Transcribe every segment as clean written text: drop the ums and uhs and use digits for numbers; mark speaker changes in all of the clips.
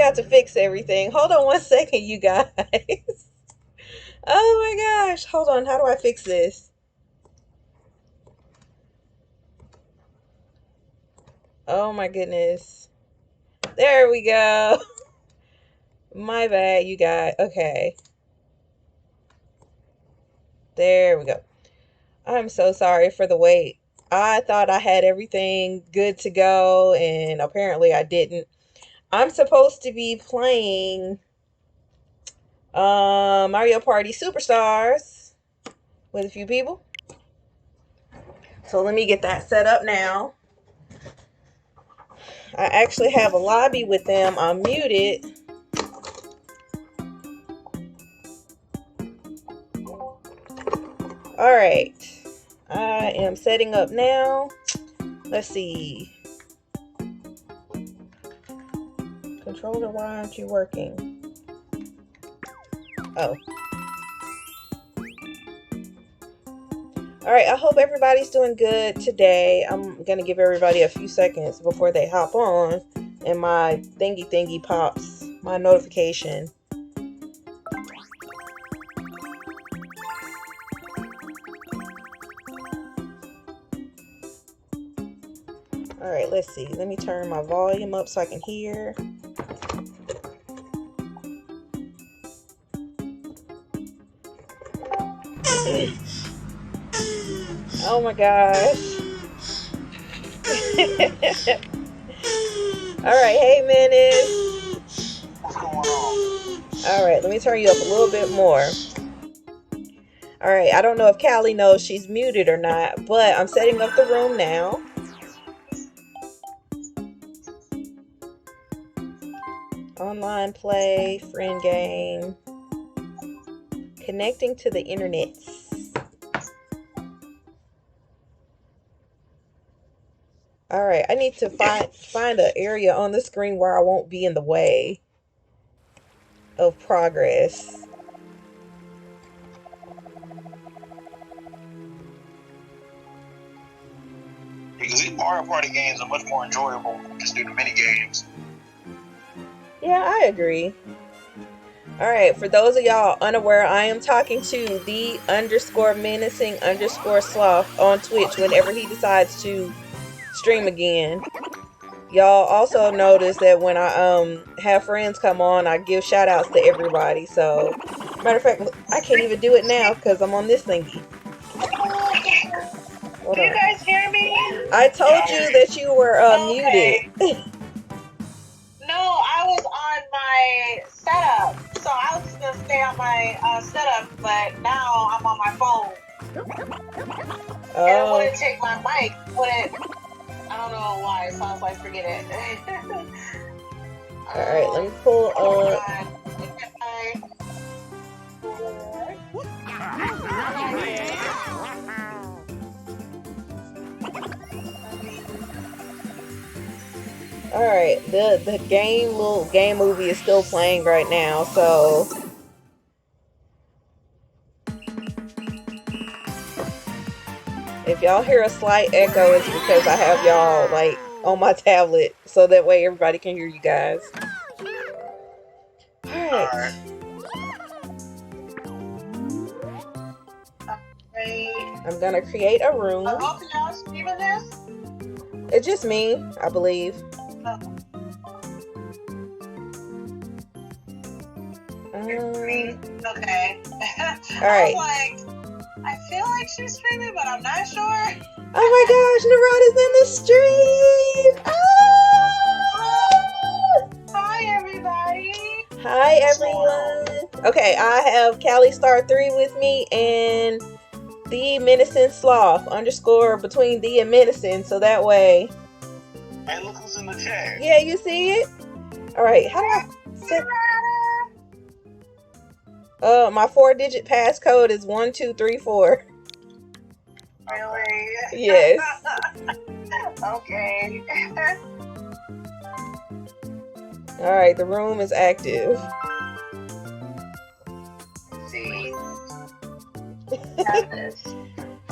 Speaker 1: forgot to fix everything. Hold on one second, you guys. Oh my gosh. Hold on. How do I fix this? Oh my goodness. There we go. My bad, you guys. Okay. There we go. I'm so sorry for the wait. I thought I had everything good to go, and apparently I didn't. I'm supposed to be playing Mario Party Superstars with a few people. So let me get that set up now. I actually have a lobby with them. I'm muted. Alright. I am setting up now. Let's see. Controller, why aren't you working? Oh. Alright, I hope everybody's doing good today. I'm going to give everybody a few seconds before they hop on and my thingy pops, my notification. Alright, let's see. Let me turn my volume up so I can hear. Oh my gosh. Alright, hey Menace.
Speaker 2: What's going on?
Speaker 1: Alright, let me turn you up a little bit more. Alright, I don't know if Callie knows she's muted or not, but I'm setting up the room now. Online play, friend game, connecting to the internet. All right, I need to find an area on the screen where I won't be in the way of progress.
Speaker 2: Because these Mario Party games are much more enjoyable just due to mini games.
Speaker 1: Yeah, I agree. All right, for those of y'all unaware, I am talking to the_menacing_sloth on Twitch whenever he decides to stream again. Y'all also notice that when I have friends come on, I give shout outs to everybody. So, matter of fact, I can't even do it now because I'm on this thingy.
Speaker 3: Hold on. You guys hear me?
Speaker 1: I told you that you were muted.
Speaker 3: No, I was on my setup. So I was going to stay on my setup, but now I'm on my phone.
Speaker 1: Oh.
Speaker 3: And it wouldn't take my mic. I don't know why. It sounds like forget it.
Speaker 1: Alright, let me pull up. Alright, the little game movie is still playing right now, so if y'all hear a slight echo, it's because I have y'all like on my tablet, so that way everybody can hear you guys. Alright. I'm gonna create a room.
Speaker 3: Are both of y'all streaming this?
Speaker 1: It's just me, I believe.
Speaker 3: Okay.
Speaker 1: Alright.
Speaker 3: I feel like she's streaming, but I'm not sure.
Speaker 1: Oh my gosh, Narada's in the stream!
Speaker 3: Ah! Hi, everybody.
Speaker 1: Hi, everyone. Okay, I have Callie Star 3 with me and the Menacing Sloth _ between the and Menacing, so that way.
Speaker 2: Hey, look who's in the chat.
Speaker 1: Yeah, you see it? Alright, how do I set... my 4-digit passcode is 1234.
Speaker 3: Really?
Speaker 1: Yes.
Speaker 3: Okay.
Speaker 1: Alright, the room is active.
Speaker 3: Let's see.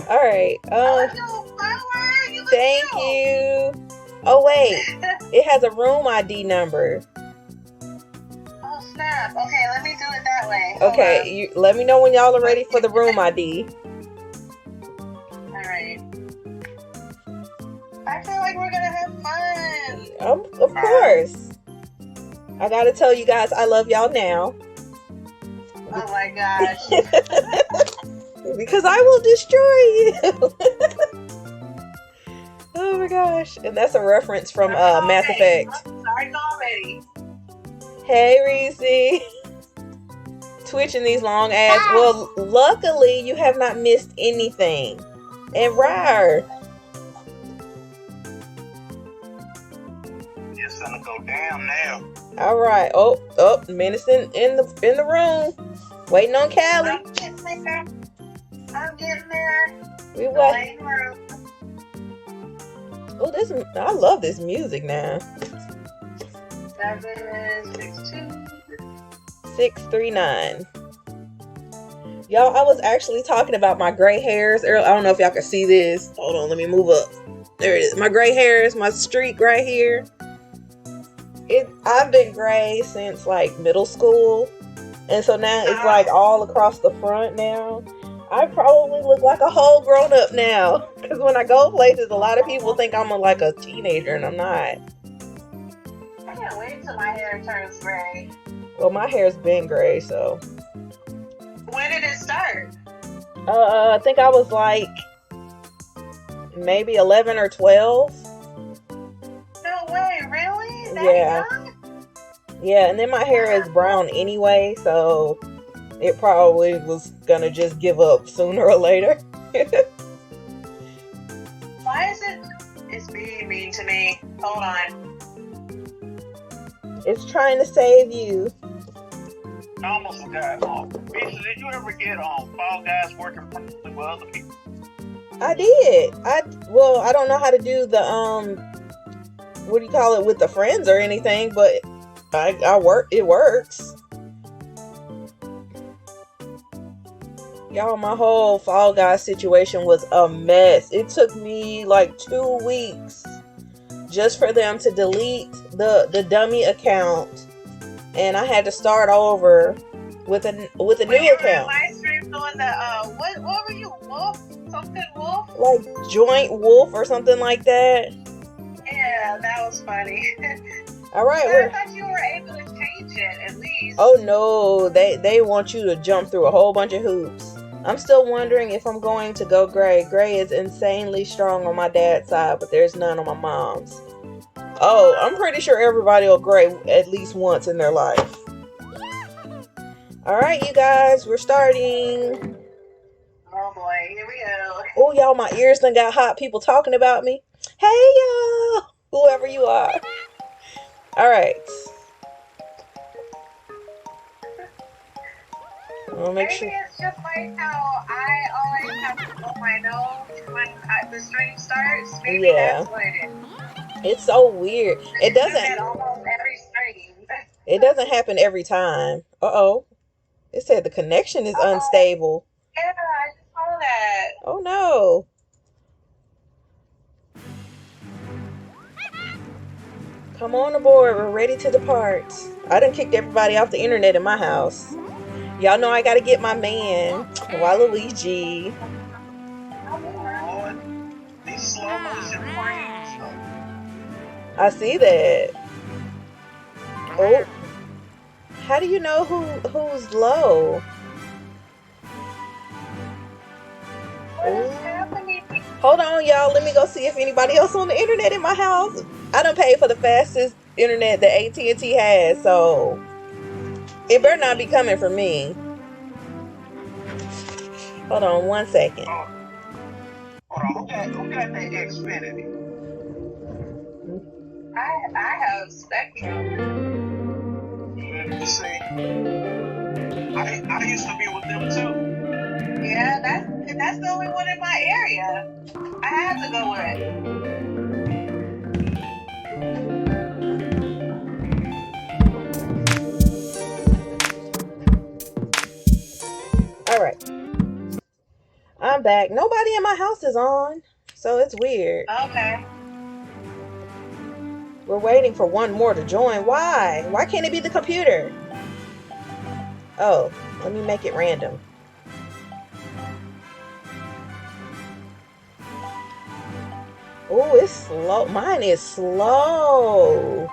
Speaker 1: Alright, thank you. Oh wait, it has a room ID number.
Speaker 3: Okay, let me do it that way. Hold
Speaker 1: Okay, you let me know when y'all are ready for the room ID.
Speaker 3: Alright. I feel like we're gonna have fun.
Speaker 1: Of course. I gotta tell you guys, I love y'all now.
Speaker 3: Oh my gosh.
Speaker 1: Because I will destroy you. Oh my gosh. And that's a reference from Mass Effect.
Speaker 3: Sorry already.
Speaker 1: Hey, Reese. Twitching these long ads. Well, luckily you have not missed anything. And Rar.
Speaker 2: It's gonna go down now.
Speaker 1: All right. Oh, Menace in the room, waiting on Callie.
Speaker 3: I'm getting there.
Speaker 1: We wait. Oh, I love this music now.
Speaker 3: 762
Speaker 1: 639. Y'all, I was actually talking about my gray hairs earlier. I don't know if y'all can see this. Hold on, let me move up. There it is. My gray hairs, my streak right here. I've been gray since like middle school, and so now it's like all across the front now. I probably look like a whole grown up now, because when I go places, a lot of people think I'm like a teenager, and I'm not.
Speaker 3: I can't wait till my hair turns gray.
Speaker 1: Well, my hair's been gray, so.
Speaker 3: When did it start?
Speaker 1: I think I was like maybe 11 or 12.
Speaker 3: No way, really?
Speaker 1: Yeah. Yeah, and then my hair is brown anyway, so it probably was gonna just give up sooner or later.
Speaker 3: Why is it? It's being mean to me. Hold on.
Speaker 1: It's trying to save you.
Speaker 2: I almost forgot. Lisa, did you ever get Fall Guys working with other people?
Speaker 1: I did. I don't know how to do the what do you call it with the friends or anything, but I work. It works. Y'all, my whole Fall Guys situation was a mess. It took me like 2 weeks just for them to delete the dummy account, and I had to start over with a new account.
Speaker 3: My stream doing the what were you, Wolf? Something Wolf?
Speaker 1: Like Joint Wolf or something like that.
Speaker 3: Yeah, that was funny.
Speaker 1: All right.
Speaker 3: I thought you were able to change it at least.
Speaker 1: Oh no, they want you to jump through a whole bunch of hoops. I'm still wondering if I'm going to go gray. Gray is insanely strong on my dad's side, but there's none on my mom's. Oh, I'm pretty sure everybody will gray at least once in their life. All right, you guys, we're starting.
Speaker 3: Oh boy, here we go.
Speaker 1: Oh, y'all, my ears done got hot. People talking about me. Hey, y'all, whoever you are. All right. I'll make sure.
Speaker 3: It's just like how I always have to blow my nose when the stream starts. Maybe
Speaker 1: Yeah.
Speaker 3: that's what it is.
Speaker 1: It's so weird. It doesn't.
Speaker 3: Almost every stream.
Speaker 1: It doesn't happen every time. Uh-oh. It said the connection is unstable.
Speaker 3: Yeah, I just saw that.
Speaker 1: Oh no. Come on aboard. We're ready to depart. I done kicked everybody off the internet in my house. Y'all know I gotta get my man, Waluigi.
Speaker 2: These slow motion frames.
Speaker 1: I see that. Oh. How do you know who's low?
Speaker 3: What is happening?
Speaker 1: Hold on, y'all. Let me go see if anybody else on the internet in my house. I done paid for the fastest internet that AT&T has, so it better not be coming from me. Hold on 1 second.
Speaker 2: Hold on, who got that Xfinity?
Speaker 3: I have Spectrum.
Speaker 2: You see, I used to be with them too.
Speaker 3: Yeah, that's the only one in my area. I had to go with.
Speaker 1: All right. I'm back. Nobody in my house is on, so it's weird.
Speaker 3: Okay.
Speaker 1: We're waiting for one more to join. Why? Why can't it be the computer? Oh, let me make it random. Oh, it's slow. Mine is slow.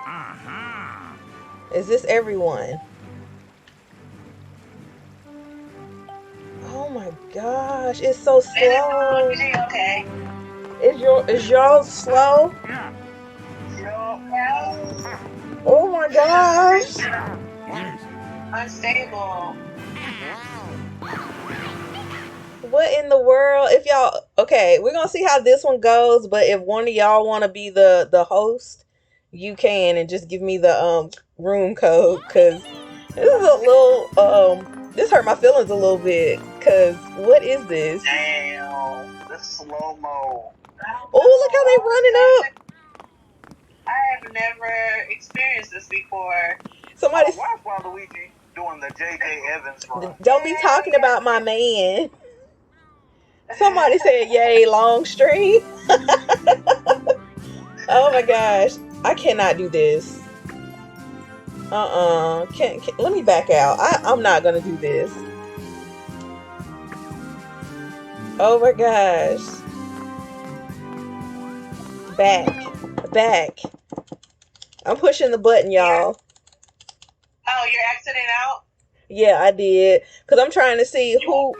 Speaker 1: Is this everyone? Oh my gosh, it's so slow.
Speaker 3: Okay.
Speaker 1: Is y'all slow? Oh my gosh.
Speaker 3: Unstable.
Speaker 1: What in the world? If y'all okay, we're gonna see how this one goes, but if one of y'all wanna be the host, you can and just give me the room code, cause this is a little this hurt my feelings a little bit, cause what is this?
Speaker 2: Damn, this slow-mo.
Speaker 1: Oh, look how they running up.
Speaker 3: I have never experienced this before.
Speaker 1: Somebody
Speaker 2: Why is Waluigi doing the J.J. Evans run?
Speaker 1: don't be talking about my man. Somebody said yay long stream. Oh my gosh, I cannot do this. Can let me back out. I'm not gonna do this. Oh my gosh. Back. I'm pushing the button, y'all.
Speaker 3: Oh, you're exiting out?
Speaker 1: Yeah, I did. Cause I'm trying to see who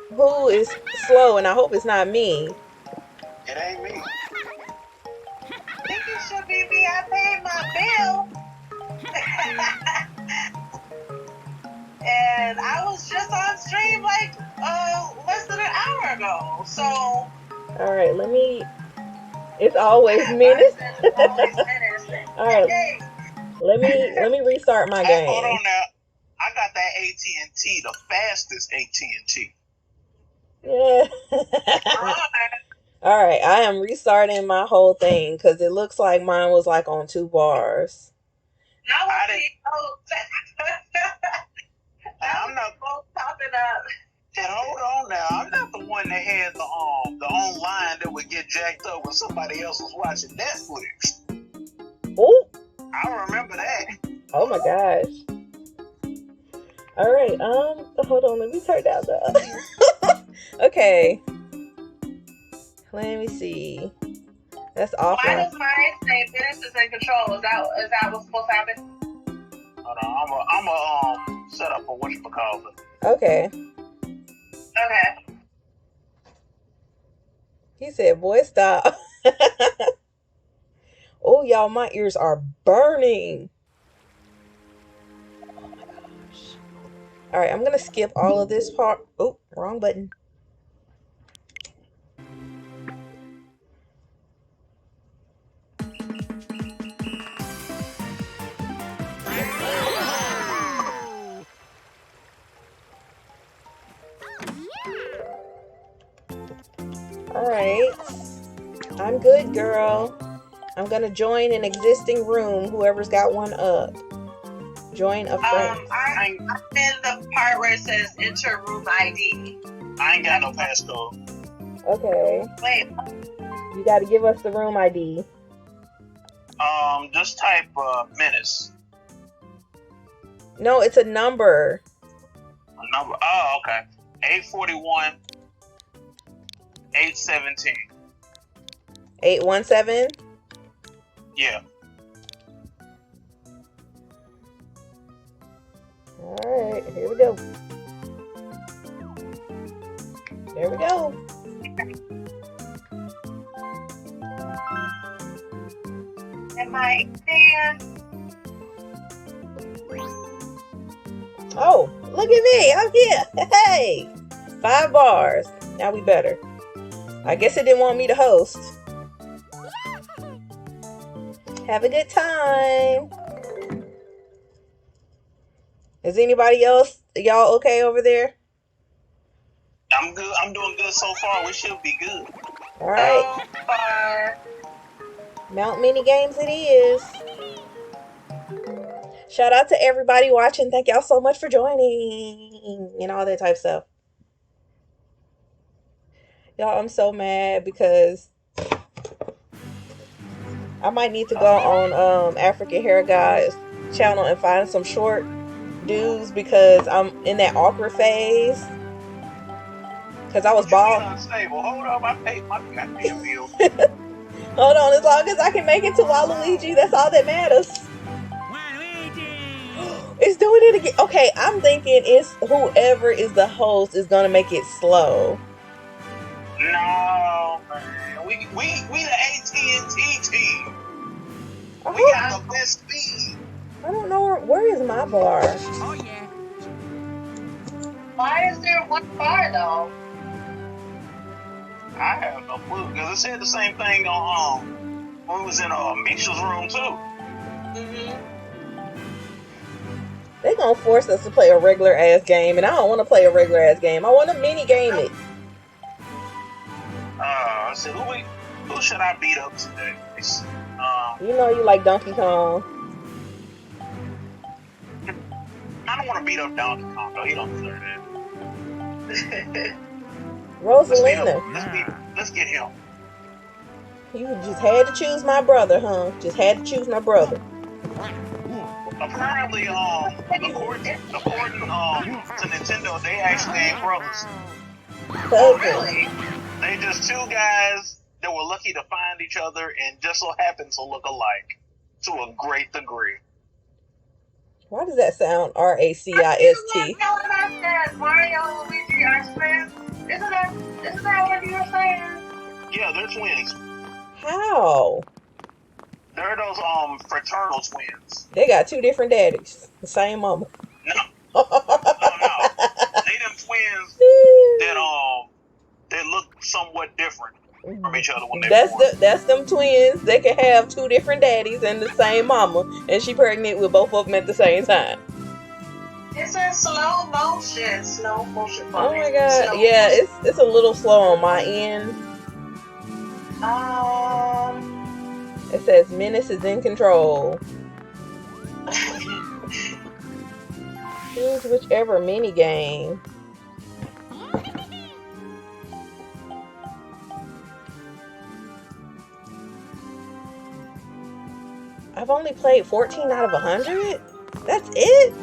Speaker 1: is slow, and I hope it's not me.
Speaker 2: It ain't me.
Speaker 3: I think it should be me. I paid my bill. And I was just on stream like less than an hour ago. So
Speaker 1: All right, let me. It's always minutes. All right, let me restart my
Speaker 2: Hey, hold
Speaker 1: game.
Speaker 2: on now. I got that AT&T, the fastest AT&T.
Speaker 1: Yeah. All right, I am restarting my whole thing because it looks like mine was like on 2 bars.
Speaker 2: I'm not popping up. And hold on now, I'm not the one that had the online that would get jacked up when somebody else was watching Netflix.
Speaker 1: Oh,
Speaker 2: I remember that.
Speaker 1: oh my gosh. All right, hold on, let me turn down the. Okay. Let me see. That's awful.
Speaker 3: Why does mine say Dennis is in control? Is that what's supposed to happen?
Speaker 2: Hold on, I'm a set up a whatchamacallit.
Speaker 1: Okay.
Speaker 3: Okay.
Speaker 1: He said, boy, stop. Oh, y'all, my ears are burning. Oh my gosh. All right, I'm going to skip all of this part. Oh, wrong button. All right. I'm good, girl. I'm going to join an existing room, whoever's got one up. Join a friend.
Speaker 3: I'm in the part where it says enter room ID.
Speaker 2: I ain't got no passcode.
Speaker 1: Okay.
Speaker 3: Wait.
Speaker 1: You got to give us the room ID.
Speaker 2: Just type Menace.
Speaker 1: No, it's a number.
Speaker 2: A number? Oh, okay. 841 817.
Speaker 1: 817?
Speaker 2: Yeah.
Speaker 1: Alright, here we go. There we go.
Speaker 3: Am I there?
Speaker 1: Oh, look at me. I'm here. Hey. 5 bars. Now we better. I guess it didn't want me to host. Have a good time. Is anybody else? Y'all okay over there?
Speaker 2: I'm good. I'm doing good so far. We should be good.
Speaker 1: All right.
Speaker 3: So far.
Speaker 1: Mount Mini Games it is. Shout out to everybody watching. Thank y'all so much for joining and all that type of stuff. Y'all, I'm so mad because I might need to go on African Hair Guy's channel and find some short dudes because I'm in that awkward phase. Because I was bald.
Speaker 2: Unstable. Hold up, I paid my goddamn bill.
Speaker 1: Hold on, as long as I can make it to Waluigi, that's all that matters. It's doing it again. Okay, I'm thinking it's whoever is the host is gonna make it slow.
Speaker 2: No, man. We the AT&T team. We got the best speed.
Speaker 1: I don't know where is my bar.
Speaker 4: Oh yeah.
Speaker 3: Why is there one bar though?
Speaker 2: I have no clue because it said the same thing on when we was in Misha's room too.
Speaker 1: They gonna force us to play a regular ass game, and I don't want to play a regular ass game. I want to mini game it.
Speaker 2: I said, who should I beat up today?
Speaker 1: You know you like Donkey Kong.
Speaker 2: I don't want to beat up Donkey Kong though. He don't deserve that.
Speaker 1: Rosalina.
Speaker 2: Let's get him.
Speaker 1: You just had to choose my brother, huh? Just had to choose my brother.
Speaker 2: Apparently, according to Nintendo, they actually ain't brothers.
Speaker 1: Oh,
Speaker 3: really?
Speaker 2: They just two guys that were lucky to find each other and just so happen to look alike to a great degree.
Speaker 1: Why does that sound Racist?
Speaker 3: Mario and Luigi are twins. Isn't that what you were saying?
Speaker 2: Yeah, they're twins.
Speaker 1: How?
Speaker 2: They're those fraternal twins.
Speaker 1: They got two different daddies, the same mama.
Speaker 2: No. They them twins that look somewhat different from each other when they born.
Speaker 1: That's them twins. They can have two different daddies and the same mama, and she pregnant with both of them at the same time.
Speaker 3: It's in slow motion. Slow motion.
Speaker 1: Oh my god! Yeah, it's a little slow on my end. It says Menace is in control. Choose whichever mini game. I've only played 14 out of 100? That's it?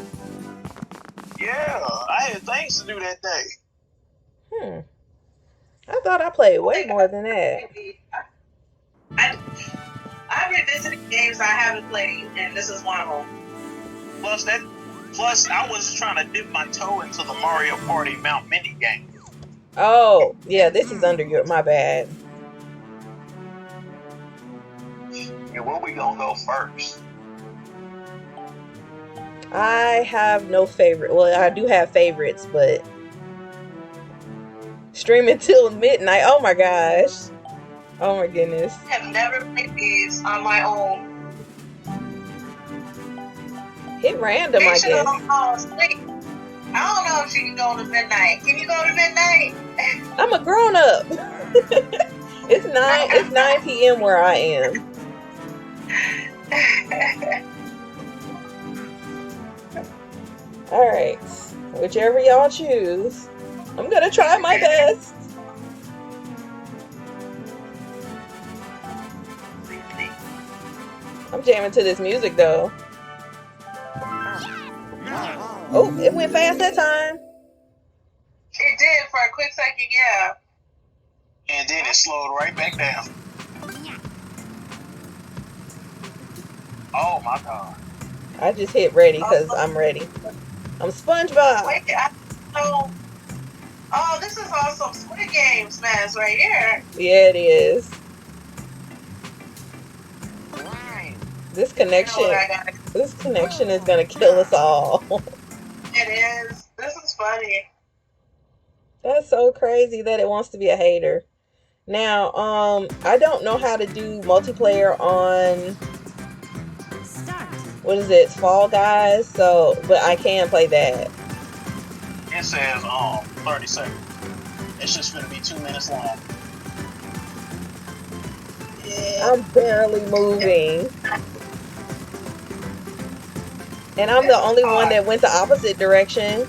Speaker 2: Yeah, I had things to do that day.
Speaker 1: I thought I played way more than that.
Speaker 3: I revisited games I haven't played, and this is one of them.
Speaker 2: Plus, I was trying to dip my toe into the Mario Party Mount Mini game.
Speaker 1: Oh, yeah, this is under my bad.
Speaker 2: Yeah, where we gonna go first?
Speaker 1: I have no favorite. Well, I do have favorites, but streaming till midnight. Oh my gosh. Oh my goodness.
Speaker 3: I have never played these on my own.
Speaker 1: Hit random, I guess.
Speaker 3: Sleep. I don't know if she can go to midnight. Can you go to midnight?
Speaker 1: I'm a grown up. It's 9 p.m. where I am. Alright. Whichever y'all choose. I'm gonna try my best. I'm jamming to this music though. Oh, it went fast that time.
Speaker 3: It did for a quick second, yeah.
Speaker 2: And then it slowed right back down. Oh my god.
Speaker 1: I just hit ready because I'm ready. I'm SpongeBob.
Speaker 3: Wait, oh, this is also Squid Games mess right here.
Speaker 1: Yeah, it is. This connection is gonna kill us all.
Speaker 3: It is. This is funny.
Speaker 1: That's so crazy that it wants to be a hater. Now, I don't know how to do multiplayer on what is it, Fall Guys? So, but I can play that.
Speaker 2: It says 30 seconds. It's just gonna be 2 minutes long.
Speaker 1: I'm barely moving. And I'm the only one that went the opposite direction.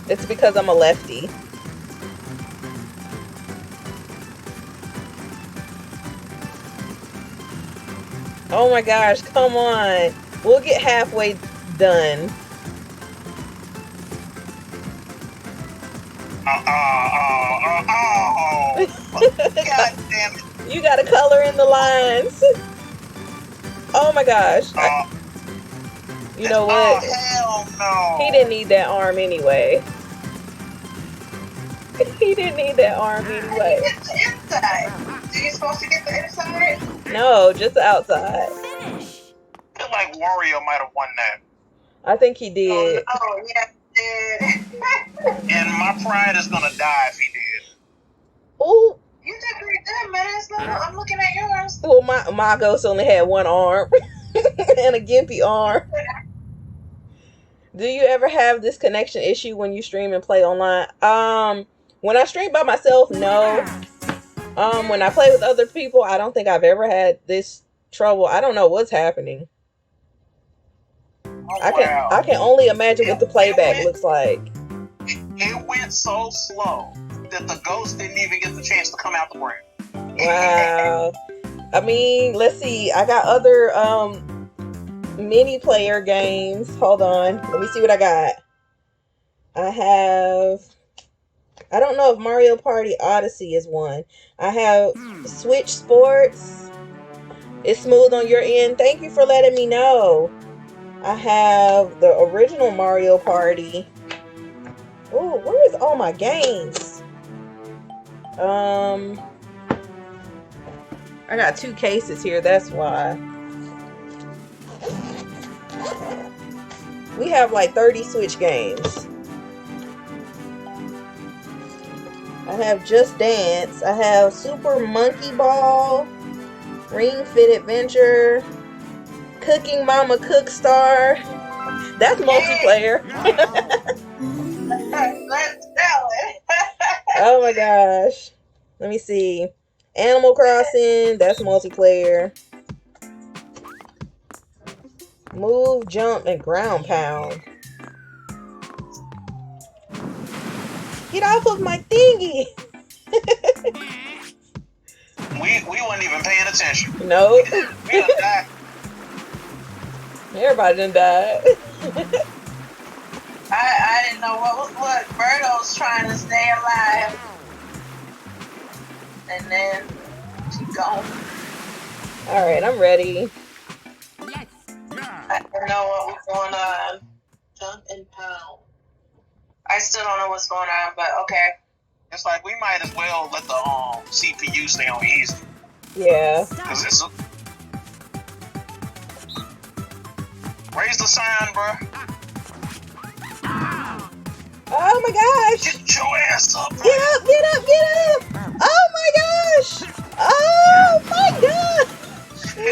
Speaker 1: It's because I'm a lefty. Oh my gosh, come on. We'll get halfway Done.
Speaker 2: God damn it.
Speaker 1: You gotta color in the lines. Oh my gosh. You know what?
Speaker 2: Oh, hell no.
Speaker 1: He didn't need that arm anyway. He didn't need that arm anyway.
Speaker 3: Get the inside. Are you supposed to get the inside?
Speaker 1: No, just the outside.
Speaker 2: I feel like Wario might have won that.
Speaker 1: I think he did.
Speaker 3: Oh, yeah, he did.
Speaker 2: And my pride is gonna die if he did.
Speaker 1: Ooh.
Speaker 3: You did pretty good, man. I'm looking at yours.
Speaker 1: Well, my ghost only had one arm and a gimpy arm. Do you ever have this connection issue when you stream and play online? When I stream by myself, no. When I play with other people, I don't think I've ever had this trouble. I don't know what's happening.
Speaker 2: Oh,
Speaker 1: I can only imagine what the playback looks like.
Speaker 2: It went so slow that the ghost didn't even get the chance to come out the ring.
Speaker 1: Wow. I mean, let's see. I got other mini player games. Hold on. Let me see what I got. I don't know if Mario Party Odyssey is one. I have Switch Sports. It's smooth on your end. Thank you for letting me know. I have the original Mario Party. Oh, where is all my games? I got 2 cases here, that's why. We have like 30 Switch games. I have Just Dance. I have Super Monkey Ball, Ring Fit Adventure, Cooking Mama Cookstar. That's multiplayer.
Speaker 3: Let's tell it.
Speaker 1: Oh my gosh. Let me see. Animal Crossing, that's multiplayer. Move, Jump, and Ground Pound. Get off of my thingy.
Speaker 2: We weren't even paying attention.
Speaker 1: Nope.
Speaker 2: We done died.
Speaker 1: Everybody done died.
Speaker 3: I didn't know what was what. Birdo's trying to stay alive. And then she gone.
Speaker 1: Alright, I'm ready.
Speaker 3: I don't know what was going on. Jump and pound. I still don't know what's going on, but okay.
Speaker 2: It's like we might as well let the CPU stay on easy.
Speaker 1: Yeah.
Speaker 2: Cause it's raise the sign, bro.
Speaker 1: Oh my gosh.
Speaker 2: Get your ass up, bro.
Speaker 1: Get up, get up, get up. Oh my gosh. Oh my gosh. No.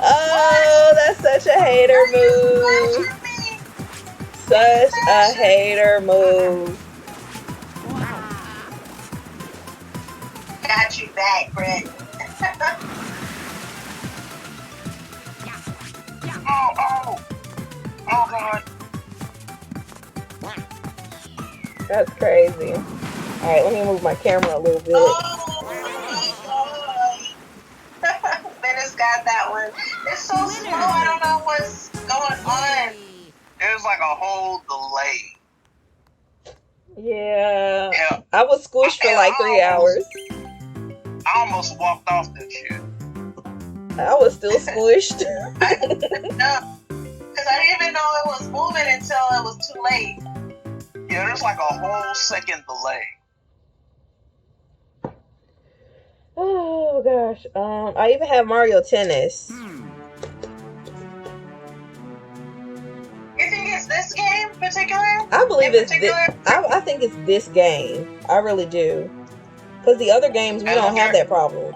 Speaker 1: Oh, that's such a hater move. Such a hater move.
Speaker 3: Got you back, Brett.
Speaker 2: Oh God.
Speaker 1: That's crazy. Alright, let me move my camera a little bit.
Speaker 3: Oh my God. Dennis got that one. It's so slow, I don't know what's going on.
Speaker 2: It was like a whole delay.
Speaker 1: Yeah.
Speaker 2: Yeah.
Speaker 1: I was squished for like 3 hours.
Speaker 2: I almost walked off that shit.
Speaker 1: I was still squished.
Speaker 3: No, because I didn't even know it was moving until it was too late.
Speaker 2: Yeah, there's like a whole second delay.
Speaker 1: Oh gosh. I even have Mario Tennis.
Speaker 3: You think it's this game in particular?
Speaker 1: I believe it's I think it's this game. I really do. Because the other games, we don't have that problem.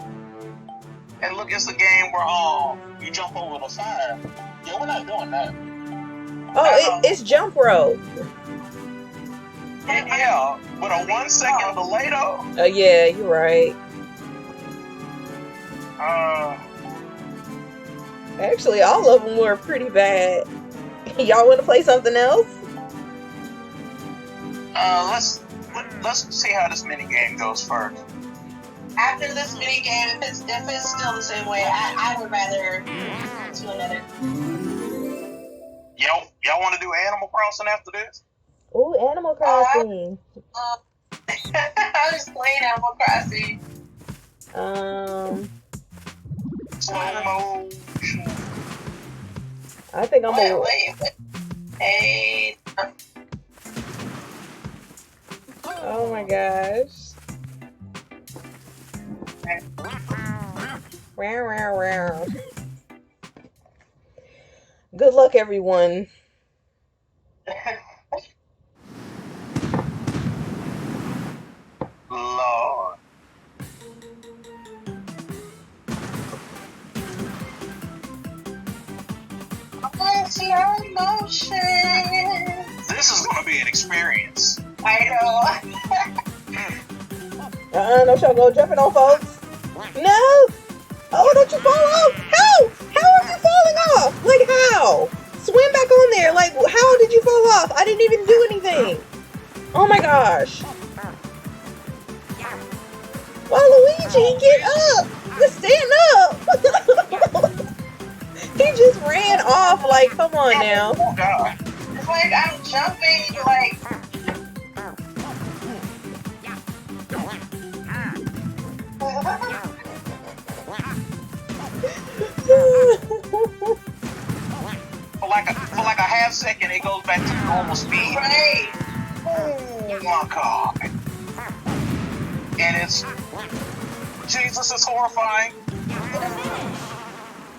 Speaker 2: And look, it's a game where you jump over the side. Yeah, we're not doing that.
Speaker 1: Oh, it's jump rope.
Speaker 2: Yeah, with a 1 second delay though.
Speaker 1: Oh yeah, you're right. Actually, all of them were pretty bad. Y'all want to play something else?
Speaker 2: Let's see how this mini game goes first.
Speaker 3: After this mini game, if it's still the same way, I would rather to another.
Speaker 2: Y'all want to do Animal Crossing after this?
Speaker 1: Ooh, Animal Crossing.
Speaker 3: I was playing Animal Crossing.
Speaker 2: Slow motion.
Speaker 1: I think I'm gonna.
Speaker 3: Hey.
Speaker 1: Oh my gosh. Wow. Good luck, everyone.
Speaker 2: Lord.
Speaker 3: What's your emotion?
Speaker 2: This is going to be an experience.
Speaker 3: I know.
Speaker 1: No go jumping on folks. No! Oh, don't you fall off! How? How are you falling off? Like how? Swim back on there. Like how did you fall off? I didn't even do anything. Oh my gosh. Waluigi, get up! Just stand up! He just ran off like, come on now.
Speaker 2: Oh God.
Speaker 3: It's like I'm jumping like.
Speaker 2: For like a half second, it goes back to normal speed.
Speaker 3: Right.
Speaker 2: Oh my God. And it's Jesus is horrifying.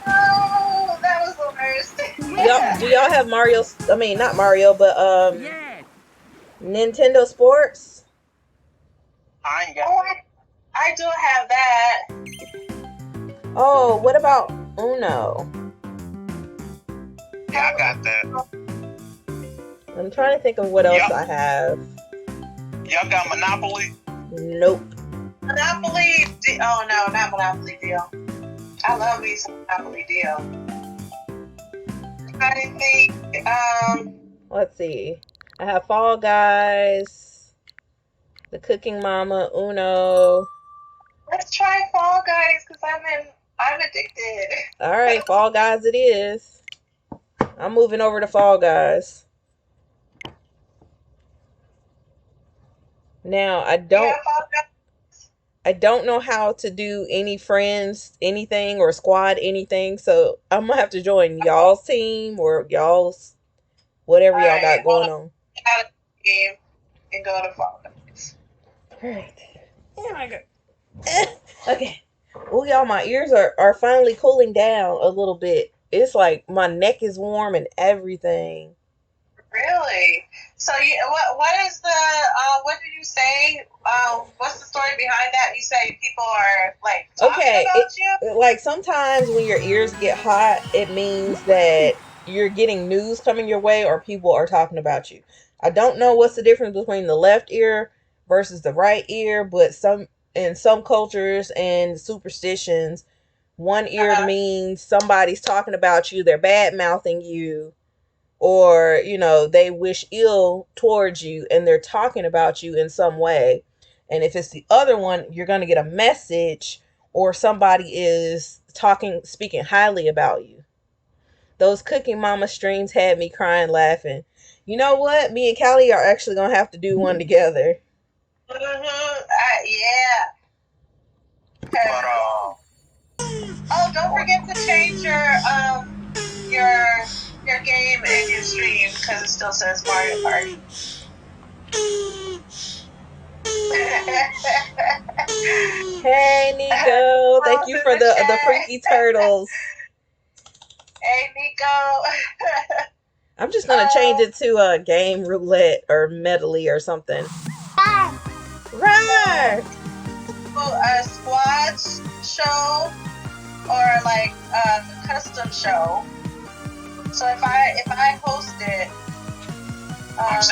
Speaker 3: Oh, that was the worst.
Speaker 1: Do y'all have Mario? I mean, not Mario, but Nintendo Sports.
Speaker 2: I ain't got that.
Speaker 3: I do have that.
Speaker 1: Oh, what about Uno?
Speaker 2: Yeah, I got that.
Speaker 1: I'm trying to think of what else I have.
Speaker 2: Y'all got Monopoly?
Speaker 1: Nope.
Speaker 3: Monopoly. Oh no, not Monopoly Deal. I love me some Monopoly Deal. I think.
Speaker 1: Let's see. I have Fall Guys, The Cooking Mama, Uno.
Speaker 3: Let's try Fall Guys because I'm addicted.
Speaker 1: All right, Fall Guys it is. I'm moving over to Fall Guys. Now I don't know how to do any friends anything or squad anything, so I'm gonna have to join y'all's team or y'all's whatever y'all got going on.
Speaker 3: Out of the game and go to Fall Guys.
Speaker 1: All right. Oh my God. Okay. Oh y'all, my ears are finally cooling down a little bit. It's like my neck is warm and everything.
Speaker 3: Really? So what is the what did you say? What's the story behind that? You say people are like talking about you?
Speaker 1: Like sometimes when your ears get hot, it means that you're getting news coming your way or people are talking about you. I don't know what's the difference between the left ear versus the right ear, but in some cultures and superstitions, one ear means somebody's talking about you, they're bad mouthing you, or they wish ill towards you and they're talking about you in some way. And if it's the other one, you're going to get a message or somebody is speaking highly about you. Those Cooking Mama streams had me crying laughing. You know what? Me and Callie are actually going to have to do one together.
Speaker 3: Yeah.
Speaker 2: But
Speaker 3: oh, don't forget to change your game and your stream because it still says Mario Party.
Speaker 1: Hey Nico, thank you for the freaky turtles.
Speaker 3: Hey Nico.
Speaker 1: I'm just gonna change it to a game roulette or medley or something. Right.
Speaker 3: A squad show or like a custom show. So if I host it,
Speaker 2: I'm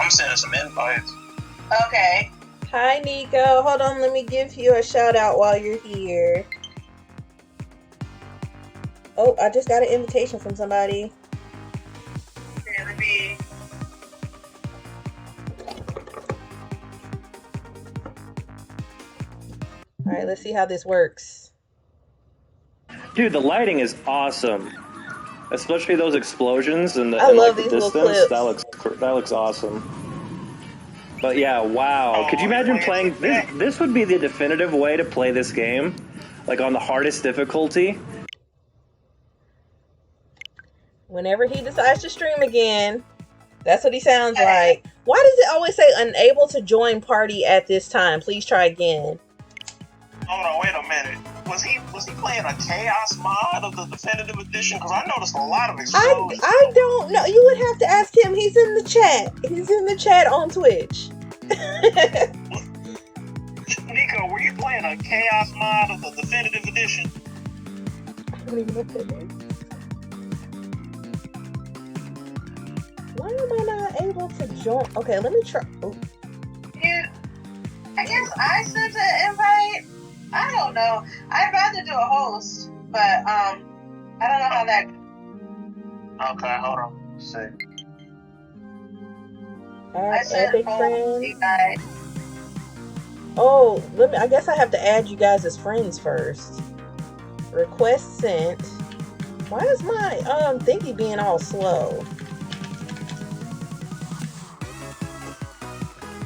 Speaker 2: sending some invites.
Speaker 3: Okay.
Speaker 1: Hi Nico, hold on, let me give you a shout out while you're here. Oh, I just got an invitation from somebody.
Speaker 3: Okay, let me.
Speaker 1: All Alright, let's see how this works.
Speaker 4: Dude, the lighting is awesome. Especially those explosions and
Speaker 1: I love
Speaker 4: the
Speaker 1: these little
Speaker 4: distance.
Speaker 1: clips.
Speaker 4: That looks awesome. But yeah, wow. Could you imagine playing this? This would be the definitive way to play this game, like on the hardest difficulty.
Speaker 1: Whenever he decides to stream again, that's what he sounds like. Why does it always say unable to join party at this time? Please try again.
Speaker 2: Hold on, wait a minute. Was he playing a chaos mod of the definitive edition? Because I noticed a lot of explosions.
Speaker 1: I don't know. You would have to ask him. He's in the chat. He's in the chat on Twitch.
Speaker 2: Nico, were you playing a chaos mod of the definitive edition?
Speaker 1: I don't even know what that is. Why am I not able to join? Okay, let me try. Oh.
Speaker 3: Yeah, I guess I sent an invite. I don't know. I'd rather do a host, but I don't know how that.
Speaker 2: Okay, hold on. Let's see.
Speaker 3: I sent
Speaker 1: Epic friends.
Speaker 3: you guys.
Speaker 1: Oh, I guess I have to add you guys as friends first. Request sent. Why is my thingy being all slow?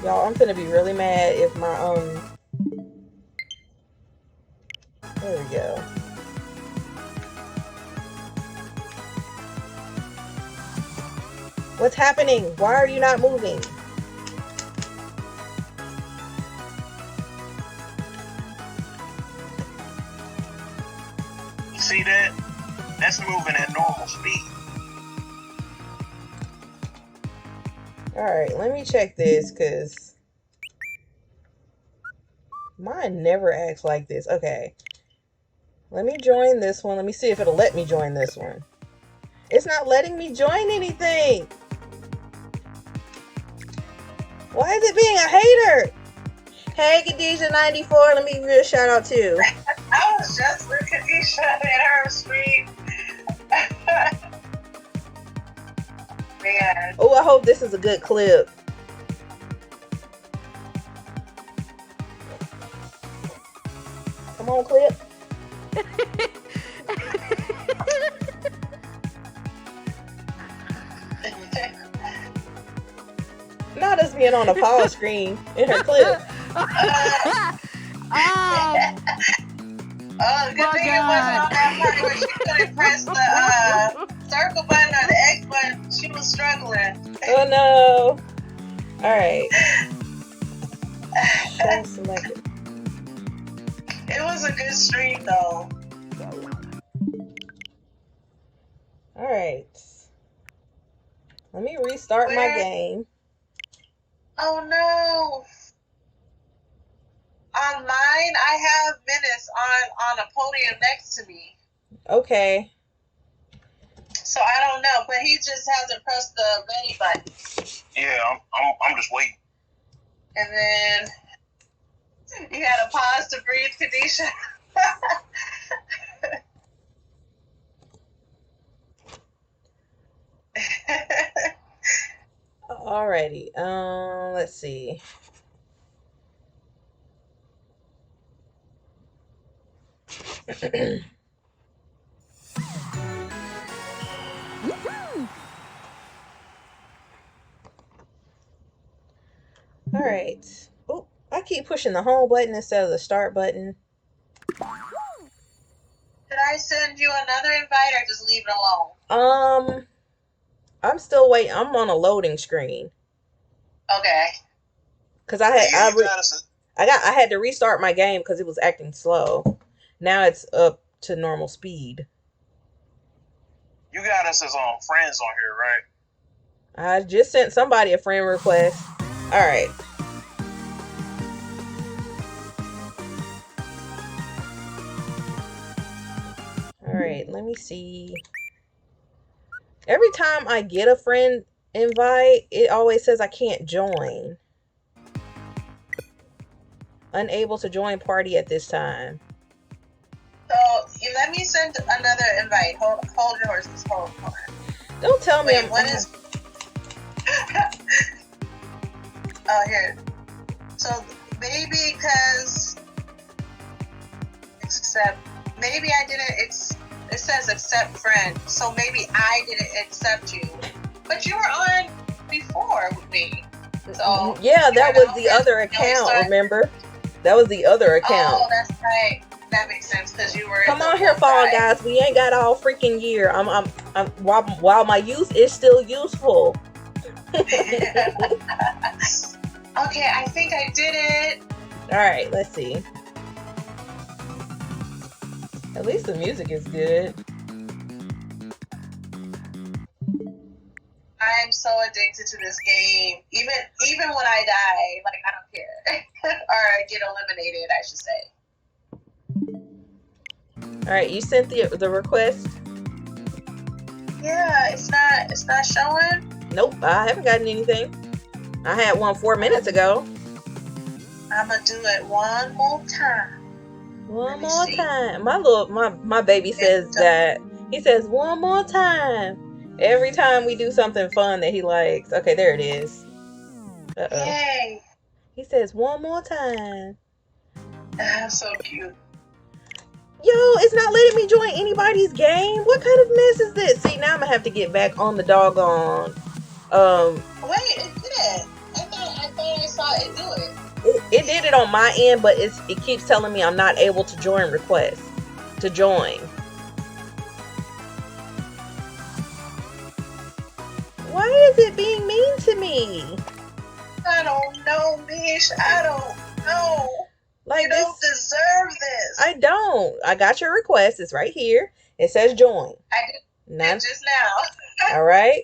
Speaker 1: Y'all, I'm gonna be really mad if my there we go. What's happening? Why are you not moving?
Speaker 2: You see that? That's moving at normal speed.
Speaker 1: Alright, let me check this, because mine never acts like this. Okay. Let me join this one. Let me see if it'll let me join this one. It's not letting me join anything. Why is it being a hater? Hey, Khadijah94. Let me give you a shout out too.
Speaker 3: I was just with Khadijah in her stream. Man.
Speaker 1: Oh, I hope this is a good clip. Come on, clip. Not us being on a pause screen in her clip.
Speaker 3: Oh, good thing it wasn't on that part where she couldn't press the circle button or the X button. She was struggling.
Speaker 1: Oh no. Alright. Show selected.
Speaker 3: It was a good stream though.
Speaker 1: Alright. Let me restart my game.
Speaker 3: Oh no. On mine, I have Menace on a podium next to me.
Speaker 1: Okay.
Speaker 3: So I don't know, but he just hasn't pressed the ready button.
Speaker 2: Yeah, I'm just waiting.
Speaker 3: And then you had to pause to breathe, Kadisha.
Speaker 1: Alrighty. Let's see. Alright. Oh, I keep pushing the home button instead of the start button.
Speaker 3: Did I send you another invite or just leave it alone?
Speaker 1: I'm still waiting. I'm on a loading screen.
Speaker 3: Okay.
Speaker 1: Cause I had to restart my game because it was acting slow. Now it's up to normal speed.
Speaker 2: You got us as friends on here, right?
Speaker 1: I just sent somebody a friend request. Alright. Alright, let me see. Every time I get a friend invite, it always says I can't join. Unable to join party at this time.
Speaker 3: So let me send another invite. Hold your horses. Hold on.
Speaker 1: Don't tell me.
Speaker 3: What is? Oh, here. So maybe because accept. Maybe I didn't. It says accept friend, so maybe I didn't accept you. But you were on before with me. So
Speaker 1: yeah, that was the other account. Remember, that was the other account.
Speaker 3: Oh, that's right. That makes sense because you were.
Speaker 1: Come on here, Fall Guys. We ain't got all freaking year. I'm while my youth is still useful.
Speaker 3: Okay, I think I did it.
Speaker 1: All right, let's see. At least the music is good.
Speaker 3: I'm so addicted to this game. Even when I die, like I don't care, or get eliminated, I should say.
Speaker 1: All right, you sent the request.
Speaker 3: Yeah, it's not showing.
Speaker 1: Nope, I haven't gotten anything. I had one 4 minutes ago.
Speaker 3: I'm gonna do it one more time.
Speaker 1: One more time. My baby says that. He says one more time every time we do something fun that he likes. Okay, there it is. Uh-oh.
Speaker 3: Yay!
Speaker 1: He says one more time.
Speaker 3: That's so cute.
Speaker 1: Yo, it's not letting me join anybody's game. What kind of mess is this? See, now I'm gonna have to get back on the doggone.
Speaker 3: Wait, it did it. I thought I saw it do it.
Speaker 1: It did it on my end, but it keeps telling me I'm not able to join requests. To join. Why is it being mean to me?
Speaker 3: I don't know, Mish. I don't know.
Speaker 1: Like,
Speaker 3: you don't deserve this.
Speaker 1: I don't. I got your request. It's right here. It says join.
Speaker 3: I did just now.
Speaker 1: All right.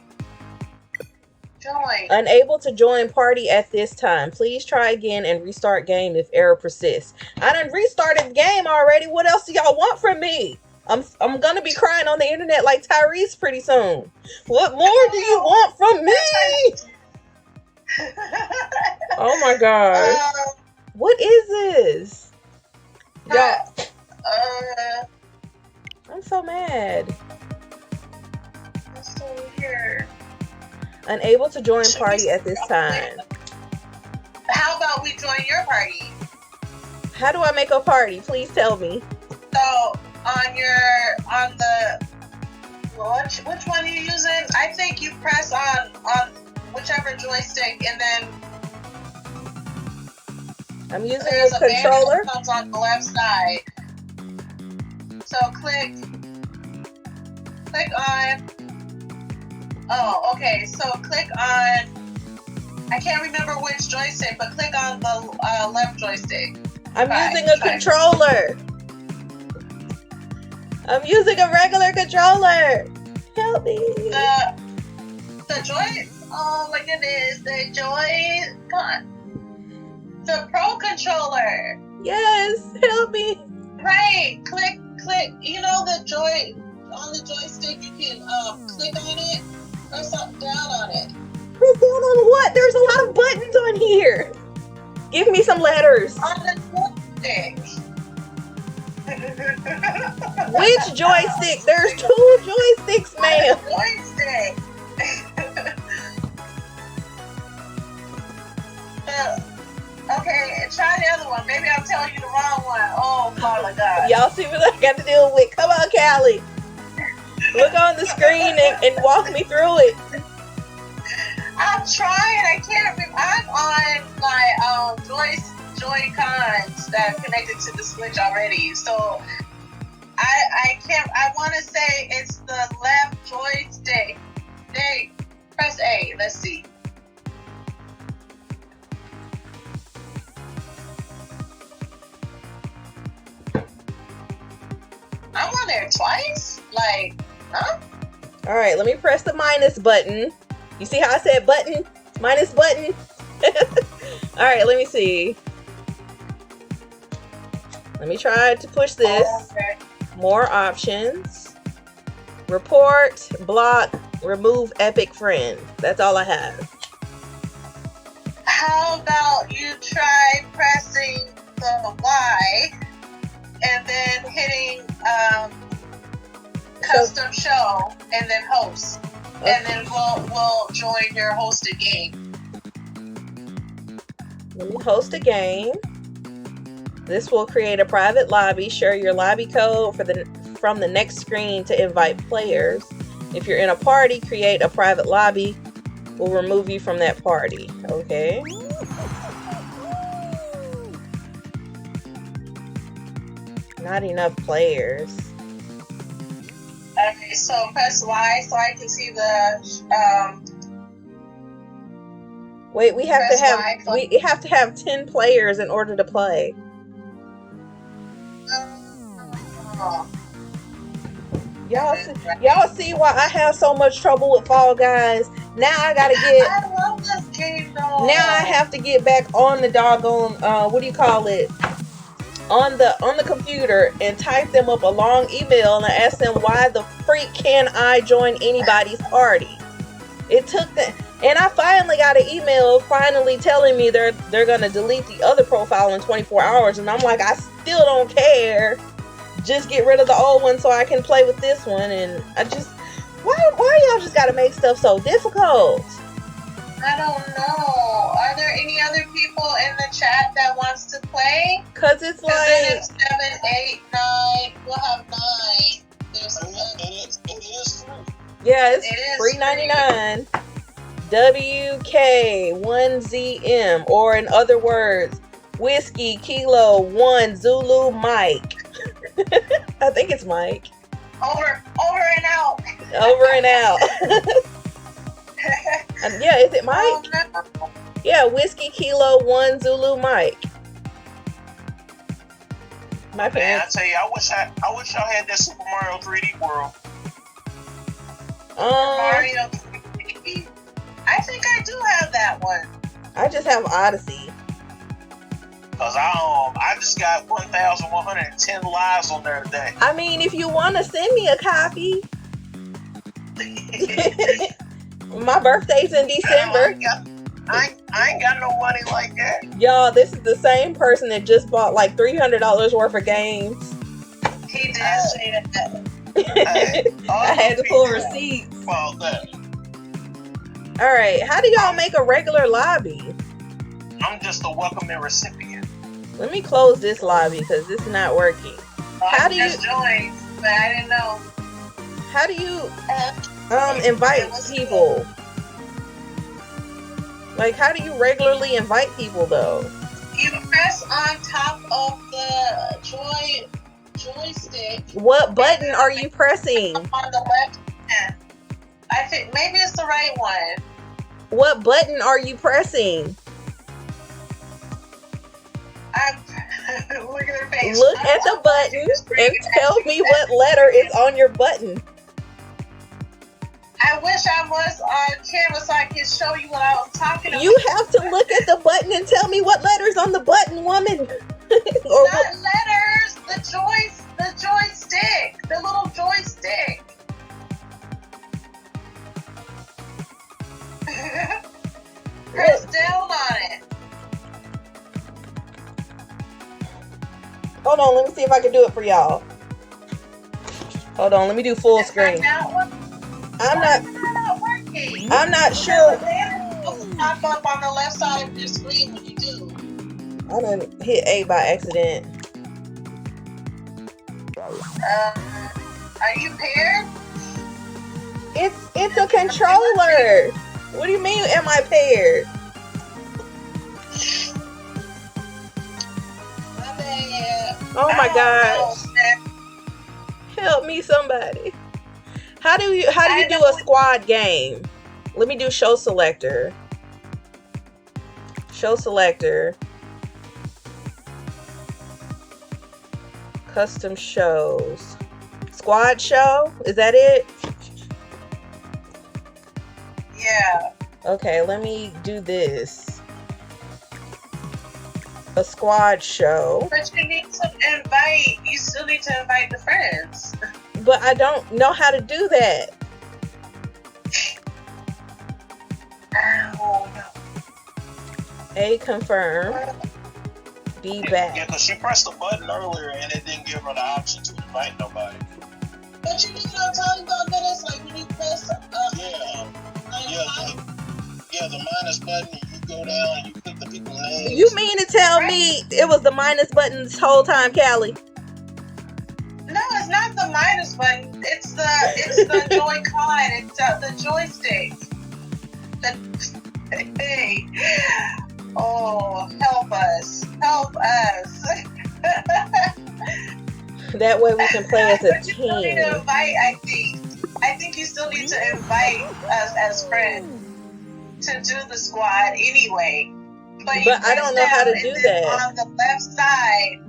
Speaker 3: Join.
Speaker 1: Unable to join party at this time. Please try again and restart game if error persists. I done restarted the game already. What else do y'all want from me? I'm gonna be crying on the internet like Tyrese pretty soon. What more do you want from me? Oh my gosh. What is this? Y'all. I'm so mad.
Speaker 3: I'm still here.
Speaker 1: Unable to join party at this time.
Speaker 3: How about we join your party?
Speaker 1: How do I make a party? Please tell me.
Speaker 3: So on the which one are you using? I think you press on whichever joystick and then
Speaker 1: I'm using a controller.
Speaker 3: That comes on the left side. So click on. Oh, okay. So click on. I can't remember which joystick, but click on the left joystick.
Speaker 1: I'm using a controller. I'm using a regular controller. Help me.
Speaker 3: The joy. Oh my goodness. The Pro controller.
Speaker 1: Yes. Help me.
Speaker 3: Right. Click. You know the joy on the joystick. You can click on it. Press down on it.
Speaker 1: Press down on what? There's a lot of buttons on here. Give me some letters.
Speaker 3: On the joystick.
Speaker 1: Which joystick? There's 2 joysticks, ma'am.
Speaker 3: Joystick. Okay, try the other one. Maybe I'm telling you the wrong one. Oh my God.
Speaker 1: Y'all see what I got to deal with. Come on, Callie. Look on the screen and walk me through it.
Speaker 3: I'm trying. I can't remember. I'm on my Joy-Cons that are connected to the Switch already. So I can't. I want to say it's the left joystick. Press A. Let's see. I'm on there twice? Like, huh?
Speaker 1: All right, let me press the minus button. You see how I said button? Minus button? All right, let me see. Let me try to push this.
Speaker 3: Okay.
Speaker 1: More options. Report, block, remove epic friend. That's all I have.
Speaker 3: How about you try pressing the Y and then hitting custom show and then host, okay. And then we'll join your hosted game.
Speaker 1: Let me host a game. This will create a private lobby. Share your lobby code from the next screen to invite players. If you're in a party, create a private lobby. We'll remove you from that party. Okay. Not enough players.
Speaker 3: Okay, so press Y so I can see the
Speaker 1: Wait, we have to have
Speaker 3: Y.
Speaker 1: we have to have 10 players in order to play. Y'all see why I have so much trouble with Fall Guys? Now I gotta get.
Speaker 3: I love this game though.
Speaker 1: Now I have to get back on the doggone what do you call it? On the computer and type them up a long email and ask them why the freak can I join anybody's party? It took that, and I finally got an email finally telling me they're gonna delete the other profile in 24 hours, and I'm like, I still don't care. Just get rid of the old one so I can play with this one. And I just, why y'all just gotta make stuff so difficult?
Speaker 3: I don't know. Are there any other people in the chat that wants to play?
Speaker 1: Cause it's like
Speaker 3: then it's 7, 8, 9. We'll have 9. There's
Speaker 2: It is free.
Speaker 1: yeah, it's
Speaker 3: It is
Speaker 1: $3.99. WK1ZM, or in other words, Whiskey Kilo 1 Zulu Mike. I think it's Mike.
Speaker 3: over and out.
Speaker 1: Over and out. Yeah, is it Mike?
Speaker 3: Oh, no.
Speaker 1: Yeah, Whiskey Kilo 1 Zulu Mike. My
Speaker 2: Man, I
Speaker 1: parents.
Speaker 2: tell you, I wish y'all had that Super Mario 3D World.
Speaker 3: Mario 3D. I think I do have that one.
Speaker 1: I just have Odyssey.
Speaker 2: Cause I just got 1,110 lives on there today.
Speaker 1: I mean, if you want to send me a copy. My birthday's in December.
Speaker 2: I ain't got no money like that.
Speaker 1: Y'all, this is the same person that just bought like $300 worth of games.
Speaker 3: He did say that.
Speaker 1: I had to pull receipts.
Speaker 2: About that.
Speaker 1: Alright, how do y'all make a regular lobby?
Speaker 2: I'm just a welcoming recipient.
Speaker 1: Let me close this lobby because this is not working. How do you
Speaker 3: just joined, but I didn't know.
Speaker 1: How do you invite people? Like, how do you regularly invite people though?
Speaker 3: You press on top of the joystick.
Speaker 1: What button are you pressing?
Speaker 3: On the left hand. I think maybe it's the right one.
Speaker 1: What button are you pressing?
Speaker 3: Look at her face.
Speaker 1: Look at the button and tell me what letter is on your button.
Speaker 3: I wish I was on camera so I could show you what I was talking about.
Speaker 1: You have to look at the button and tell me what letter's on the button, woman. Or
Speaker 3: Not letters, the joystick, the little joystick. Press down on it.
Speaker 1: Hold on, let me see if I can do it for y'all. Hold on, let me do full screen. I'm not
Speaker 3: working.
Speaker 1: I'm not sure.
Speaker 3: Pop up on the left side of your screen when you do.
Speaker 1: I done hit A by accident.
Speaker 3: Are you paired?
Speaker 1: It's a controller. What do you mean am I paired? Oh my gosh. Help me somebody. How do you do a squad game? Let me do show selector. Show selector. Custom shows. Squad show? Is that it?
Speaker 3: Yeah.
Speaker 1: Okay, let me do this. A squad show.
Speaker 3: But you need to invite, you still need to invite the friends.
Speaker 1: But I don't know how to do that.
Speaker 3: Oh, no.
Speaker 1: A confirm. B back.
Speaker 2: Yeah, because she pressed the button earlier and it didn't give her the option to invite nobody.
Speaker 3: But you know what I'm talking about, Dennis? Like when you press
Speaker 2: Yeah, the minus button, go down, you put the people's names.
Speaker 1: You mean to tell me it was the minus button this whole time, Callie?
Speaker 3: No, it's not the minus button. It's the Joy-Con. It's the joystick. Hey. Oh, help us. Help us.
Speaker 1: That way we can play as a
Speaker 3: But you still need to
Speaker 1: team.
Speaker 3: invite, I think. I think you still need to invite us as friends to do the squad anyway.
Speaker 1: But I don't know how to do that.
Speaker 3: On the left side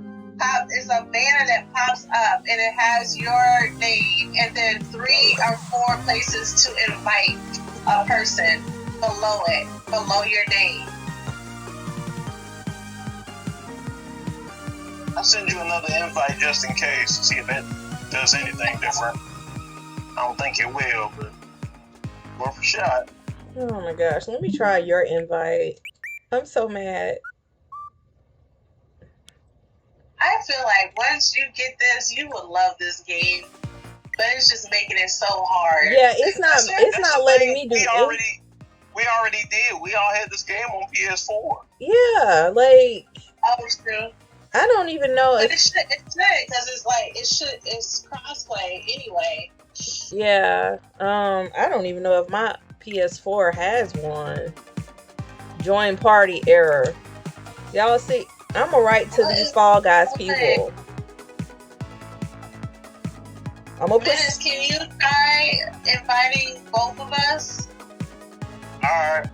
Speaker 3: is a banner that pops up and it has your name and then 3 or 4 places to invite a person below it, below your name.
Speaker 2: I'll send you another invite just in case to see if it does anything different. I don't think it will, but worth a shot.
Speaker 1: Oh my gosh, let me try your invite. I'm so mad.
Speaker 3: I feel like once you get this, you will love this game. But it's just making it so hard.
Speaker 1: Yeah, it's not letting me do it.
Speaker 2: We already did. We all had this game on PS4.
Speaker 1: Yeah, like
Speaker 3: Oh, it's true.
Speaker 1: I don't even know
Speaker 3: But
Speaker 1: if
Speaker 3: it should, because it's crossplay anyway.
Speaker 1: yeah. I don't even know if my PS4 has one. Join party error. Y'all see, I'm gonna write to these Fall Guys people. I'm gonna
Speaker 3: Menace, can you try inviting both of us?
Speaker 2: Alright.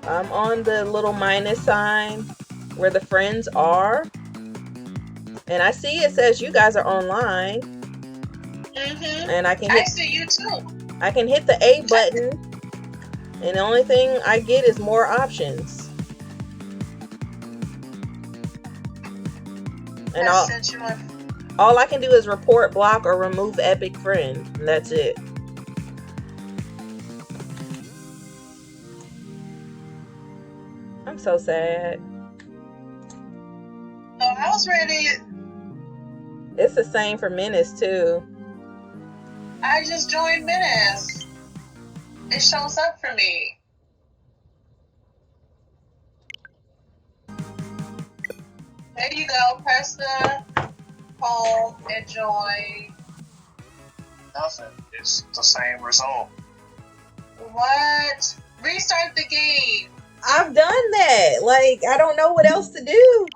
Speaker 1: I'm on the little minus sign where the friends are. And I see it says you guys are online.
Speaker 3: Mm-hmm.
Speaker 1: And I
Speaker 3: see you too.
Speaker 1: I can hit the A button. And the only thing I get is more options. And all I can do is report, block, or remove epic friend. And that's it. I'm so sad.
Speaker 3: So I was ready.
Speaker 1: It's the same for Menace too.
Speaker 3: I just joined Menace. It shows up for me. There you go. Press the home and join.
Speaker 2: Nothing. It's the same result.
Speaker 3: What? Restart the game.
Speaker 1: I've done that. Like, I don't know what else to do.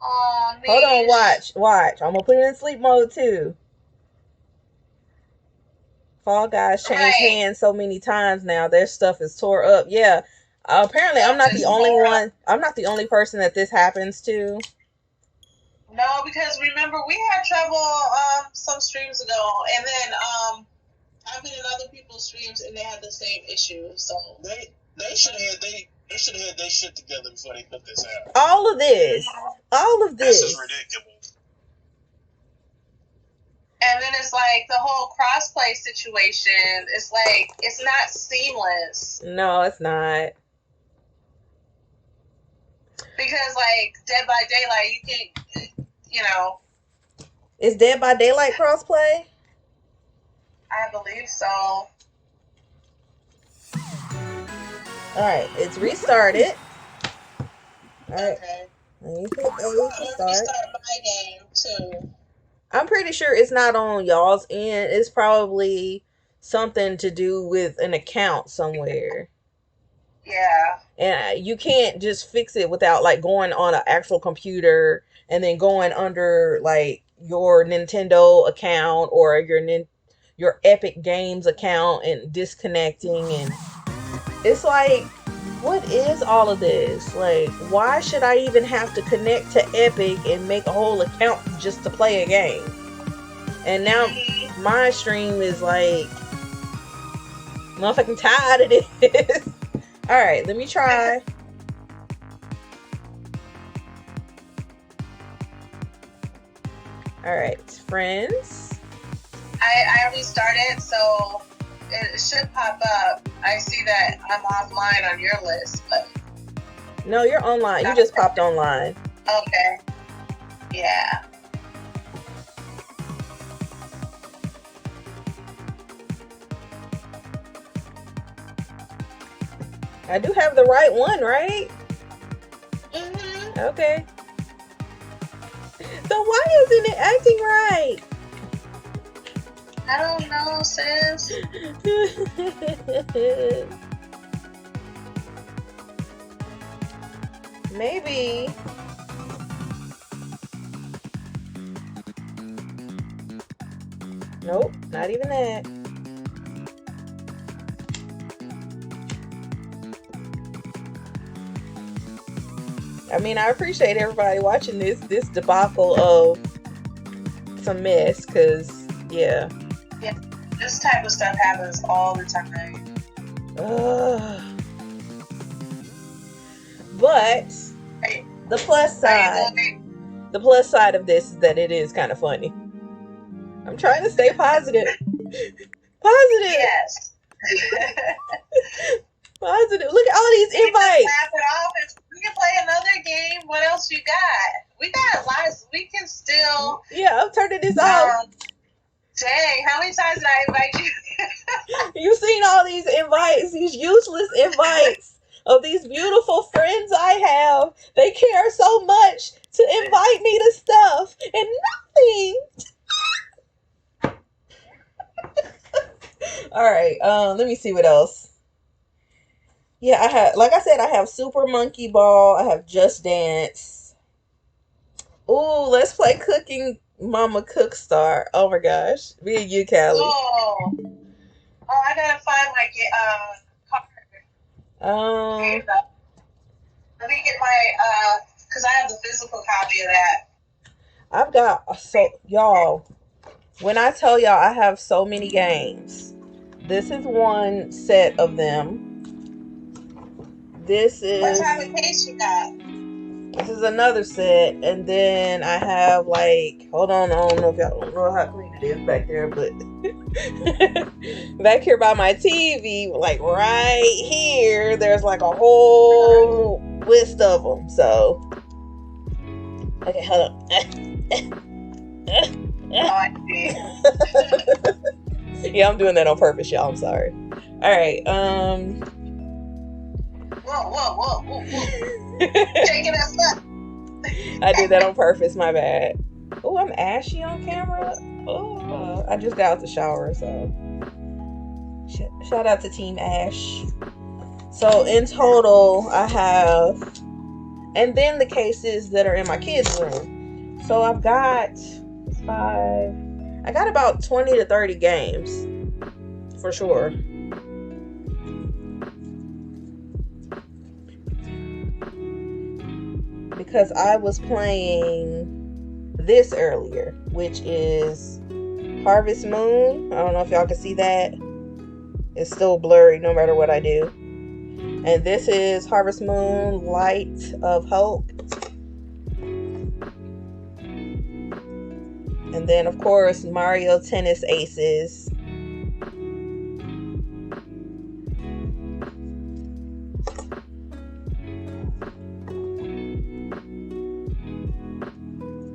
Speaker 3: Oh,
Speaker 1: hold on, watch. I'm gonna put it in sleep mode too. Fall Guys changed hands so many times now. Their stuff is tore up. Yeah. Apparently, I'm not the only one. I'm not the only person that this happens to.
Speaker 3: No, because remember we had trouble some streams ago, and then I've been in other people's streams and they had the same issue. So
Speaker 2: they should have had their shit together before they put this out.
Speaker 1: All of this.
Speaker 2: This is ridiculous.
Speaker 3: And then it's like the whole crossplay situation. It's like it's not seamless.
Speaker 1: No, it's not.
Speaker 3: Because like Dead by Daylight, you can,
Speaker 1: Is Dead by Daylight crossplay?
Speaker 3: I believe so.
Speaker 1: Alright, it's restarted. Alright.
Speaker 3: Okay.
Speaker 1: Let me hit A to start.
Speaker 3: Restart my game too.
Speaker 1: I'm pretty sure it's not on y'all's end. It's probably something to do with an account somewhere.
Speaker 3: Yeah.
Speaker 1: And you can't just fix it without like going on an actual computer and then going under like your Nintendo account or your Epic Games account and disconnecting. And it's like, what is all of this? Like, why should I even have to connect to Epic and make a whole account just to play a game? And now my stream is like, motherfucking tired of this. Alright, let me try. Alright, friends.
Speaker 3: I restarted, so it should pop up. I see that I'm offline on your list, but
Speaker 1: no, you're online. You just popped online.
Speaker 3: Okay. Yeah.
Speaker 1: I do have the right one, right?
Speaker 3: Mm-hmm.
Speaker 1: Okay. So why isn't it acting right?
Speaker 3: I don't know, sis.
Speaker 1: Maybe. Nope, not even that. I mean, I appreciate everybody watching this debacle of some mess, cause yeah.
Speaker 3: Yeah, this type of stuff happens all the time.
Speaker 1: But the plus side of this is that it is kind of funny. I'm trying to stay positive. Positive.
Speaker 3: Yes.
Speaker 1: Positive. Look at all these invites.
Speaker 3: Laugh it off. We can play another game. What else you got? We got lots. We can still.
Speaker 1: Yeah, I'm turning this off.
Speaker 3: Dang, how many times did I invite you?
Speaker 1: You've seen all these invites, these useless invites of these beautiful friends I have. They care so much to invite me to stuff and nothing. All right, let me see what else. Yeah, I have, like I said, I have Super Monkey Ball. I have Just Dance. Ooh, let's play Cooking Mama Cook Star. Oh my gosh, me and you, Callie.
Speaker 3: Oh, I gotta find my card. Let me get my because I have the physical copy of that.
Speaker 1: I've got y'all. When I tell y'all I have so many games, this is one set of them. This is
Speaker 3: what type of case you got?
Speaker 1: This is another set, and then I have like, hold on, I don't know if y'all don't know how clean it is back there, but back here by my TV, like right here, there's like a whole list of them. So, okay, hold on. Yeah, I'm doing that on purpose, y'all. I'm sorry. All right.
Speaker 3: Whoa. Taking us up.
Speaker 1: I did that on purpose. My bad. Oh, I'm ashy on camera. Oh, I just got out the shower, so shout out to Team Ash. So in total, I have, and then the cases that are in my kids' room. So I've got I got about 20 to 30 games for sure. Because I was playing this earlier, which is Harvest Moon. I don't know if y'all can see that. It's still blurry no matter what I do. And this is Harvest Moon Light of Hope. And then, of course, Mario Tennis Aces.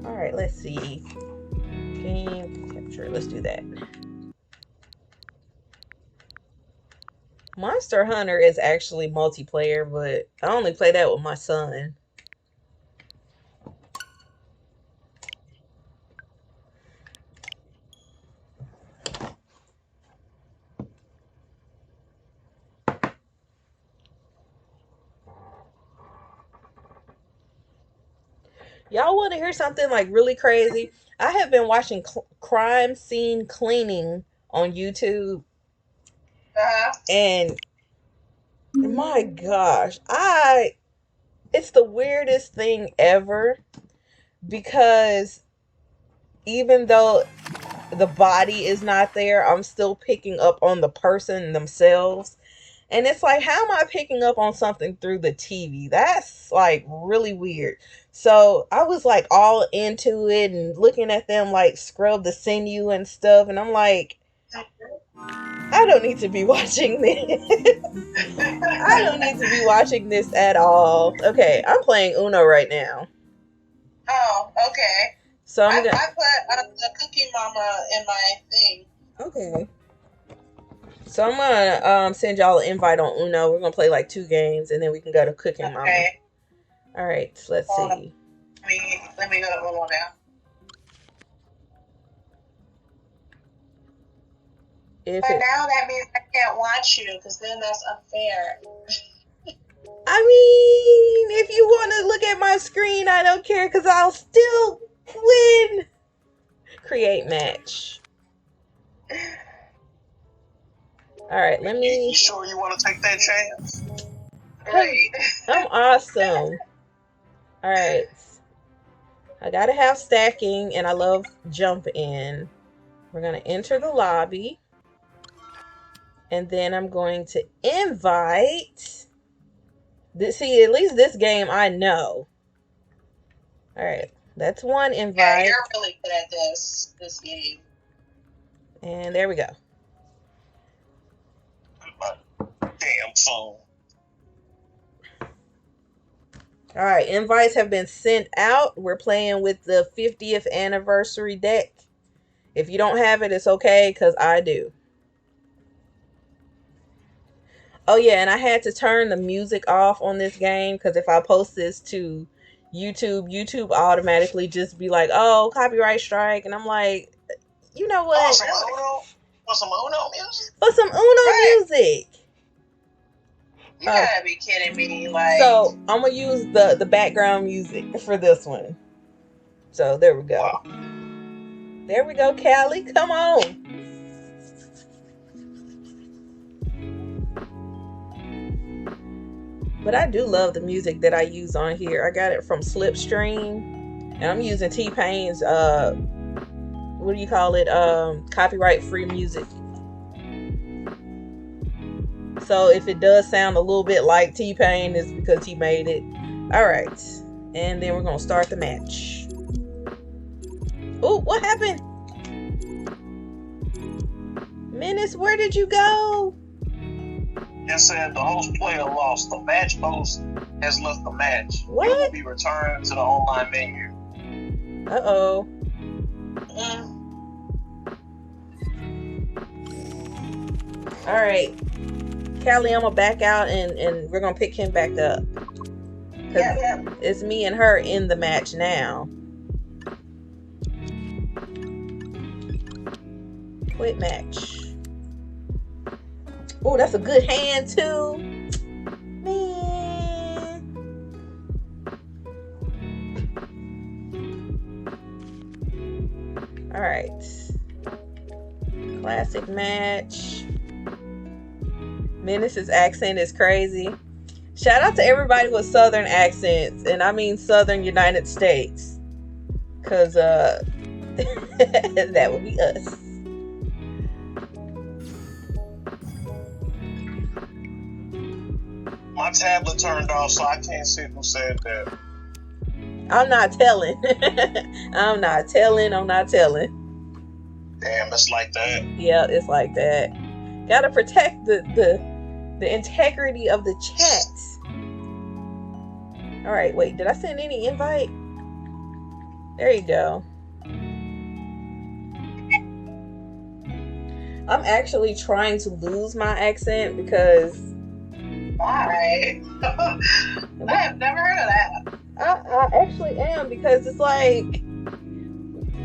Speaker 1: Alright, let's see. Game capture. Let's do that. Monster Hunter is actually multiplayer, but I only play that with my son. Y'all want to hear something like really crazy? I have been watching crime scene cleaning on YouTube. And my gosh, it's the weirdest thing ever, because even though the body is not there, I'm still picking up on the person themselves. And it's like, how am I picking up on something through the TV? That's like really weird. So I was like all into it and looking at them like scrub the sinew and stuff. And I'm like, I don't need to be watching this. I don't need to be watching this at all. Okay, I'm playing Uno right now.
Speaker 3: Oh, okay.
Speaker 1: So
Speaker 3: I put the Cookie Mama in my thing.
Speaker 1: Okay. So I'm gonna send y'all an invite on Uno. We're gonna play like 2 games and then we can go to Cooking Mama.
Speaker 3: Okay.
Speaker 1: All right, let's see.
Speaker 3: Let me go to Uno now. But now that means I can't watch you because then that's unfair.
Speaker 1: I mean, if you want to look at my screen, I don't care because I'll still win. Create match. All right, let me.
Speaker 2: You sure you want to take that chance?
Speaker 3: Right.
Speaker 1: I'm awesome. All right. I gotta have stacking, and I love jump in. We're gonna enter the lobby, and then I'm going to invite. See, at least this game I know. All right, that's one invite.
Speaker 3: Yeah, you're really good at this game.
Speaker 1: And there we go.
Speaker 2: Damn phone.
Speaker 1: All right, invites have been sent out. We're playing with the 50th anniversary deck. If you don't have it, it's okay, because I do. Oh, yeah, and I had to turn the music off on this game, because if I post this to YouTube automatically just be like, oh, copyright strike. And I'm like, you know what?
Speaker 2: For some Uno music?
Speaker 1: For some Uno music.
Speaker 3: You gotta be kidding me.
Speaker 1: So I'm gonna use the background music for this one. So there we go.
Speaker 2: Wow.
Speaker 1: There we go, Callie. Come on. But I do love the music that I use on here. I got it from Slipstream, and I'm using T-Pain's what do you call it? Copyright free music. So if it does sound a little bit like T-Pain, it's because he made it. All right. And then we're going to start the match. Oh, what happened? Menace, where did you go?
Speaker 2: It said the host player lost. The match host has left the match.
Speaker 1: What?
Speaker 2: You will be returned to the online menu.
Speaker 1: Uh-oh. All right. Callie, I'm gonna back out and we're gonna pick him back up.
Speaker 3: Yep.
Speaker 1: It's me and her in the match now. Quit match. Oh, that's a good hand too. Man. All right. Classic match. Menace's accent is crazy. Shout out to everybody with southern accents, and I mean southern United States, because that would be us.
Speaker 2: My tablet turned off, so I can't see who said that.
Speaker 1: I'm not telling. I'm not telling.
Speaker 2: Damn, it's like that.
Speaker 1: Yeah, it's like that. Gotta protect the integrity of the chat. All right, wait, did I send any invite? There you go. I'm actually trying to lose my accent because...
Speaker 3: Why? I have never heard of that.
Speaker 1: I actually am, because it's like,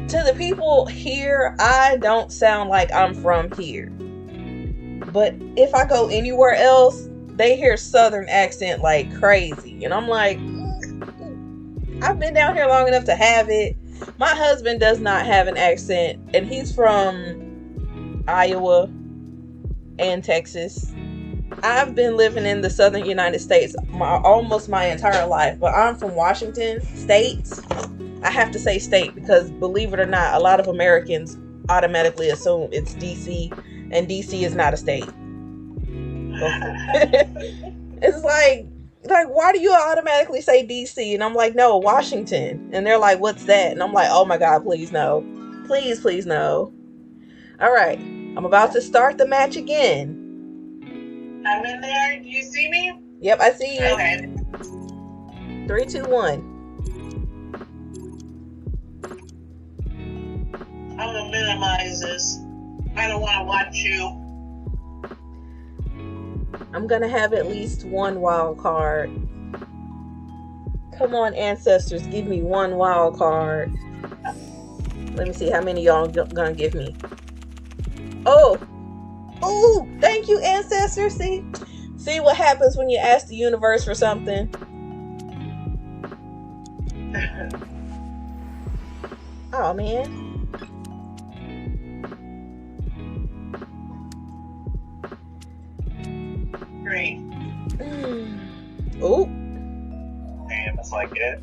Speaker 1: to the people here, I don't sound like I'm from here. But if I go anywhere else, they hear southern accent like crazy. And I'm like, I've been down here long enough to have it. My husband does not have an accent, and he's from Iowa and Texas. I've been living in the southern United States almost my entire life, but I'm from Washington State. I have to say state because, believe it or not, a lot of Americans automatically assume it's DC, and DC is not a state. It's like, why do you automatically say DC? And I'm like, no, Washington. And they're like, what's that? And I'm like, oh my God, please no. Please no. All right, I'm about to start the match again.
Speaker 3: I'm in there. Do you see me?
Speaker 1: Yep, I see you.
Speaker 3: Okay.
Speaker 1: 3, 2, 1.
Speaker 3: I'm gonna minimize this. I don't want to watch you.
Speaker 1: I'm gonna have at least one wild card. Come on, ancestors, give me one wild card. Let me see how many y'all gonna give me. Oh, thank you, ancestors. See what happens when you ask the universe for something. Oh man.
Speaker 3: Great.
Speaker 1: Ooh.
Speaker 2: Damn, it's like that.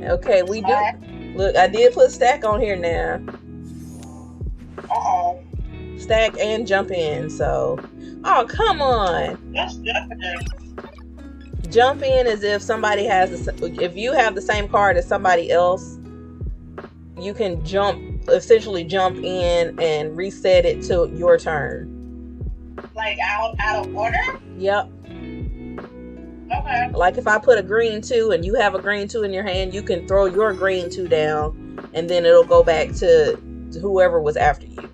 Speaker 1: Okay, we do. Look, I did put stack on here now.
Speaker 3: Uh-oh.
Speaker 1: Stack and jump in, so. Oh, come on.
Speaker 3: That's definitely.
Speaker 1: Jump in as if somebody has, if you have the same card as somebody else, you can essentially jump in and reset it to your turn.
Speaker 3: Like out of order?
Speaker 1: Yep.
Speaker 3: Okay.
Speaker 1: Like if I put a green 2 and you have a green 2 in your hand, you can throw your green 2 down and then it'll go back to whoever was after you.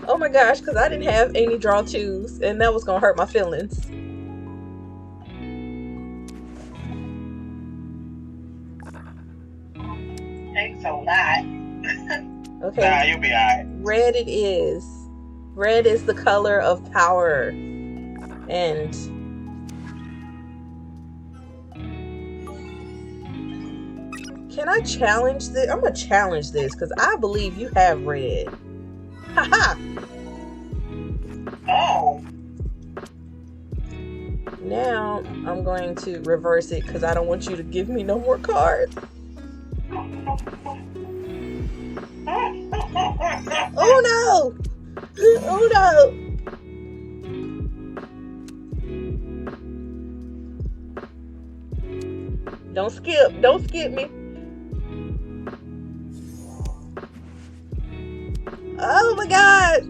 Speaker 1: Oh my gosh, because I didn't have any draw 2s and that was going to hurt my feelings.
Speaker 3: Thanks a lot.
Speaker 1: Okay.
Speaker 2: Nah, you'll be alright.
Speaker 1: Red it is. Red is the color of power. And can I challenge this? I'm going to challenge this because I believe you have red. Haha!
Speaker 3: Oh.
Speaker 1: Now I'm going to reverse it because I don't want you to give me no more cards. Oh no! Oh no! Don't skip me. Oh my god!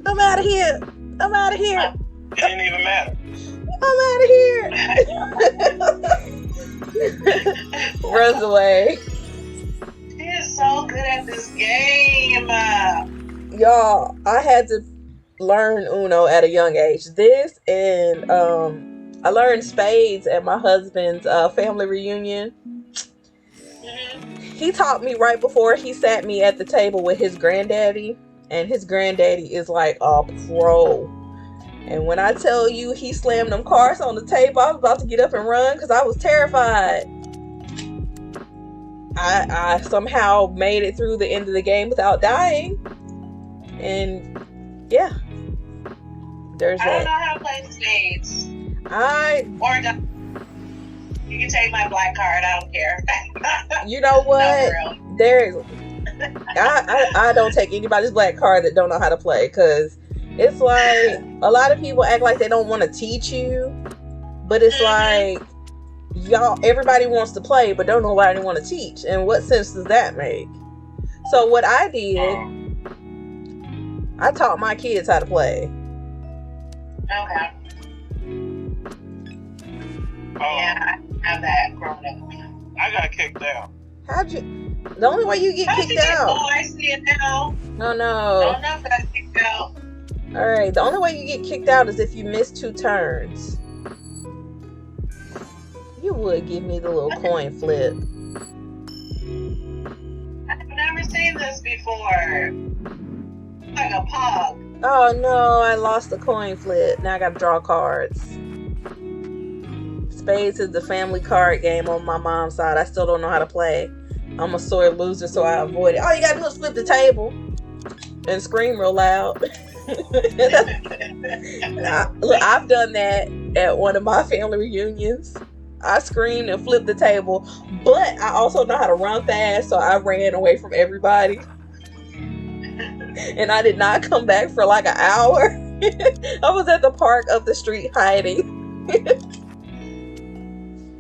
Speaker 1: I'm out of here!
Speaker 2: It didn't even matter.
Speaker 1: I'm out of here! Runs away.
Speaker 3: He is so good at this game.
Speaker 1: Y'all, I had to learn Uno at a young age. This and I learned spades at my husband's family reunion. He taught me right before he sat me at the table with his granddaddy, and his granddaddy is like a pro. And when I tell you he slammed them cards on the table, I was about to get up and run because I was terrified. I somehow made it through the end of the game without dying. And yeah, there's
Speaker 3: I don't
Speaker 1: that.
Speaker 3: know how to play spades. You can take my black card. I don't care.
Speaker 1: You know what? I don't take anybody's black card that don't know how to play, because it's like a lot of people act like they don't want to teach you, but it's like everybody wants to play, but don't nobody want to teach. And what sense does that make? So what I did, I taught my kids how to play.
Speaker 3: Okay. Yeah, I have that growing up.
Speaker 2: I got kicked out.
Speaker 1: How'd you? The only way you get kicked out.
Speaker 3: Oh, I see it now.
Speaker 1: Oh no.
Speaker 3: I don't know if I kicked out.
Speaker 1: Alright, the only way you get kicked out is if you miss 2 turns. You would give me the little coin flip.
Speaker 3: I've never seen this before. Like a pog.
Speaker 1: Oh no, I lost the coin flip. Now I gotta draw cards. Spades is the family card game on my mom's side. I still don't know how to play. I'm a sore loser, so I avoid it. All you gotta do is flip the table and scream real loud. Look, I've done that at one of my family reunions. I screamed and flipped the table, but I also know how to run fast, so I ran away from everybody. And I did not come back for like an hour. I was at the park up the street hiding.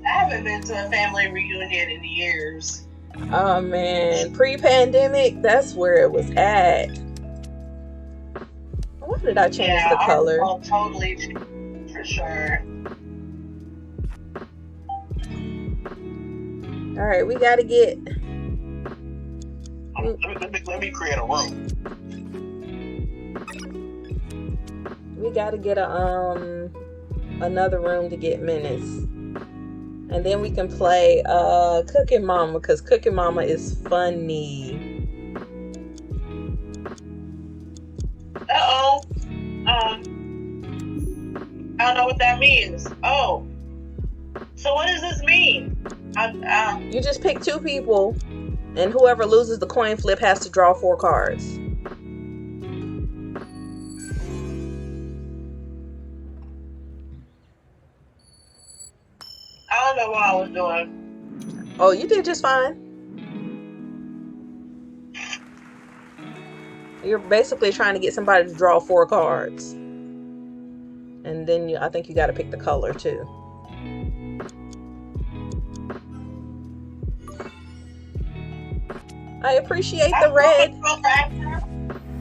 Speaker 3: I haven't been to a family reunion in years.
Speaker 1: Oh man, pre-pandemic, that's where it was at. Why did I change the color?
Speaker 3: Oh, totally, for sure.
Speaker 1: All right, we gotta get
Speaker 2: Let me create a room.
Speaker 1: We gotta get another room to get Menace. And then we can play Cooking Mama, because Cooking Mama is funny.
Speaker 3: Uh-oh. I don't know what that means. Oh. So what does this mean?
Speaker 1: You just pick 2 people, and whoever loses the coin flip has to draw 4 cards.
Speaker 3: I don't know what I was doing.
Speaker 1: Oh, you did just fine. You're basically trying to get somebody to draw 4 cards. And then I think you got to pick the color too. I appreciate the red.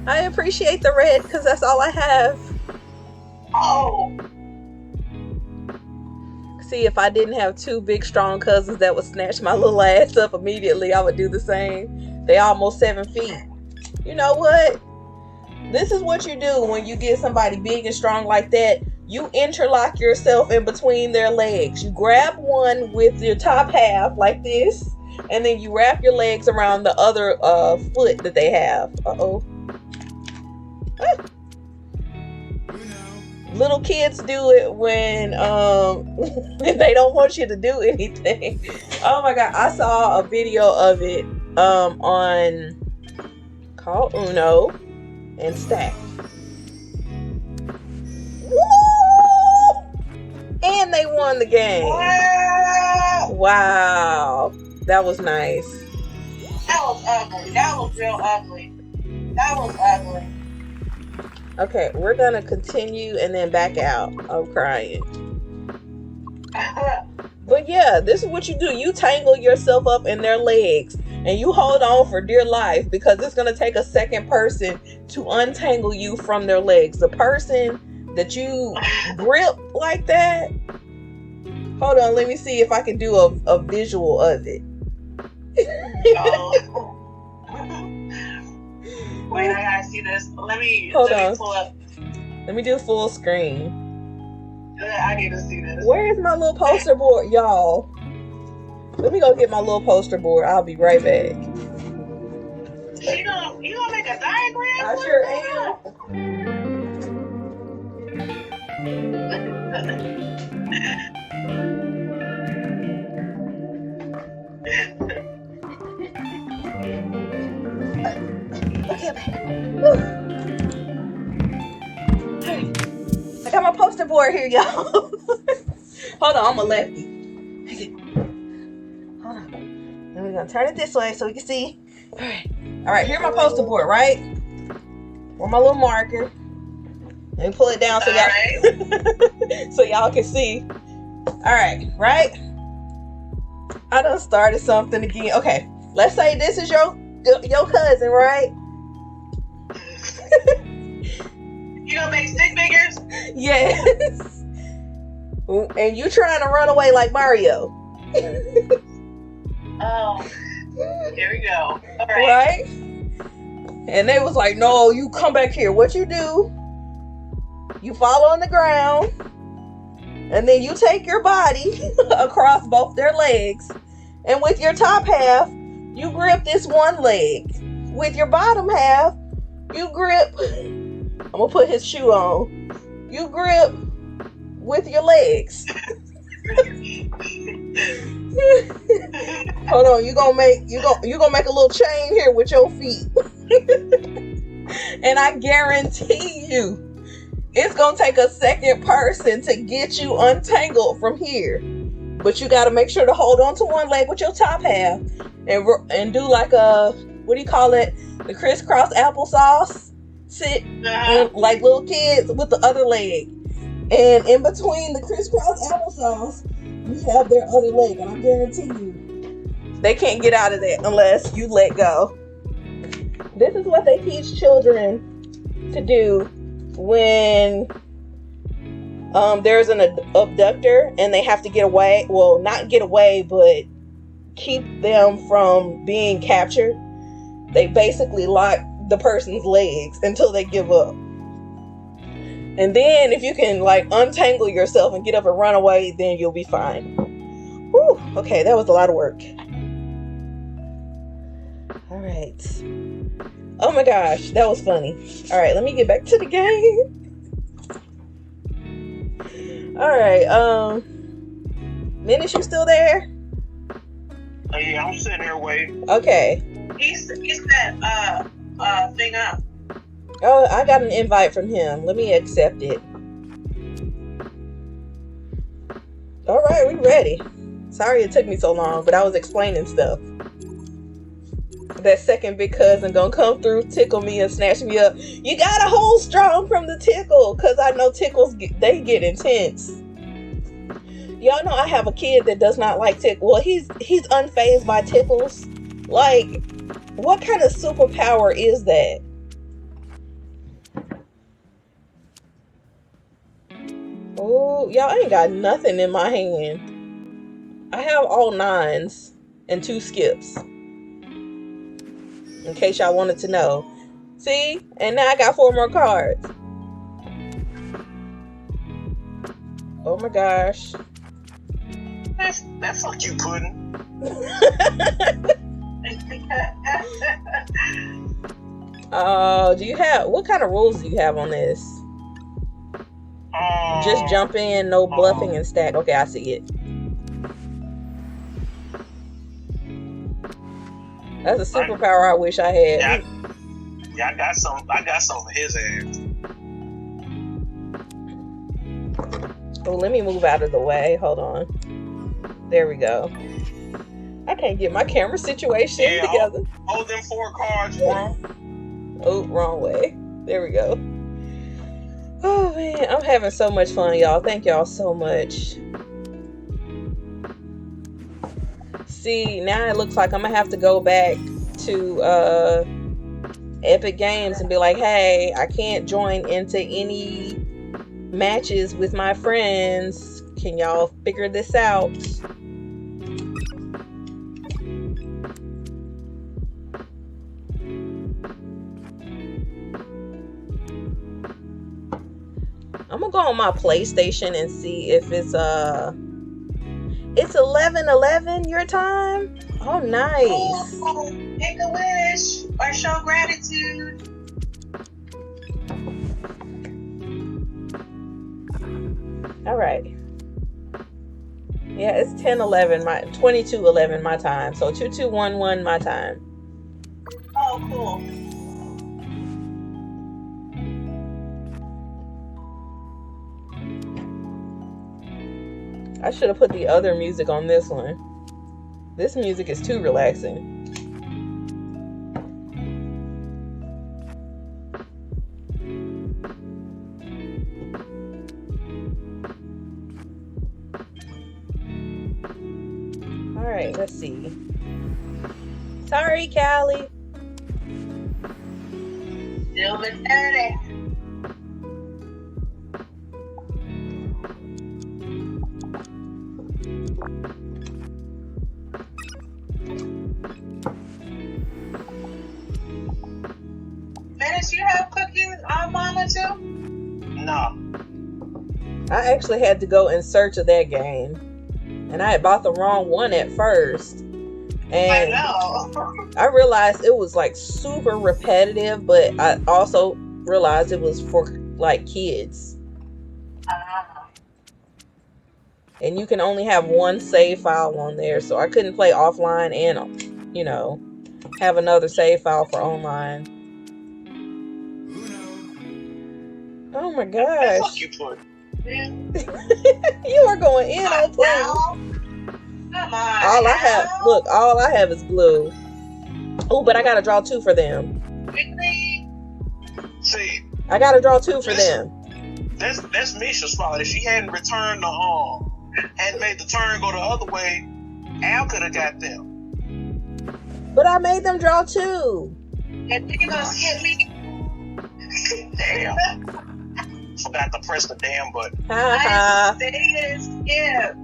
Speaker 1: I appreciate the red because that's all I have.
Speaker 3: Oh.
Speaker 1: See, if I didn't have 2 big strong cousins that would snatch my little ass up immediately, I would do the same. They almost 7 feet. You know what? This is what you do when you get somebody big and strong like that. You interlock yourself in between their legs. You grab one with your top half like this, and then you wrap your legs around the other foot that they have. Uh-oh. Ah. Little kids do it when they don't want you to do anything. Oh my god, I saw a video of it on called UNO and Stack. Woo! And they won the game. Wow. That was nice.
Speaker 3: That was ugly. That was real ugly. That was ugly.
Speaker 1: Okay, we're gonna continue and then back out. I'm crying. But yeah, this is what you do. You tangle yourself up in their legs and you hold on for dear life because it's gonna take a second person to untangle you from their legs. The person that you grip like that. Hold on, let me see if I can do a visual of it.
Speaker 3: Wait, I gotta see this. Let me
Speaker 1: pull
Speaker 3: up.
Speaker 1: Let me do full screen.
Speaker 3: I need to see this.
Speaker 1: Where is my little poster board, y'all? Let me go get my little poster board. I'll be right back.
Speaker 3: You gonna make a diagram?
Speaker 1: I sure am. Okay. I got my poster board here, y'all. Hold on, I'm a lefty. Okay. Hold on. And we're gonna turn it this way so we can see. All right, here's my poster board, right? With my little marker. Let me pull it down so y'all so y'all can see. All right, right? I done started something again. Okay, let's say this is your cousin, right?
Speaker 3: You gonna make 6 figures?
Speaker 1: Yes. And you trying to run away like Mario.
Speaker 3: Oh, here we go. All
Speaker 1: right? And they was like, no, you come back here. What you do, you fall on the ground, and then you take your body across both their legs, and with your top half, you grip this one leg. With your bottom half, you grip, I'm gonna put his shoe on. You grip with your legs. Hold on, you gonna make a little chain here with your feet. And I guarantee you, it's gonna take a second person to get you untangled from here. But you gotta make sure to hold on to one leg with your top half and do like a, what do you call it? The crisscross applesauce. Sit like little kids with the other leg. And in between the crisscross applesauce, you have their other leg. And I guarantee you, they can't get out of that unless you let go. This is what they teach children to do when there's an abductor and they have to get away. Well, not get away, but keep them from being captured. they basically lock the person's legs until they give up. And then if you can like untangle yourself and get up and run away, then you'll be fine. Whew, okay, that was a lot of work. All right. Oh my gosh, that was funny. All right, let me get back to the game. All right, Menace, you still there?
Speaker 2: Yeah, I'm sitting here waiting.
Speaker 1: Okay.
Speaker 3: He's that thing up.
Speaker 1: Oh, I got an invite from him. Let me accept it. All right, we ready. Sorry it took me so long, but I was explaining stuff. That second big cousin gonna come through, tickle me and snatch me up. You gotta hold strong from the tickle, cause I know tickles they get intense. Y'all know I have a kid that does not like tickle. Well, he's unfazed by tickles. Like, what kind of superpower is that? Oh, y'all ain't got nothing in my hand. I have all 9s and 2 skips. In case y'all wanted to know. See? And now I got 4 more cards. Oh my gosh.
Speaker 2: That fuck you, Puddin'.
Speaker 1: Do you have, what kind of rules do you have on this? Just jump in, no bluffing and stack. Okay, I see it. That's a superpower I wish I had.
Speaker 2: Yeah, I got some for his ass.
Speaker 1: Oh, let me move out of the way. Hold on. There we go. I can't get my camera situation together.
Speaker 2: Hold them 4 cards, bro.
Speaker 1: Oh, wrong way. There we go. Oh man, I'm having so much fun, y'all. Thank y'all so much. See, now it looks like I'm gonna have to go back to Epic Games and be like, hey, I can't join into any matches with my friends. Can y'all figure this out? I'm gonna go on my PlayStation and see if it's 11:11 your time. Oh, nice.
Speaker 3: Oh, make a wish or show gratitude.
Speaker 1: All right. Yeah, it's 10:11 my 22:11 my time. So 22:11 my time.
Speaker 3: Oh, cool.
Speaker 1: I should have put the other music on this one. This music is too relaxing. All right, let's see. Sorry, Callie.
Speaker 3: Still been 30. Menace, you have cooking on Mama too?
Speaker 2: No.
Speaker 1: I actually had to go in search of that game. And I had bought the wrong one at first. And
Speaker 3: I know.
Speaker 1: I realized it was like super repetitive, but I also realized it was for like kids. And you can only have one save file on there, so I couldn't play offline and, you know, have another save file for online. Oh my gosh.
Speaker 2: Fuck you, Puddin'.
Speaker 1: You are going in on Puddin'.
Speaker 3: Come on.
Speaker 1: All I have, look, all I have is blue. Oh, but I gotta draw 2 for them.
Speaker 3: Really?
Speaker 2: See,
Speaker 1: I gotta draw 2 for them.
Speaker 2: that's Misha's fault. If she hadn't returned the hadn't made the turn go the other way, Al could have got them.
Speaker 1: But I made them draw 2.
Speaker 3: And you gonna skip me?
Speaker 2: Damn. Forgot to press the damn button.
Speaker 1: Ha
Speaker 3: I say skip.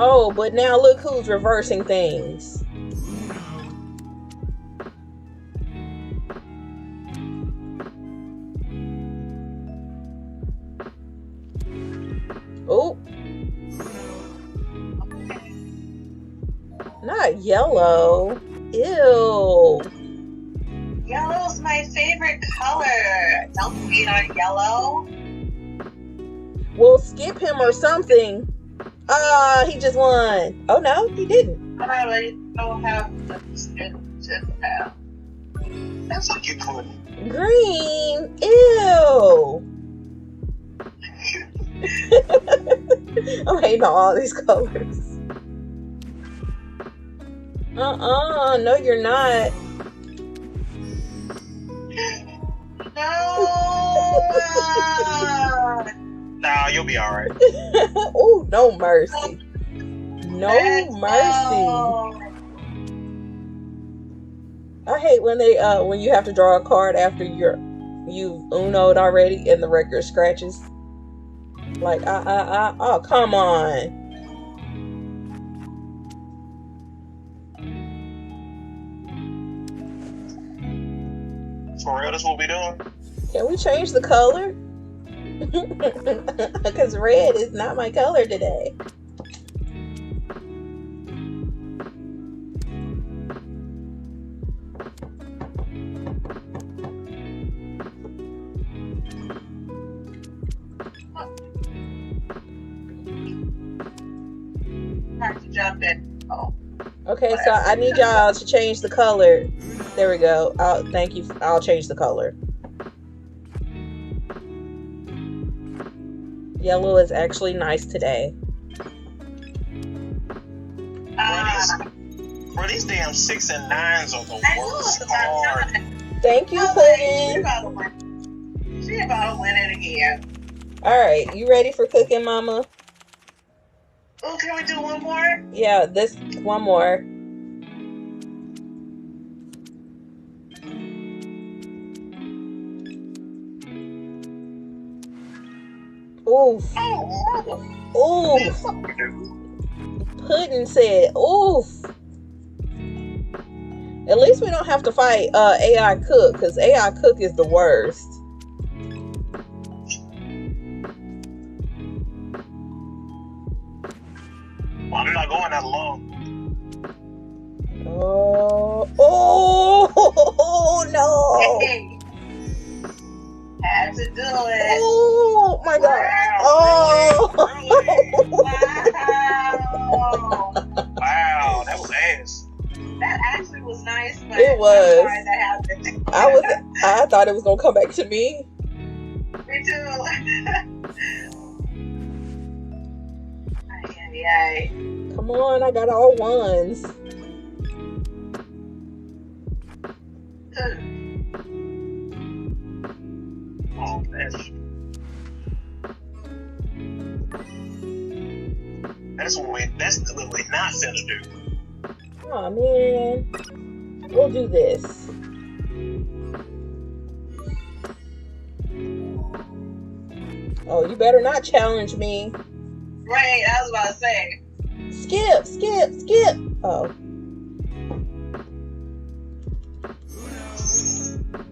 Speaker 1: Oh, but now look who's reversing things. Oh. Not yellow. Ew.
Speaker 3: Yellow's my favorite color. Don't hate on yellow.
Speaker 1: We'll skip him or something. Ah, he just won. Oh no, he didn't.
Speaker 3: I don't have the skin to have.
Speaker 2: That's what you put.
Speaker 1: Green. Ew. I'm hating on all these colors. No, you're not.
Speaker 3: No.
Speaker 2: Nah, you'll be all right.
Speaker 1: Oh, no mercy. No mercy. I hate when they when you have to draw a card after you've Uno'd already and the record scratches. Like oh, come on.
Speaker 2: For real, that's what we doing?
Speaker 1: Can we change the color? Because red is not my color today.
Speaker 3: Have to jump in. Oh.
Speaker 1: Okay, so I need y'all to change the color. There we go. Thank you. I'll change the color. Yellow is actually nice today.
Speaker 2: Bro, these damn 6 and 9s are the worst card.
Speaker 1: Thank you, Pudding.
Speaker 3: She about to win it again.
Speaker 1: Alright, you ready for cooking, Mama?
Speaker 3: Oh, can we do one more?
Speaker 1: Yeah, this one more. Oof. Oof. Pudding said, oof. At least we don't have to fight AI Cook, because AI Cook is the worst.
Speaker 2: Well, I'm not going that long.
Speaker 1: Oh no.
Speaker 3: Hey. Had to do it.
Speaker 1: Oh my god.
Speaker 2: Wow,
Speaker 1: Oh.
Speaker 3: Wow.
Speaker 2: Wow, that was ass.
Speaker 3: That actually was nice, but
Speaker 1: It was.
Speaker 3: I'm sorry that happened.
Speaker 1: I thought it was gonna come back to me.
Speaker 3: Me too. Ay.
Speaker 1: Come on, I got all ones.
Speaker 2: Oh, that's what we're not finna do.
Speaker 1: Oh man. We'll do this. Oh, you better not challenge me.
Speaker 3: Right, I was about to say.
Speaker 1: Skip. Oh.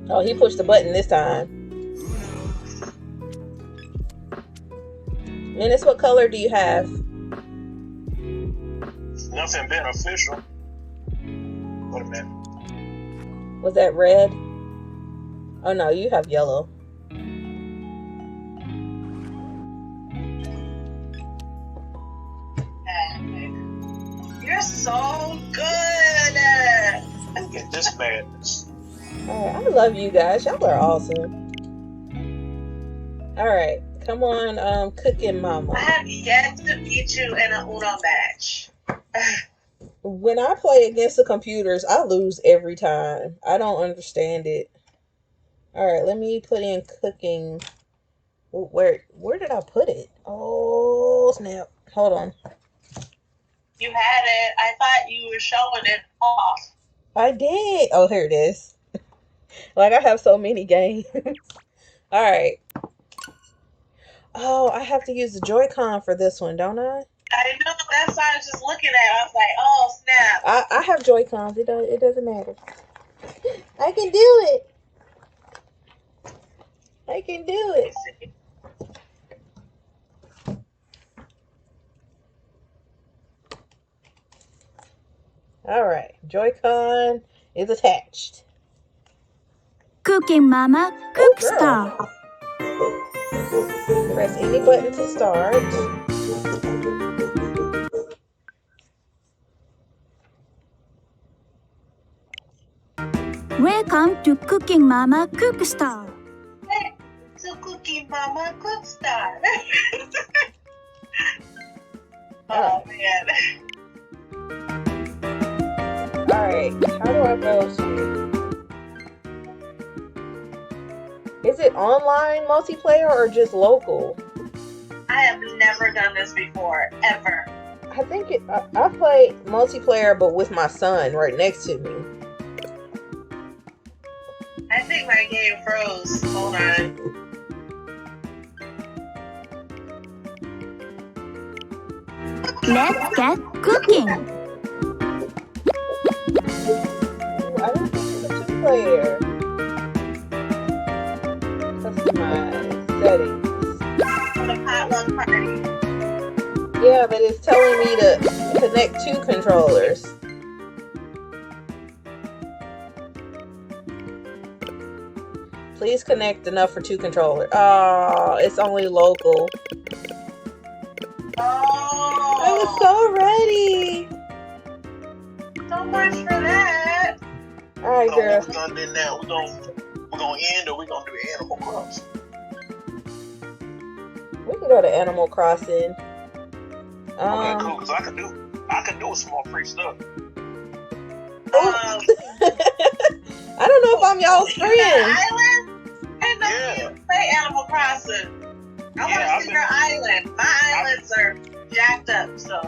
Speaker 1: Oh, he pushed the button this time. Menace, what color do you have?
Speaker 2: Nothing beneficial. Wait a minute.
Speaker 1: Was that red? Oh no, you have yellow.
Speaker 3: You're so good.
Speaker 2: Look at this madness.
Speaker 1: Alright, I love you guys. Y'all are awesome. Alright, come on, cooking mama.
Speaker 3: I have yet to beat you in an Uno match.
Speaker 1: When I play against the computers, I lose every time. I don't understand it. Alright, let me put in cooking. Where did I put it? Oh, snap. Hold on.
Speaker 3: You had it. I thought you were showing it off.
Speaker 1: I did. Oh, here it is. Like, I have so many games. Alright. Oh, I have to use the Joy-Con for this one, don't I?
Speaker 3: I know, that's why I was just looking at it. I was like, oh, snap.
Speaker 1: I have Joy-Cons. It doesn't matter. I can do it. I can do it. All right. Joy-Con is attached.
Speaker 5: Cooking Mama Cook Star.
Speaker 1: Press any button to start.
Speaker 5: Welcome to Cooking Mama Cook Star.
Speaker 3: So Cooking Mama Cook Star. Oh, man.
Speaker 1: All right. How do I go to? Is it online multiplayer or just local?
Speaker 3: I have never done this before, ever.
Speaker 1: I think I play multiplayer, but with my son right next to me.
Speaker 3: I think my game froze. Hold on.
Speaker 5: Let's get cooking.
Speaker 1: I don't think it's a two-player. Customize settings.
Speaker 3: The potluck party.
Speaker 1: Yeah, but it's telling me to connect two controllers. Please connect enough for two controllers. Oh, it's only local.
Speaker 3: Oh.
Speaker 1: I was so ready.
Speaker 3: So much for that.
Speaker 1: All right,
Speaker 2: So
Speaker 1: girl.
Speaker 2: what we're gonna do now? We're gonna end, or we're gonna do Animal Crossing.
Speaker 1: We can go to Animal Crossing.
Speaker 2: Okay, cool. Cause I can do some more free stuff.
Speaker 1: I don't know if I'm y'all's friend.
Speaker 3: Island? I didn't know you play Animal Crossing. I want to see your island. My islands are jacked up, so.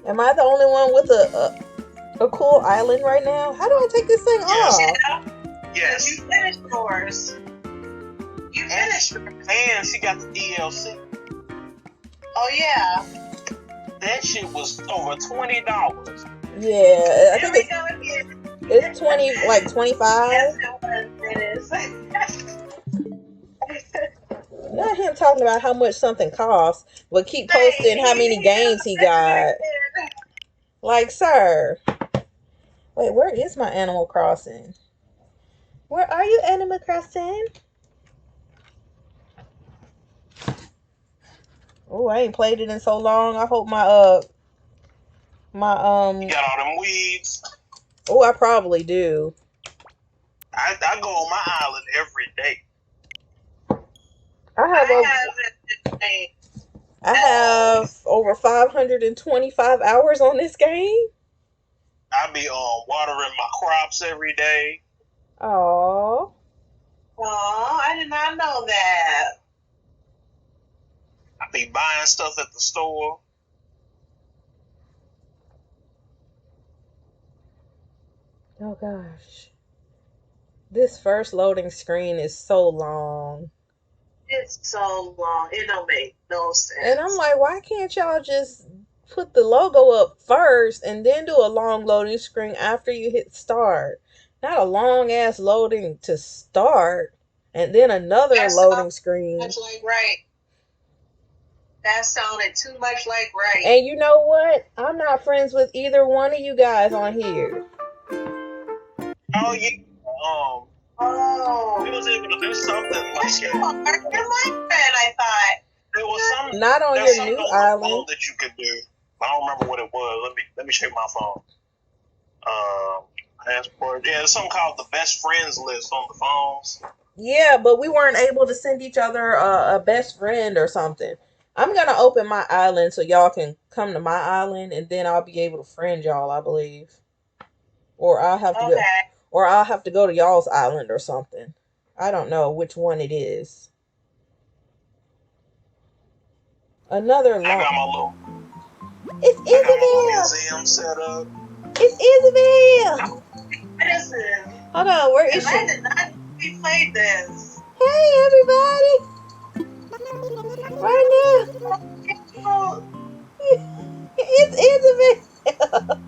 Speaker 1: Am I the only one with a cool island right now? How do I take this thing off?
Speaker 3: Yeah.
Speaker 2: Yes.
Speaker 3: You finished yours. You finished yours.
Speaker 2: And she got the DLC.
Speaker 3: Oh, yeah.
Speaker 2: That shit was over $20.
Speaker 1: Yeah, I
Speaker 3: Here
Speaker 1: think
Speaker 3: we go again.
Speaker 1: it's 20, like 25.
Speaker 3: Yes, it was. It is.
Speaker 1: Not him talking about how much something costs, but keep posting how many games he got. Like, sir. Wait, where is my Animal Crossing? Where are you, Animal Crossing? Oh, I ain't played it in so long. I hope my
Speaker 2: You got all them weeds.
Speaker 1: Oh, I probably do.
Speaker 2: I go on my island every day.
Speaker 1: I have over 525 hours on this game.
Speaker 2: I be watering my crops every day.
Speaker 1: Aww.
Speaker 3: I did not know that.
Speaker 2: I be buying stuff at the store.
Speaker 1: Oh gosh. This first loading screen is so long.
Speaker 3: It's so long. It don't make no sense.
Speaker 1: And I'm like, why can't y'all just put the logo up first and then do a long loading screen after you hit start? Not a long ass loading to start and then another loading screen.
Speaker 3: Much like right. That sounded too much like right.
Speaker 1: And you know what? I'm not friends with either one of you guys on here.
Speaker 2: Oh yeah. We was able to do something like
Speaker 3: You're my friend, I thought.
Speaker 2: There was some.
Speaker 1: Not on your new island
Speaker 2: that you could do. I don't remember what it was. Let me check my phone. Passport. Yeah, there's something called the best friends list on the phones.
Speaker 1: Yeah, but we weren't able to send each other a best friend or something. I'm gonna open my island so y'all can come to my island, and then I'll be able to friend y'all, I believe. Or I'll have to go to y'all's island or something. I don't know which one it is. Another long.
Speaker 2: I got my little.
Speaker 1: It's Isabel.
Speaker 2: Museum set up.
Speaker 1: It's Isabel.
Speaker 3: Listen.
Speaker 1: Hold on, where is she?
Speaker 3: I did not play this.
Speaker 1: Hey, everybody. Right now. It's Isabel.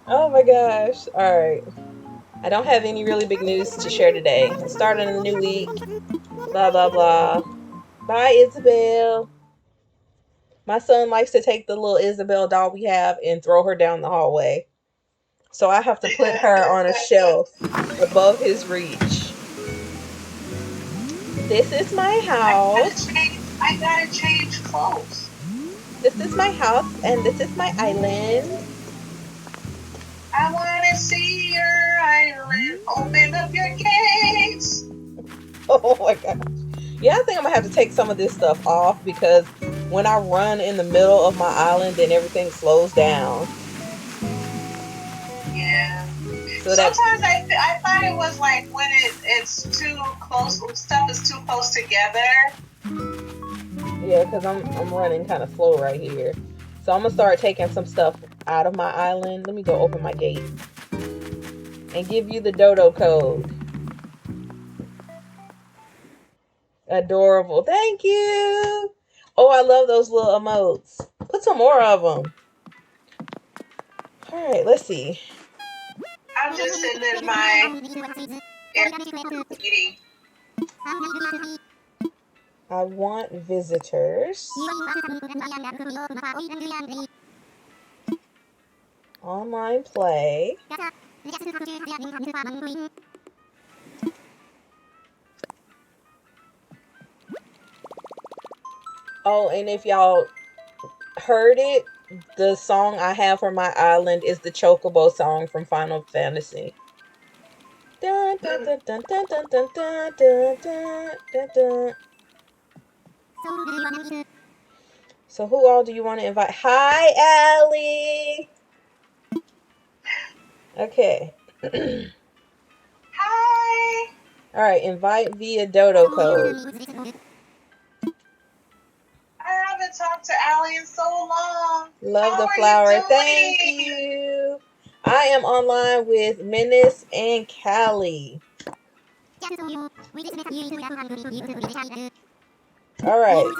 Speaker 1: Oh my gosh. All right. I don't have any really big news to share today. I'm starting a new week. Blah, blah, blah. Bye, Isabel. My son likes to take the little Isabel doll we have and throw her down the hallway. So I have to put her on a shelf above his reach. This is my house.
Speaker 3: I gotta change clothes.
Speaker 1: This is my house and this is my island.
Speaker 3: I wanna see your island. Open up your gates.
Speaker 1: Oh my gosh. Yeah, I think I'm gonna have to take some of this stuff off because when I run in the middle of my island, then everything slows down.
Speaker 3: Yeah.
Speaker 1: So
Speaker 3: sometimes I thought it was like when it's too close, stuff is too close together.
Speaker 1: Yeah, because I'm running kind of slow right here. So I'm gonna start taking some stuff out of my island. Let me go open my gate and give you the dodo code. Adorable. Thank you. Oh, I love those little emotes. Put some more of them. All right, let's see.
Speaker 3: I'm just sitting in my eating.
Speaker 1: I want visitors. Online play. Oh, and if y'all heard it, the song I have for my island is the Chocobo song from Final Fantasy. Dun, dun, dun, dun, dun, dun, dun, dun, dun, dun, dun. So who all do you want to invite? Hi, Allie. Okay.
Speaker 3: Hi.
Speaker 1: All right, invite via dodo code.
Speaker 3: I haven't talked to Allie in so long.
Speaker 1: Love
Speaker 3: How
Speaker 1: the
Speaker 3: are
Speaker 1: flower.
Speaker 3: you doing?
Speaker 1: Thank you. I am online with Menace and Callie. All right.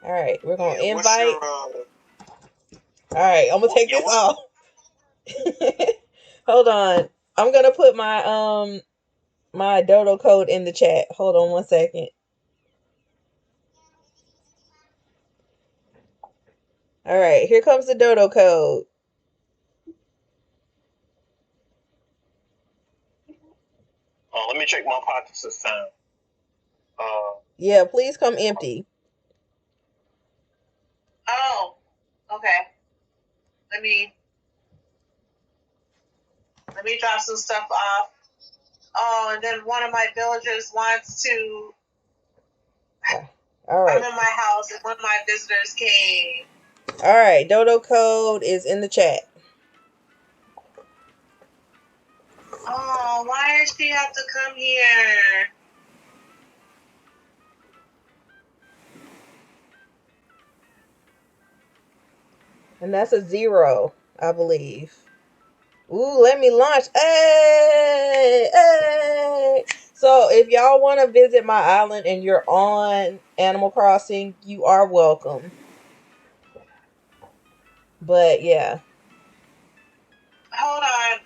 Speaker 1: All right, we're gonna invite. All right, I'm gonna take this off. Hold on. I'm gonna put my my dodo code in the chat. Hold on 1 second. All right, here comes the dodo code.
Speaker 2: Let me check my pockets this time.
Speaker 1: Yeah, please come empty.
Speaker 3: Oh, okay. Let me drop some stuff off. Oh, and then one of my villagers wants to.
Speaker 1: All right.
Speaker 3: I'm in my house, and one of my visitors came.
Speaker 1: All right, dodo code is in the chat.
Speaker 3: Oh, why does she have to come here?
Speaker 1: And that's a 0, I believe. Ooh, let me launch. Hey, hey. So if y'all want to visit my island and you're on Animal Crossing, you are welcome. But yeah.
Speaker 3: Hold on.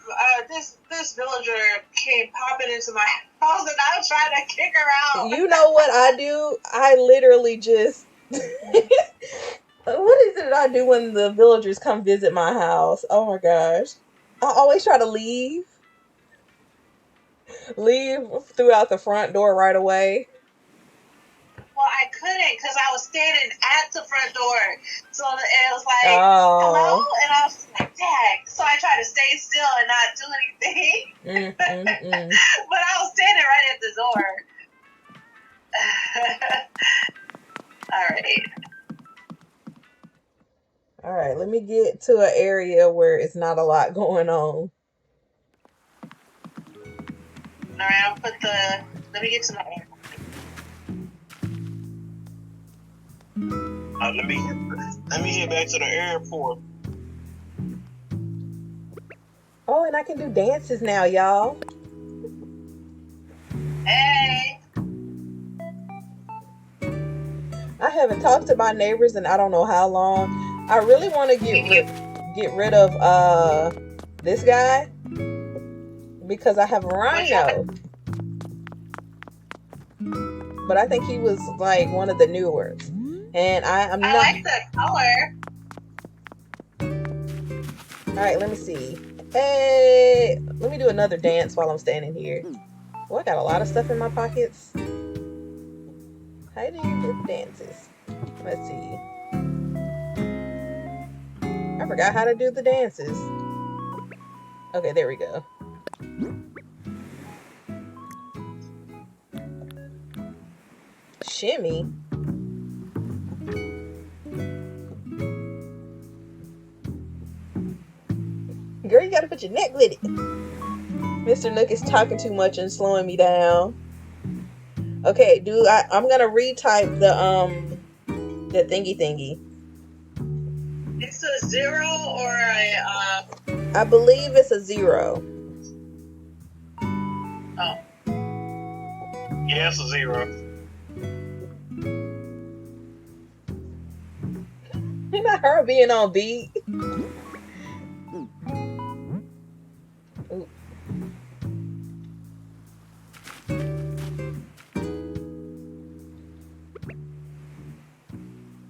Speaker 3: This villager came popping into my house, and I was trying to kick her out.
Speaker 1: You know what I do? I literally just... What is it I do when the villagers come visit my house? Oh my gosh. I always try to leave throughout the front door right away.
Speaker 3: Well, I couldn't because I was standing at the front door. So it was like, hello? And I was like, dang. So I tried to stay still and not do anything. But I was standing right at the door.
Speaker 1: All right, let me get to an area where it's not a lot going on.
Speaker 3: All right, let me get to my air.
Speaker 2: Let me head back to the airport.
Speaker 1: Oh, and I can do dances now, y'all. haven't talked to my neighbors in I don't know how long. I really want to get rid of this guy because I have a rhino. But I think he was like one of the newer. And I'm not.
Speaker 3: I like the color.
Speaker 1: Alright, let me see. Hey, let me do another dance while I'm standing here. Oh, I got a lot of stuff in my pockets. How do you do dances? Let's see. I forgot how to do the dances. Okay, there we go. Shimmy. Girl, you gotta put your neck with it. Mr. Nook is talking too much and slowing me down. Okay, I'm gonna retype the thingy.
Speaker 3: It's a 0 or a
Speaker 1: I believe it's a 0.
Speaker 3: Oh.
Speaker 2: Yeah, it's a 0.
Speaker 1: You're not her being on beat. Ooh.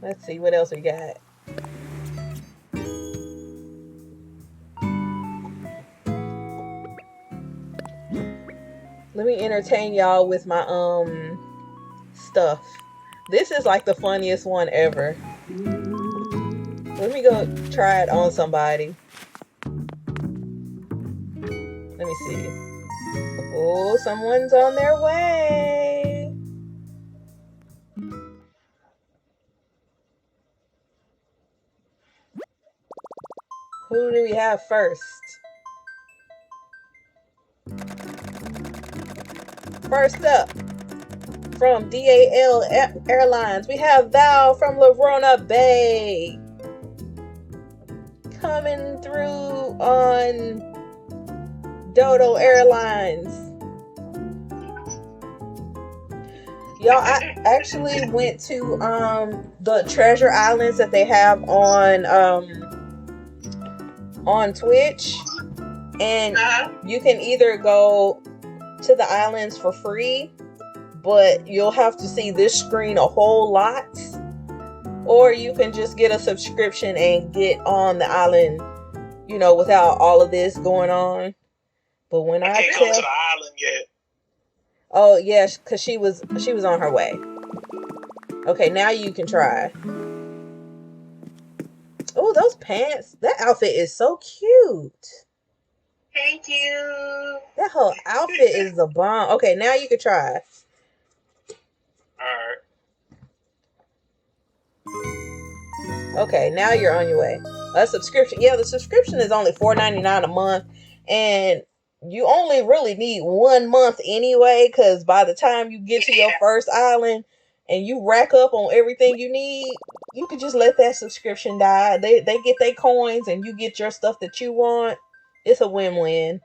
Speaker 1: Let's see what else we got. Let me entertain y'all with my stuff. This is like the funniest one ever. Let me go try it on somebody. Let me see. Oh, someone's on their way. Who do we have first? First up, from DAL Airlines, we have Val from Lerona Bay. Coming through on Dodo Airlines. Y'all, I actually went to the treasure islands that they have on Twitch, and you can either go to the islands for free, but you'll have to see this screen a whole lot, or you can just get a subscription and get on the island, without all of this going on. But when I
Speaker 2: can't come to the island yet.
Speaker 1: Oh yeah, because she was on her way. Okay, now you can try. Oh, those pants! That outfit is so cute.
Speaker 3: Thank you.
Speaker 1: That whole outfit is the bomb. Okay, now you can try.
Speaker 2: Alright.
Speaker 1: Okay, now you're on your way. A subscription. Yeah, the subscription is only $4.99 a month. And you only really need 1 month anyway, because by the time you get to your first island and you rack up on everything you need, you can just let that subscription die. They get their coins and you get your stuff that you want. It's a win-win.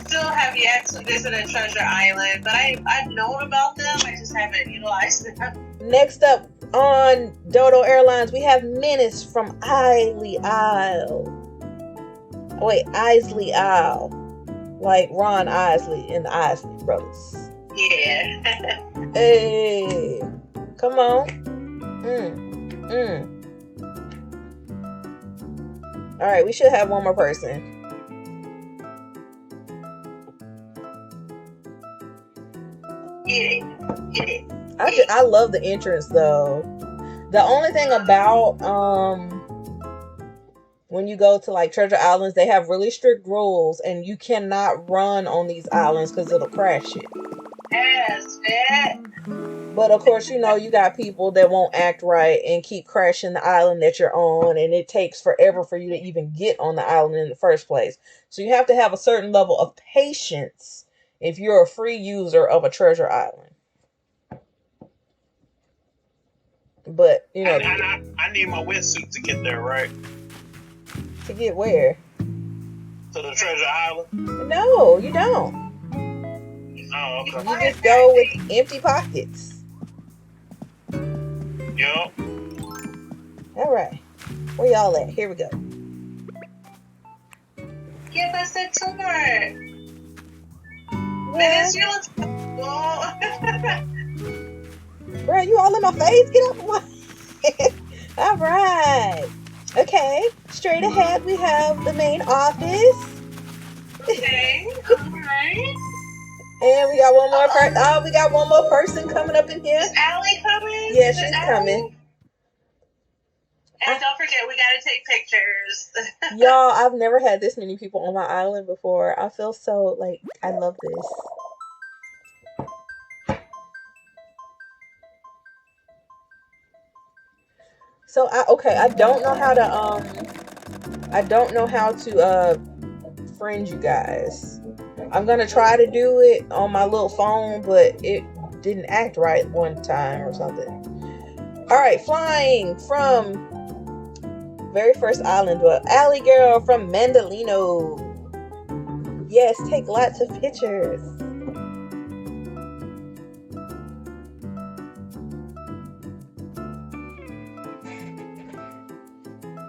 Speaker 3: Still have yet to visit a treasure island, but I've known about them. I just haven't utilized them.
Speaker 1: Next up on Dodo Airlines, we have Menace from Isley Isle. Wait, Isley Isle. Like Ron Isley and the Isley Brothers.
Speaker 3: Yeah.
Speaker 1: Hey, come on. All right, we should have one more person.
Speaker 3: Get it.
Speaker 1: I love the entrance though. The only thing about when you go to like treasure islands, they have really strict rules, and you cannot run on these islands because it'll crash it.
Speaker 3: Yes, man.
Speaker 1: But of course, you got people that won't act right and keep crashing the island that you're on, and it takes forever for you to even get on the island in the first place. So you have to have a certain level of patience if you're a free user of a treasure island. But,
Speaker 2: I need my wetsuit to get there, right?
Speaker 1: To get where?
Speaker 2: To the treasure island?
Speaker 1: No, you don't.
Speaker 2: Oh, okay.
Speaker 1: You just go with empty pockets.
Speaker 2: Yup.
Speaker 1: All right. Where y'all at? Here we go.
Speaker 3: Give us a tour.
Speaker 1: Yeah.
Speaker 3: Miss, you look cool.
Speaker 1: Bro, you all in my face? Get up. All right. Okay. Straight ahead, we have the main office.
Speaker 3: Okay, alright.
Speaker 1: And we got one more person. Oh, we got one more person coming up in here.
Speaker 3: Is Allie coming?
Speaker 1: Yeah,
Speaker 3: Is it
Speaker 1: she's
Speaker 3: Allie?
Speaker 1: coming.
Speaker 3: And don't forget, we gotta take pictures.
Speaker 1: Y'all, I've never had this many people on my island before. I feel so, like, I love this. So, I don't know how to friend you guys. I'm gonna try to do it on my little phone, but it didn't act right one time or something. All right, flying from very first island, Alley Girl from Mandalino. Yes, take lots of pictures.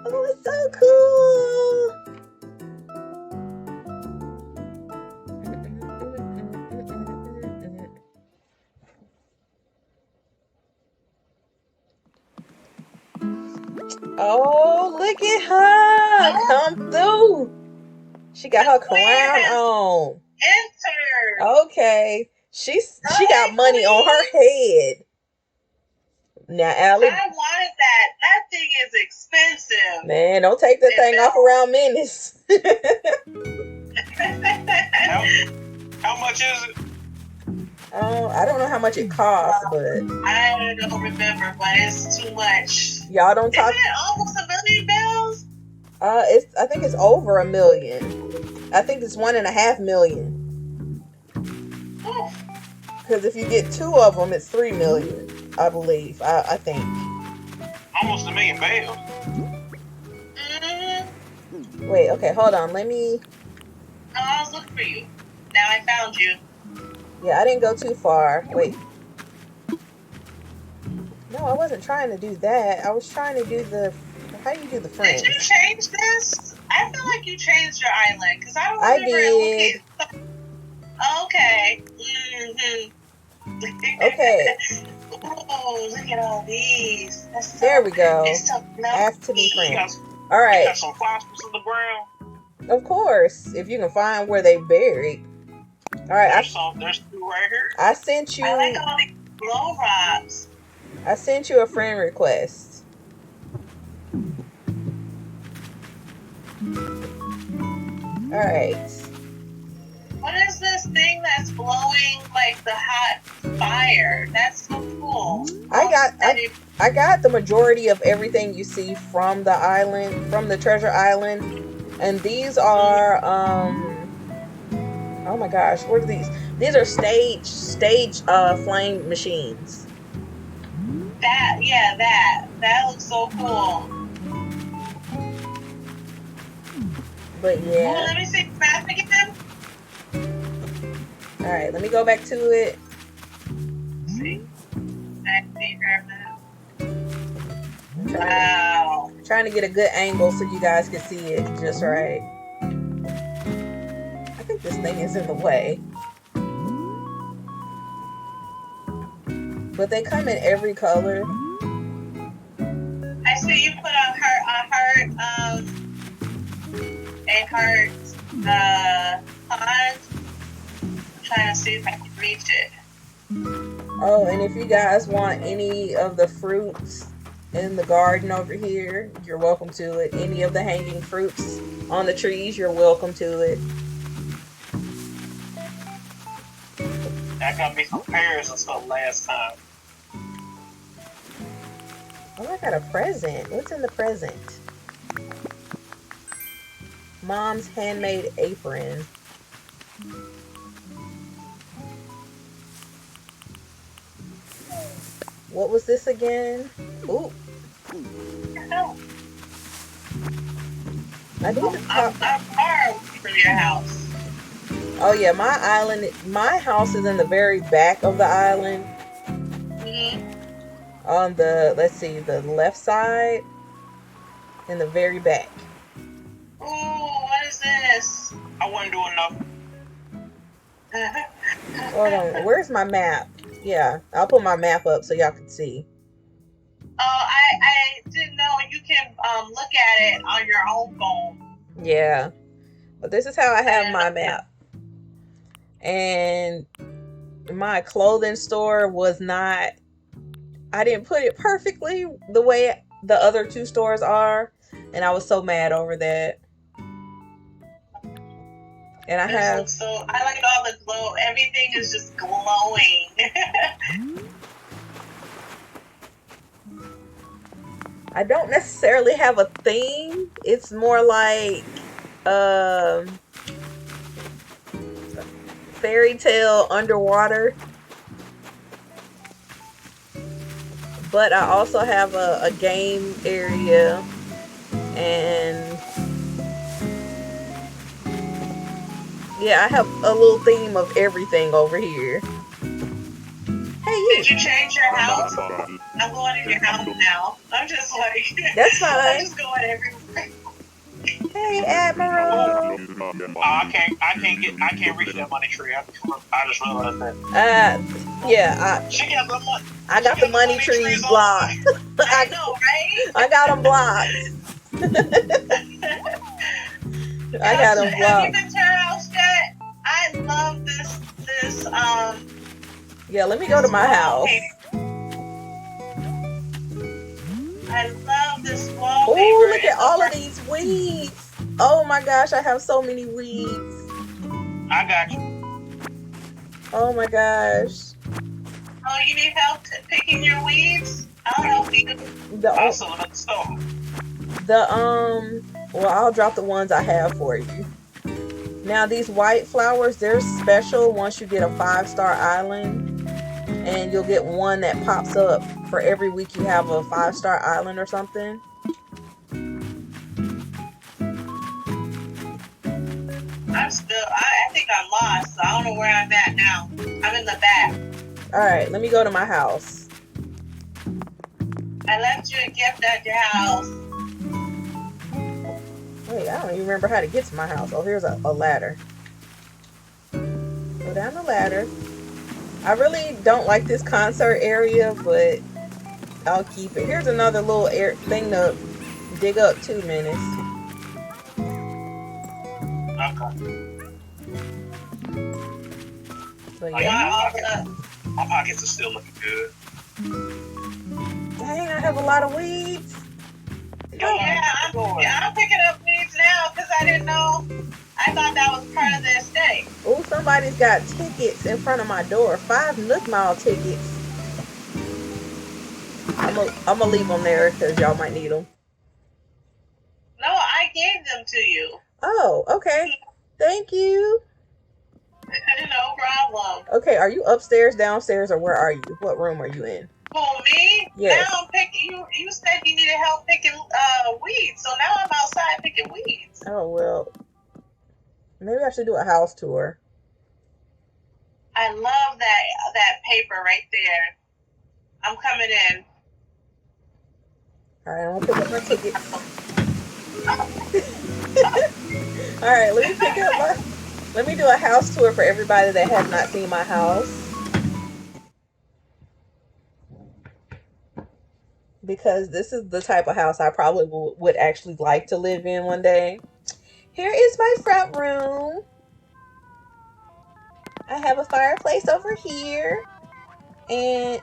Speaker 1: Oh, it's so cool. Oh, look at her. Come through. She got her crown on.
Speaker 3: Enter.
Speaker 1: Okay. She got money on her head. Now, Allie.
Speaker 3: I wanted that. That thing is expensive.
Speaker 1: Man, don't take that thing off around Menace.
Speaker 2: How much is it?
Speaker 1: I don't know how much it costs, but
Speaker 3: I don't remember, but it's too much.
Speaker 1: Y'all don't talk.
Speaker 3: Isn't it almost $1 million bells?
Speaker 1: I think it's over $1 million. I think it's 1.5 million. Because if you get 2 of them, it's 3 million. I believe. I think.
Speaker 2: Almost $1 million bells.
Speaker 3: Mm-hmm.
Speaker 1: Wait. Okay. Hold on. Let me.
Speaker 3: Oh, I was looking for you. Now I found you.
Speaker 1: Yeah, I didn't go too far. Wait. No, I wasn't trying to do that. I was trying to do the. How do you do the friends?
Speaker 3: Did you change this? I feel like you changed your island because I don't remember
Speaker 1: did.
Speaker 3: Okay. Mm-hmm.
Speaker 1: Okay.
Speaker 3: Oh, look at all these. That's so,
Speaker 1: there we go.
Speaker 3: It's so
Speaker 1: Ask to be
Speaker 2: You
Speaker 1: friends.
Speaker 2: got,
Speaker 1: All
Speaker 2: you
Speaker 1: right.
Speaker 2: got some fossils in the ground.
Speaker 1: Of course, if you can find where they buried. All right.
Speaker 2: There's 2 right here.
Speaker 1: I sent you.
Speaker 3: I like all the glow rocks.
Speaker 1: I sent you a friend request. All right.
Speaker 3: What is this thing that's blowing like the hot fire? That's so cool.
Speaker 1: I got the majority of everything you see from the island, from the treasure island, and these are oh my gosh, what are these? These are stage flame machines.
Speaker 3: That looks so cool.
Speaker 1: But yeah.
Speaker 3: Oh, let me see the map again.
Speaker 1: All right, let me go back to it.
Speaker 3: Let's see. I see her map.
Speaker 1: Wow. Trying to get a good angle so you guys can see it just right. I think this thing is in the way. But they come in every color.
Speaker 3: I see you put a heart pond. I'm trying to see if I can reach it.
Speaker 1: Oh, and if you guys want any of the fruits in the garden over here, you're welcome to it. Any of the hanging fruits on the trees, you're welcome to it.
Speaker 2: I got me some pears and stuff last time.
Speaker 1: Oh, I got a present. What's in the present? Mom's handmade apron. What was this again? Ooh. I need to talk.
Speaker 3: I'm far from your house.
Speaker 1: Oh yeah, my house is in the very back of the island.
Speaker 3: Mm-hmm.
Speaker 1: On the, let's see, the left side in the very back.
Speaker 3: Ooh, what is this?
Speaker 2: I wasn't doing nothing.
Speaker 1: Hold on, where's my map? Yeah, I'll put my map up so y'all can see.
Speaker 3: Oh, I didn't know you can look at it on your own phone.
Speaker 1: Yeah, but this is how I have my map. And my clothing store was not, I didn't put it perfectly the way the other two stores are, and I was so mad over that. And I have,
Speaker 3: So I like all the glow. Everything is just glowing.
Speaker 1: I don't necessarily have a theme. It's more like fairy tale underwater. But I also have a game area, and yeah, I have a little theme of everything over here. Hey, you.
Speaker 3: Did you change your house? I'm going in your house now. I'm just like,
Speaker 1: That's fine.
Speaker 3: I'm just going everywhere.
Speaker 1: Hey, Admiral.
Speaker 2: I can't reach that money tree. I just realized that.
Speaker 1: Yeah,
Speaker 2: She got the money.
Speaker 1: I got the money trees blocked.
Speaker 3: I know, right?
Speaker 1: I got them blocked. I got them
Speaker 3: Have
Speaker 1: blocked.
Speaker 3: you been to her house yet? I love this.
Speaker 1: Yeah, let me go to my house.
Speaker 3: I love this wallpaper.
Speaker 1: Oh, look at all of these weeds. Oh my gosh, I have so many weeds.
Speaker 2: I got you.
Speaker 1: Oh my gosh.
Speaker 3: Oh, you need help picking your weeds? I'll help you.
Speaker 2: I'll sell them at the store.
Speaker 1: Well, I'll drop the ones I have for you. Now, these white flowers, they're special once you get a 5-star island. And you'll get one that pops up for every week you have a 5-star island or something.
Speaker 3: I think I'm lost. I don't know where I'm at now. I'm in the back.
Speaker 1: Alright, let me go to my house.
Speaker 3: I left you a gift at your house.
Speaker 1: Wait, I don't even remember how to get to my house. Oh, here's a ladder. Go down the ladder. I really don't like this concert area, but I'll keep it. Here's another little thing to dig up too, Menace.
Speaker 2: Okay.
Speaker 1: So yeah.
Speaker 2: My pockets are still looking good.
Speaker 1: Dang, I have a lot of weeds.
Speaker 3: I'm picking up weeds now because I didn't know. I thought that was part of the estate.
Speaker 1: Oh, somebody's got tickets in front of my door. 5 Nook Mile tickets. I'm gonna leave them there because y'all might need them.
Speaker 3: No, I gave them to you.
Speaker 1: Oh, okay. Thank you.
Speaker 3: No problem.
Speaker 1: Okay, are you upstairs, downstairs, or where are you? What room are you in?
Speaker 3: Who, me?
Speaker 1: Yes.
Speaker 3: Now I'm picking. You said you needed help picking weeds, so now I'm outside picking weeds.
Speaker 1: Oh, well. Maybe I should do a house tour.
Speaker 3: I love that paper right there. I'm coming in.
Speaker 1: Alright, I'm gonna pick up my tickets. Alright, let me do a house tour for everybody that has not seen my house. Because this is the type of house I probably would actually like to live in one day. Here is my front room. I have a fireplace over here. And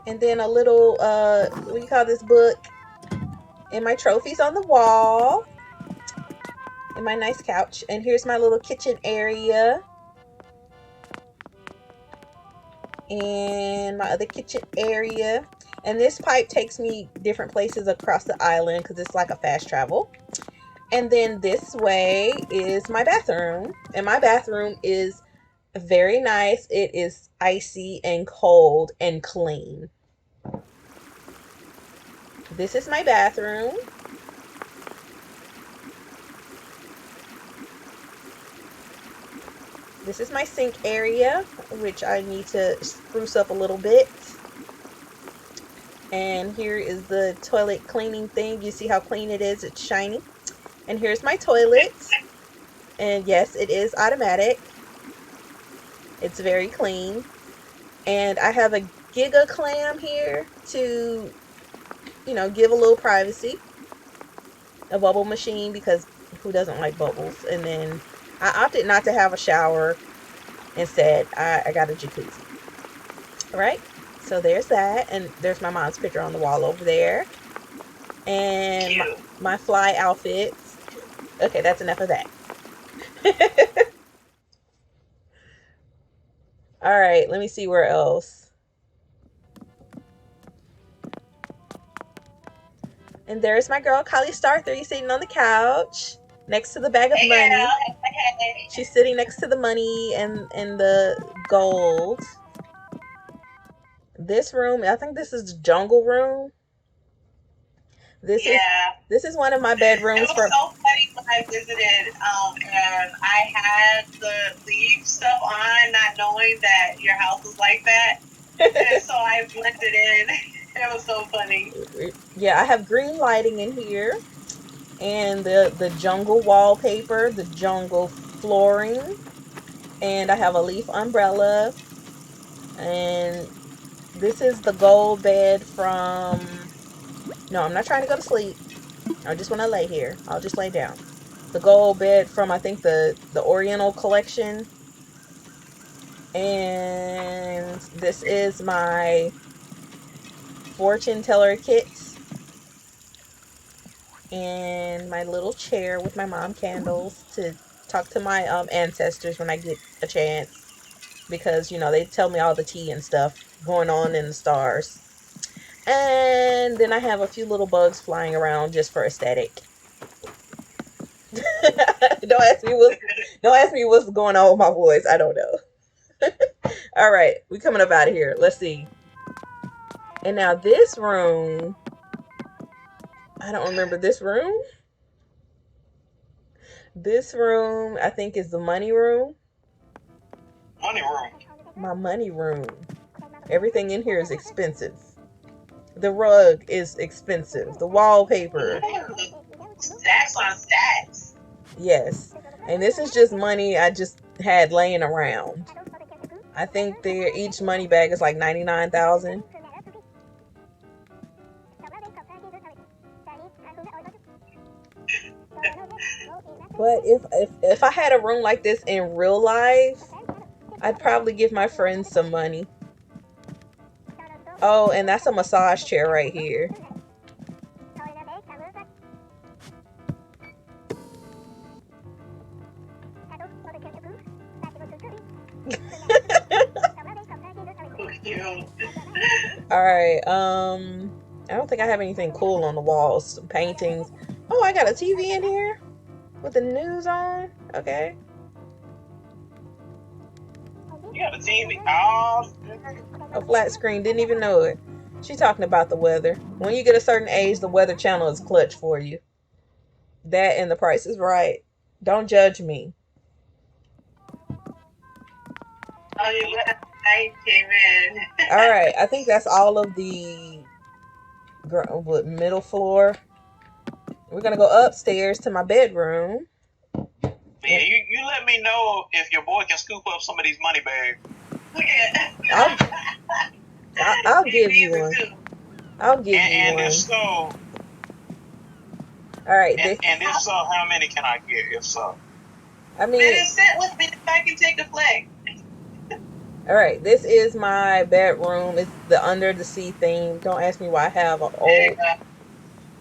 Speaker 1: then a little, what do you call this book? And my trophies on the wall. And my nice couch. And here's my little kitchen area. And my other kitchen area. And this pipe takes me different places across the island because it's like a fast travel. And then this way is my bathroom. And my bathroom is very nice. It is icy and cold and clean. This is my bathroom. This is my sink area, which I need to spruce up a little bit. And here is the toilet cleaning thing. You see how clean it is? It's shiny. And here's my toilet. And yes, it is automatic. It's very clean. And I have a Giga Clam here to, give a little privacy. A bubble machine, because who doesn't like bubbles? And then I opted not to have a shower. Instead, I got a jacuzzi. All right. So there's that. And there's my mom's picture on the wall over there. And my fly outfits. Okay, that's enough of that. All right, let me see where else. And there's my girl, Kylie Star 3, sitting on the couch next to the bag of money. She's sitting next to the money and the gold. This room, I think this is the jungle room. This is one of my bedrooms.
Speaker 3: It was so funny when I visited, and I had the leaf stuff on, not knowing that your house was like that. And so I blended in. It was so funny.
Speaker 1: Yeah, I have green lighting in here, and the jungle wallpaper, the jungle flooring, and I have a leaf umbrella, and this is the gold bed from... No, I'm not trying to go to sleep. I just want to lay here. I'll just lay down. The gold bed from, I think, the Oriental collection. And this is my fortune teller kit. And my little chair with my mom candles to talk to my ancestors when I get a chance. Because, they tell me all the tea and stuff going on in the stars. And then I have a few little bugs flying around just for aesthetic. Don't ask me what's going on with my voice. I don't know. All right, we coming up out of here. Let's see. And now this room, I don't remember this room. This room, I think, is the money room.
Speaker 2: Money room.
Speaker 1: My money room. Everything in here is expensive. The rug is expensive. The wallpaper.
Speaker 3: Stacks on stacks.
Speaker 1: Yes. And this is just money I just had laying around. I think each money bag is like $99,000. But if I had a room like this in real life, I'd probably give my friends some money. Oh, and that's a massage chair right here. All right. I don't think I have anything cool on the walls. Some paintings. Oh, I got a TV in here with the news on. Okay.
Speaker 2: You got a TV? Oh,
Speaker 1: a flat screen. Didn't even know it. She talking about the weather. When you get a certain age, the Weather Channel is clutch for you. That and The Price is Right. Don't judge me.
Speaker 3: Oh, you I came in.
Speaker 1: All right. I think that's all of the middle floor. We're going to go upstairs to my bedroom.
Speaker 2: Yeah, you let me know if your boy can scoop up some of these money bags.
Speaker 1: I'll give you one. I'll give you one.
Speaker 2: And if so...
Speaker 1: All right.
Speaker 2: And if so, how many can I get, if so?
Speaker 1: I mean...
Speaker 3: Then sit with me if I can take a flick.
Speaker 1: All right, this is my bedroom. It's the under the sea theme. Don't ask me why I have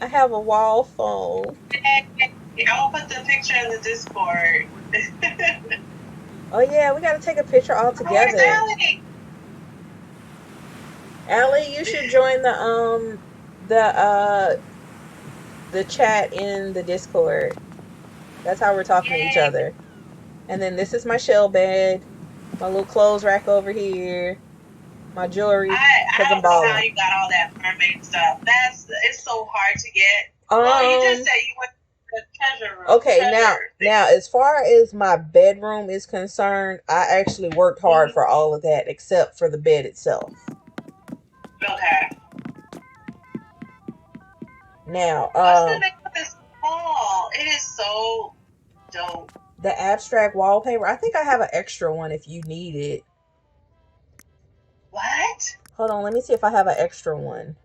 Speaker 1: I have a wall phone.
Speaker 3: I'll put the picture in the Discord.
Speaker 1: Oh yeah, we gotta take a picture all together.
Speaker 3: Allie?
Speaker 1: Allie, you should join the chat in the Discord. That's how we're talking to each other. And then this is my shell bed. My little clothes rack over here. My jewelry.
Speaker 3: I don't know how you got all that mermaid stuff. It's so hard to get. Well, you just said you went to the treasure room.
Speaker 1: Okay, now as far as my bedroom is concerned, I actually worked hard for all of that except for the bed itself.
Speaker 3: Okay.
Speaker 1: Now,
Speaker 3: what's the name of this wall? It is so dope.
Speaker 1: the abstract wallpaper. I think I have an extra one if you need it.
Speaker 3: What?
Speaker 1: Hold on, let me see if I have an extra one.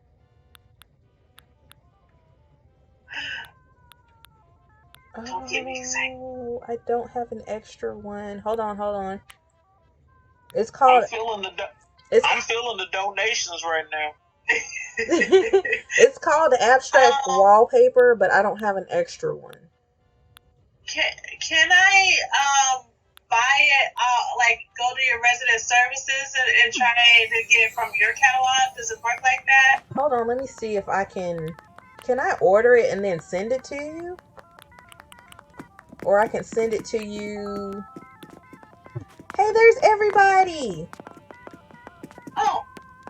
Speaker 3: Don't get me excited.
Speaker 1: Oh, I don't have an extra one. Hold on. It's called.
Speaker 2: I'm feeling the donations right now.
Speaker 1: It's called abstract wallpaper, but I don't have an extra one.
Speaker 3: Can I buy it? Like go to your resident services and try to get it from your catalog? Does it work like that?
Speaker 1: Hold on, let me see if I can. Can I order it and then send it to you? Or I can send it to you. Hey, there's everybody.
Speaker 3: Oh.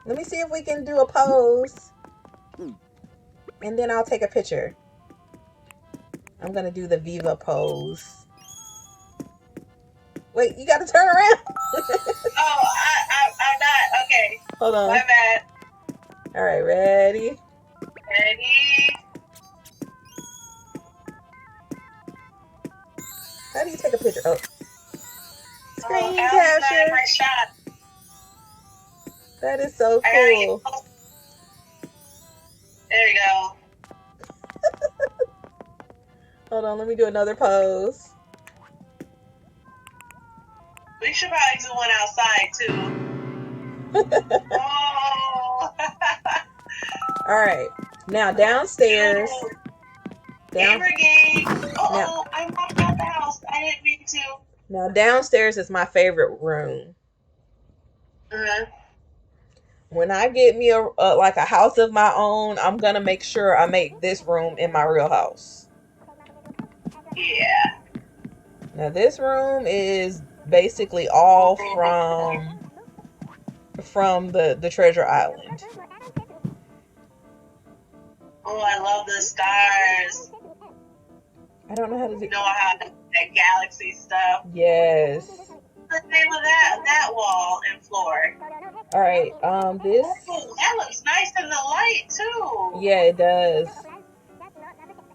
Speaker 1: Let me see if we can do a pose. And then I'll take a picture. I'm going to do the Viva pose. Wait, you got to turn around.
Speaker 3: I'm not. Okay.
Speaker 1: Hold on.
Speaker 3: My bad.
Speaker 1: All right, ready?
Speaker 3: Ready?
Speaker 1: How do you take a picture? Oh. Screen
Speaker 3: capture.
Speaker 1: capture.
Speaker 3: My shot.
Speaker 1: That is so cool.
Speaker 3: There you go.
Speaker 1: Hold on, let me do another pose.
Speaker 3: We should probably do one outside too. Oh.
Speaker 1: All right. Now downstairs.
Speaker 3: Gamer game. Uh-oh, I walked out the house. I didn't mean to.
Speaker 1: Now downstairs is my favorite room. When I get me a like a house of my own, I'm gonna make sure I make this room in my real house.
Speaker 3: Yeah.
Speaker 1: Now this room is basically all from the Treasure Island.
Speaker 3: Oh, I love the stars.
Speaker 1: I don't know how to do.
Speaker 3: You know how that galaxy stuff.
Speaker 1: Yes.
Speaker 3: What's the name of that wall and floor?
Speaker 1: All right. This.
Speaker 3: Oh, that looks nice in the light too.
Speaker 1: Yeah, it does.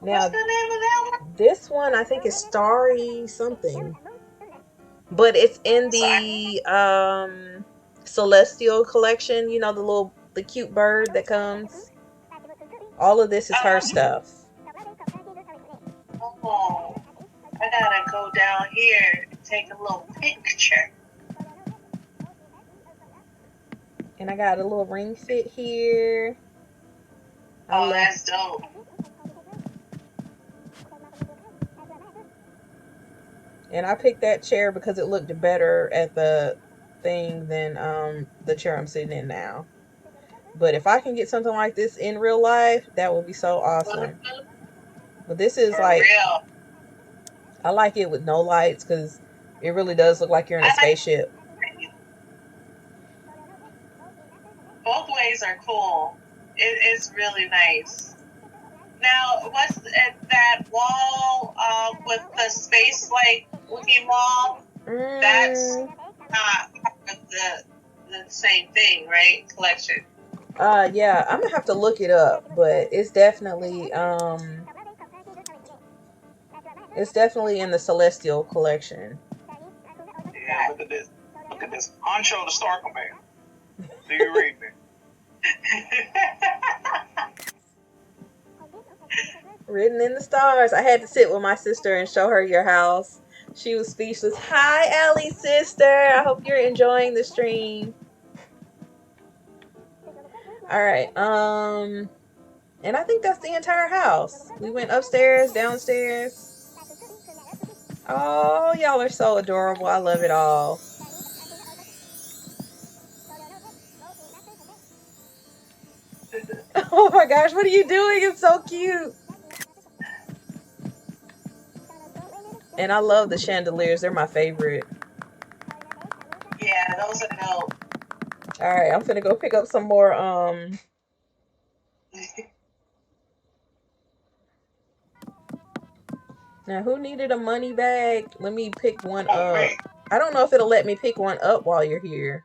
Speaker 1: Now,
Speaker 3: what's the name of that one?
Speaker 1: This one I think is Starry something, but it's in the Celestial collection. You know, the cute bird that comes. All of this is her stuff.
Speaker 3: Oh, I gotta go down here and take a little picture.
Speaker 1: And I got a little ring fit here.
Speaker 3: Oh, that's dope.
Speaker 1: And I picked that chair because it looked better at the thing than the chair I'm sitting in now. But if I can get something like this in real life, that would be so awesome. But this is like, I like it with no lights because it really does look like you're in a spaceship.
Speaker 3: Both ways are cool. It's really nice. Now, what's that wall with the space like looking wall? That's not part of the same thing, right? Collection.
Speaker 1: Yeah, I'm gonna have to look it up, but it's definitely in the Celestial collection.
Speaker 2: Yeah, look at this. Look at this. Ancho the Star Command. Do you read me?
Speaker 1: Written in the stars. I had to sit with my sister and show her your house. She was speechless. Hi, Allie's sister. I hope you're enjoying the stream. All right. And I think that's the entire house. We went upstairs, downstairs. Oh, y'all are so adorable. I love it all. Oh my gosh, what are you doing? It's so cute. And I love the chandeliers. They're my favorite.
Speaker 3: Yeah, those are dope.
Speaker 1: All right, I'm finna go pick up some more. Now, who needed a money bag? Let me pick one up.
Speaker 2: Me.
Speaker 1: I don't know if it'll let me pick one up while you're here.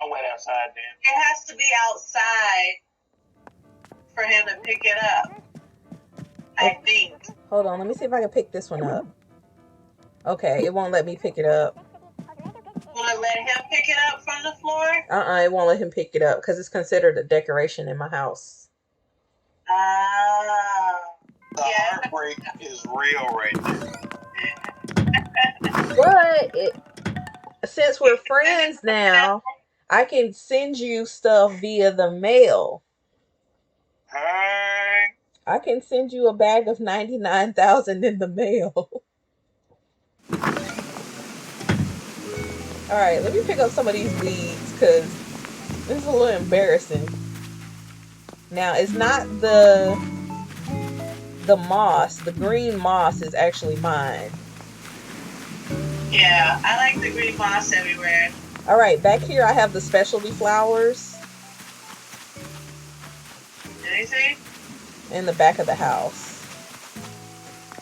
Speaker 2: I'll wait outside then.
Speaker 3: It has to be outside for him to pick it up. I think.
Speaker 1: Hold on, let me see if I can pick this one up. Okay, it won't let me pick it up.
Speaker 3: Want to let him pick it up from the floor?
Speaker 1: It won't let him pick it up because it's considered a decoration in my house.
Speaker 2: The heartbreak is real right now.
Speaker 1: But since we're friends now, I can send you stuff via the mail.
Speaker 2: Hey.
Speaker 1: I can send you a bag of 99,000 in the mail. All right, let me pick up some of these weeds because this is a little embarrassing. Now, it's not the moss. The green moss is actually mine.
Speaker 3: Yeah, I like the green moss everywhere.
Speaker 1: All right, back here I have the specialty flowers.
Speaker 3: Anything?
Speaker 1: In the back of the house.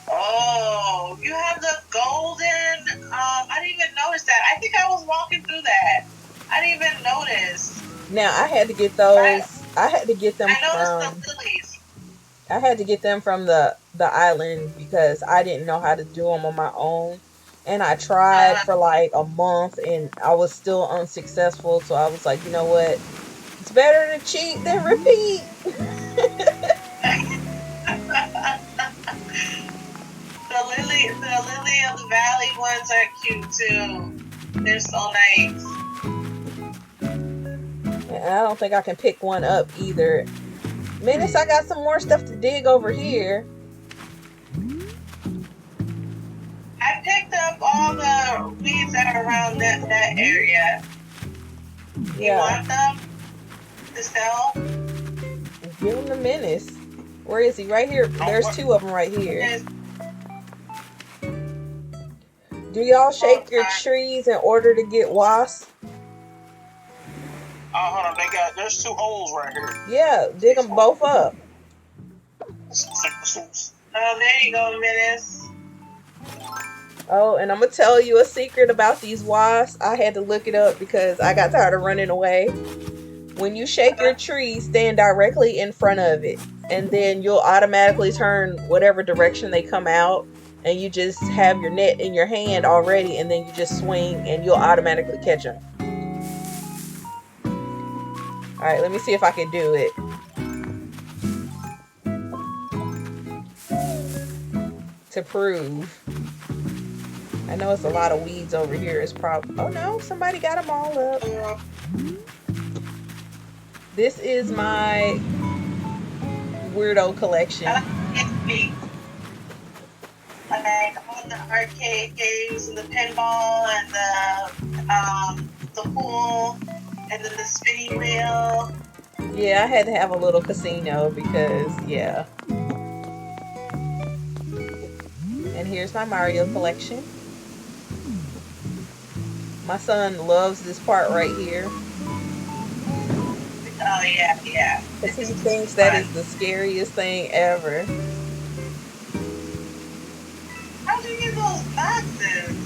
Speaker 3: Oh, you have the golden. I didn't even notice that. I think I was walking through that. I didn't even notice.
Speaker 1: Now I had to get those. I had to get them
Speaker 3: I noticed
Speaker 1: from.
Speaker 3: the lilies.
Speaker 1: I had to get them from the island because I didn't know how to do them on my own, and I tried for like a month and I was still unsuccessful. So I was like, you know what? It's better to cheat than repeat.
Speaker 3: The lily of the valley ones are cute too. They're so nice.
Speaker 1: And I don't think I can pick one up either. Menace, I got some more stuff to dig over here.
Speaker 3: I picked up all the weeds that are around that area.
Speaker 1: Yeah.
Speaker 3: You want them to sell?
Speaker 1: Give him the Menace. Where is he? Right here. There's two of them right here. Do y'all shake your trees in order to get wasps?
Speaker 2: Hold on, there's two holes right here.
Speaker 1: Yeah, dig them both up.
Speaker 3: Oh, there you go, Menace.
Speaker 1: Oh, and I'm going to tell you a secret about these wasps. I had to look it up because I got tired of running away. When you shake your tree, stand directly in front of it. And then you'll automatically turn whatever direction they come out. And you just have your net in your hand already. And then you just swing and you'll automatically catch them. Alright, let me see if I can do it. To prove. I know it's a lot of weeds over here. It's probably... Oh no, somebody got them all up. This is my weirdo collection.
Speaker 3: Like all the arcade games and the pinball and the pool and then the spinning wheel.
Speaker 1: Yeah, I had to have a little casino because, yeah. And here's my Mario collection. My son loves this part right here.
Speaker 3: Oh, yeah, yeah.
Speaker 1: Because he thinks that is the scariest thing ever.
Speaker 3: How'd you get those boxes?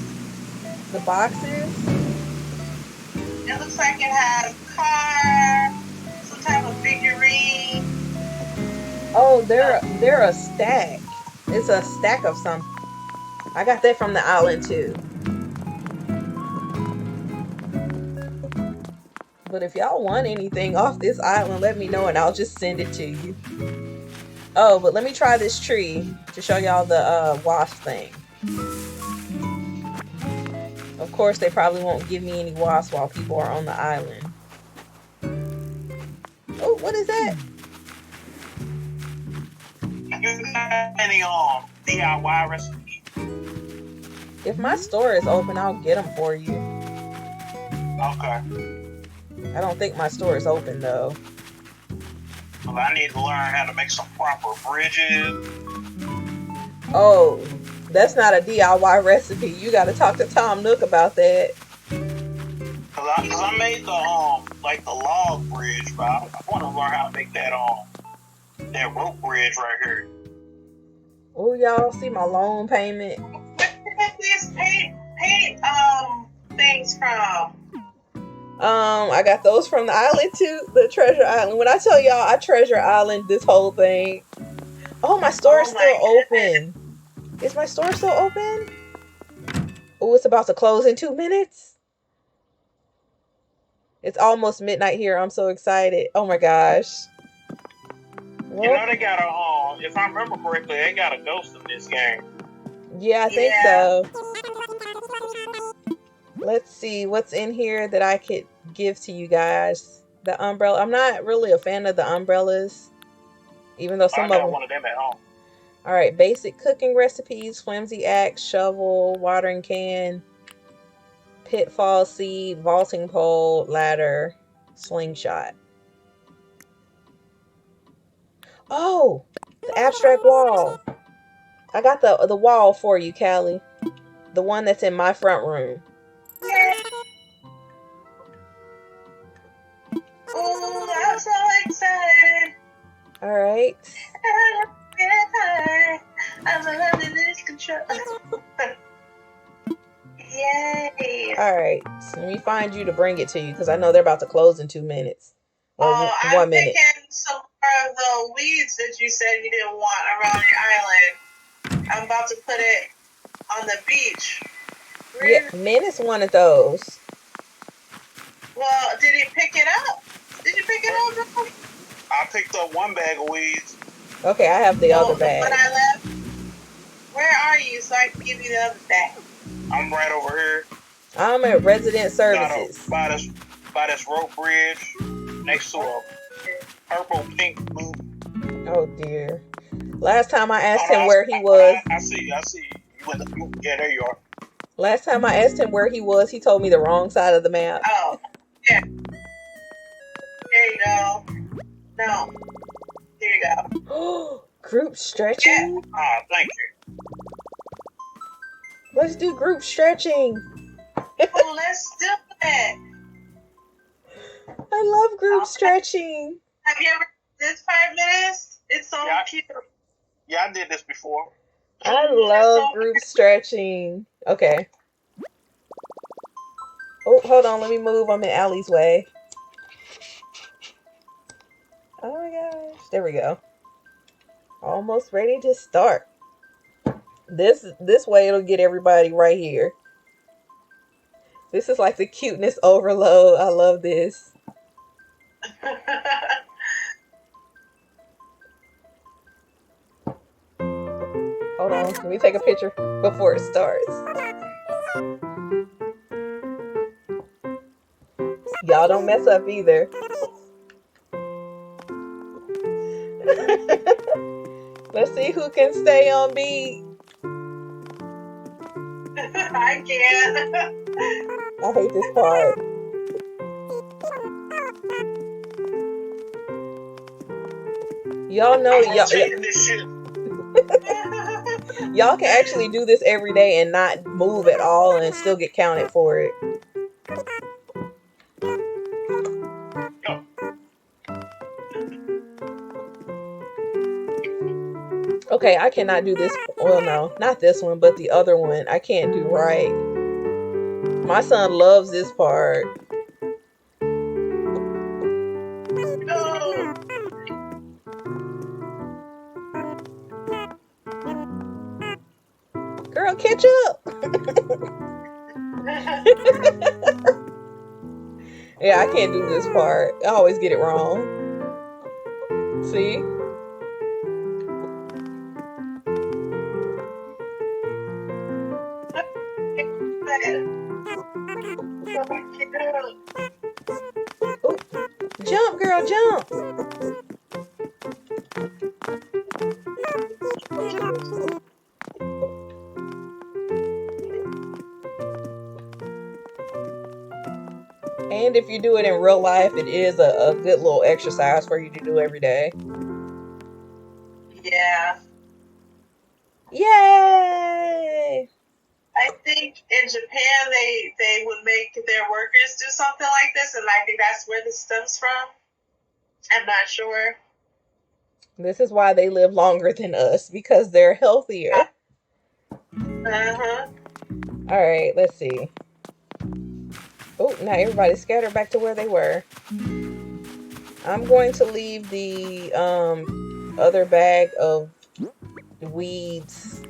Speaker 1: The boxes?
Speaker 3: It looks like it has car, some type of figurine.
Speaker 1: Oh, they're a stack. It's a stack of something. I got that from the island too. But if y'all want anything off this island, let me know and I'll just send it to you. Oh, but let me try this tree to show y'all the wasp thing. Of course, they probably won't give me any wasps while people are on the island. Oh, what is that?
Speaker 2: You got any DIY recipe?
Speaker 1: If my store is open, I'll get them for you.
Speaker 2: Okay.
Speaker 1: I don't think my store is open though.
Speaker 2: Well, I need to learn how to make some proper bridges.
Speaker 1: Oh, that's not a DIY recipe. You got to talk to Tom Nook about that.
Speaker 2: Cause I made the the log bridge, but I want to learn how to make that rope bridge right here.
Speaker 1: Oh, y'all see my loan payment?
Speaker 3: Where did these paint things from?
Speaker 1: I got those from the island too, the treasure island. When I tell y'all I treasure island this whole thing. Oh, my store is still open. Is my store still open? Oh, it's about to close in 2 minutes. It's almost midnight here. I'm so excited. Oh my gosh.
Speaker 2: Well, you know they got a if I remember correctly, they got a ghost in this game.
Speaker 1: Yeah, I think so. Let's see what's in here that I could give to you guys. The umbrella. I'm not really a fan of the umbrellas, even though some
Speaker 2: I got
Speaker 1: of them.
Speaker 2: One of them at home.
Speaker 1: All right, basic cooking recipes: flimsy axe, shovel, watering can, pitfall seed, vaulting pole, ladder, slingshot. Oh, the abstract wall. I got the wall for you, Callie. The one that's in my front room.
Speaker 3: Oh, I'm so excited.
Speaker 1: All right.
Speaker 3: I'm loving this control. Yay.
Speaker 1: All right. So let me find you to bring it to you because I know they're about to close in 2 minutes. Or 1 minute.
Speaker 3: I'm picking some more of the weeds that you said you didn't want around your island. I'm about to put it on the beach.
Speaker 1: Yeah, Menace wanted those.
Speaker 3: Well, did he pick it up? Did you pick it up?
Speaker 2: I picked up one bag of weeds.
Speaker 1: Okay, I have the other bag.
Speaker 3: When I left, where are you so I can give you the other bag?
Speaker 2: I'm right over here.
Speaker 1: I'm at Resident Services.
Speaker 2: By this rope bridge next to a purple pink blue.
Speaker 1: Oh dear. Last time I asked him where he was.
Speaker 2: I see. Yeah, there you are.
Speaker 1: Last time I asked him where he was, he told me the wrong side of the map.
Speaker 3: Oh, yeah. There you go. No. There you
Speaker 1: go. Group stretching?
Speaker 2: Yeah. Ah, thank you.
Speaker 1: Let's do group stretching.
Speaker 3: Oh, let's do it.
Speaker 1: I love group stretching.
Speaker 3: Have you ever did this 5 minutes? It's so cute.
Speaker 2: Yeah, I did this before.
Speaker 1: I love group stretching. Okay. Oh, hold on. Let me move. I'm in Allie's way. Oh my gosh. There we go. Almost ready to start. This way it'll get everybody right here. This is like the cuteness overload. I love this. Hold on. Let me take a picture before it starts. Y'all don't mess up either. Let's see who can stay on beat.
Speaker 3: I can't.
Speaker 1: I hate this part. Y'all know y'all can actually do this every day and not move at all and still get counted for it. Okay, I cannot do this. Well, no, not this one, but the other one. I can't do right. My son loves this part. Girl, catch up. Yeah, I can't do this part. I always get it wrong. See? Ooh. Jump, girl, jump. And if you do it in real life, it is a good little exercise for you to do every day.
Speaker 3: Yeah.
Speaker 1: Yay!
Speaker 3: I think in Japan they would make their workers do something like this, and I think that's where this stems from. I'm not sure.
Speaker 1: This is why they live longer than us, because they're healthier.
Speaker 3: Uh-huh.
Speaker 1: All right, let's see. Oh, now everybody scattered back to where they were. I'm going to leave the other bag of weeds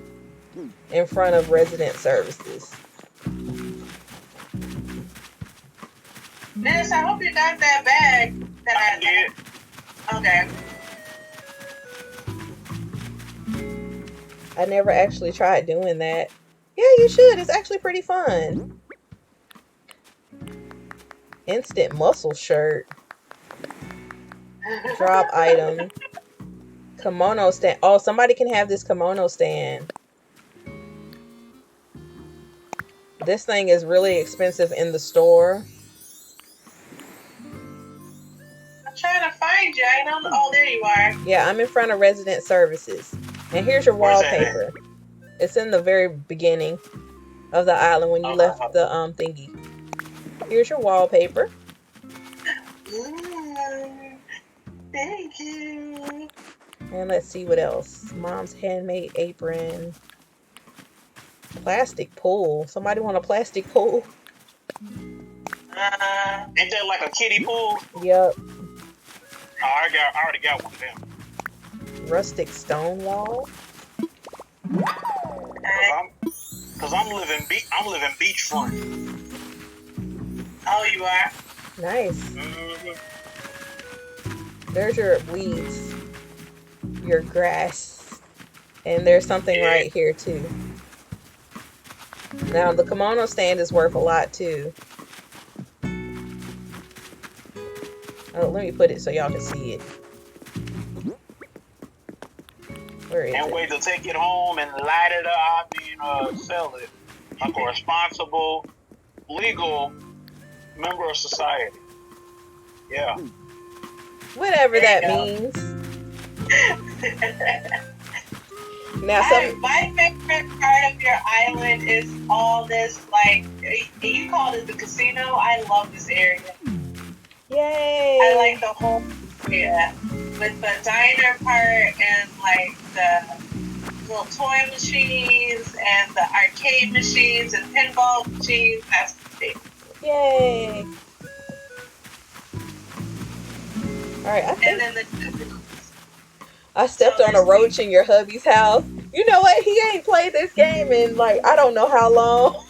Speaker 1: in front of resident services.
Speaker 3: Dennis, I hope you got that bag that I did. Okay.
Speaker 1: I never actually tried doing that. Yeah, you should. It's actually pretty fun. Instant muscle shirt. Drop item. Kimono stand. Oh, somebody can have this kimono stand. This thing is really expensive in the store.
Speaker 3: I'm trying to find you. I know. Oh, there you are.
Speaker 1: Yeah, I'm in front of resident services. And here's your wallpaper. It's in the very beginning of the island when you left the thingy. Here's your wallpaper.
Speaker 3: Thank you.
Speaker 1: And let's see what else. Mom's handmade apron. Plastic pool. Somebody want a plastic pool?
Speaker 2: Ain't that like a kiddie pool?
Speaker 1: Yep.
Speaker 2: Oh, I already got one of them.
Speaker 1: Rustic stone wall.
Speaker 2: Cause I'm living beachfront.
Speaker 3: Oh, you are?
Speaker 1: Nice.
Speaker 2: Mm-hmm.
Speaker 1: There's your weeds. Your grass. And there's something right here too. Now the kimono stand is worth a lot too. Oh, let me put it so y'all can see it. Where is
Speaker 2: Can't
Speaker 1: it?
Speaker 2: wait to take it home and light it up. Sell it like a responsible, legal member of society. Yeah.
Speaker 1: Whatever that means. Now,
Speaker 3: my favorite part of your island is all this, like, you called it the casino. I love this area.
Speaker 1: Yay!
Speaker 3: I like the whole area with the diner part and like the little toy machines and the arcade machines and pinball machines. That's the thing.
Speaker 1: Yay! Alright, I stepped on a roach in your hubby's house. You know what? He ain't played this game in like I don't know how long.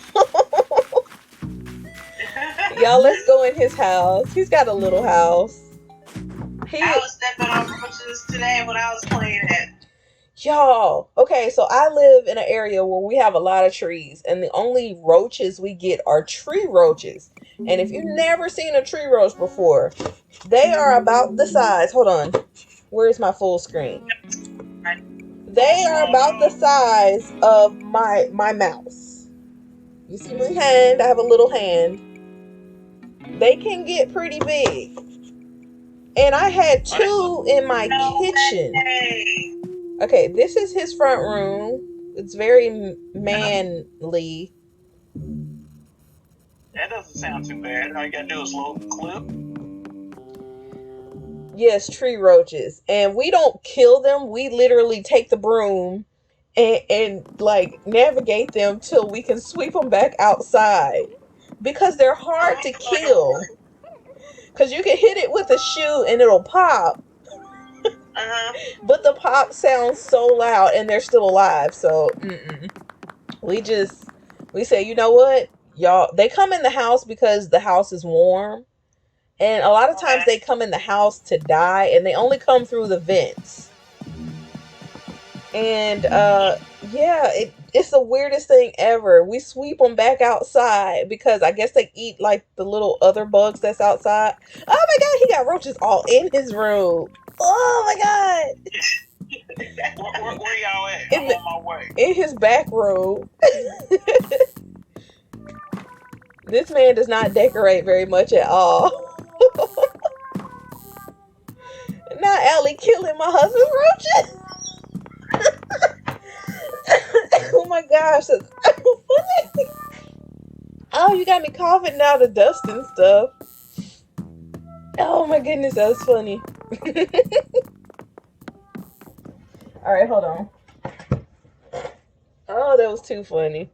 Speaker 1: Y'all, let's go in his house. He's got a little house.
Speaker 3: I was stepping on roaches today when I was playing it.
Speaker 1: Y'all, okay, so I live in an area where we have a lot of trees, and the only roaches we get are tree roaches. And if you've never seen a tree roach before, they are about the size. Hold on. Where's my full screen? They are about the size of my mouse. You see my hand? I have a little hand. They can get pretty big. And I had 2 in my kitchen. Okay, this is his front room. It's very manly.
Speaker 2: That doesn't sound too bad. All you gotta do is load the clip.
Speaker 1: Yes, tree roaches. And we don't kill them. We literally take the broom and like navigate them till we can sweep them back outside. Because they're hard to kill. Because you can hit it with a shoe and it'll pop. But the pop sounds so loud and they're still alive. So, we say, you know what? Y'all, they come in the house because the house is warm. And a lot of times they come in the house to die, and they only come through the vents. And, it's the weirdest thing ever. We sweep them back outside because I guess they eat, like, the little other bugs that's outside. Oh, my God, he got roaches all in his room. Oh, my God.
Speaker 2: Where y'all at? I'm on my way.
Speaker 1: In his back room. This man does not decorate very much at all. Now Allie killing my husband's roaches. Oh my gosh. Oh, you got me coughing now, the dust and stuff. Oh my goodness, that was funny. Alright, hold on. Oh, that was too funny.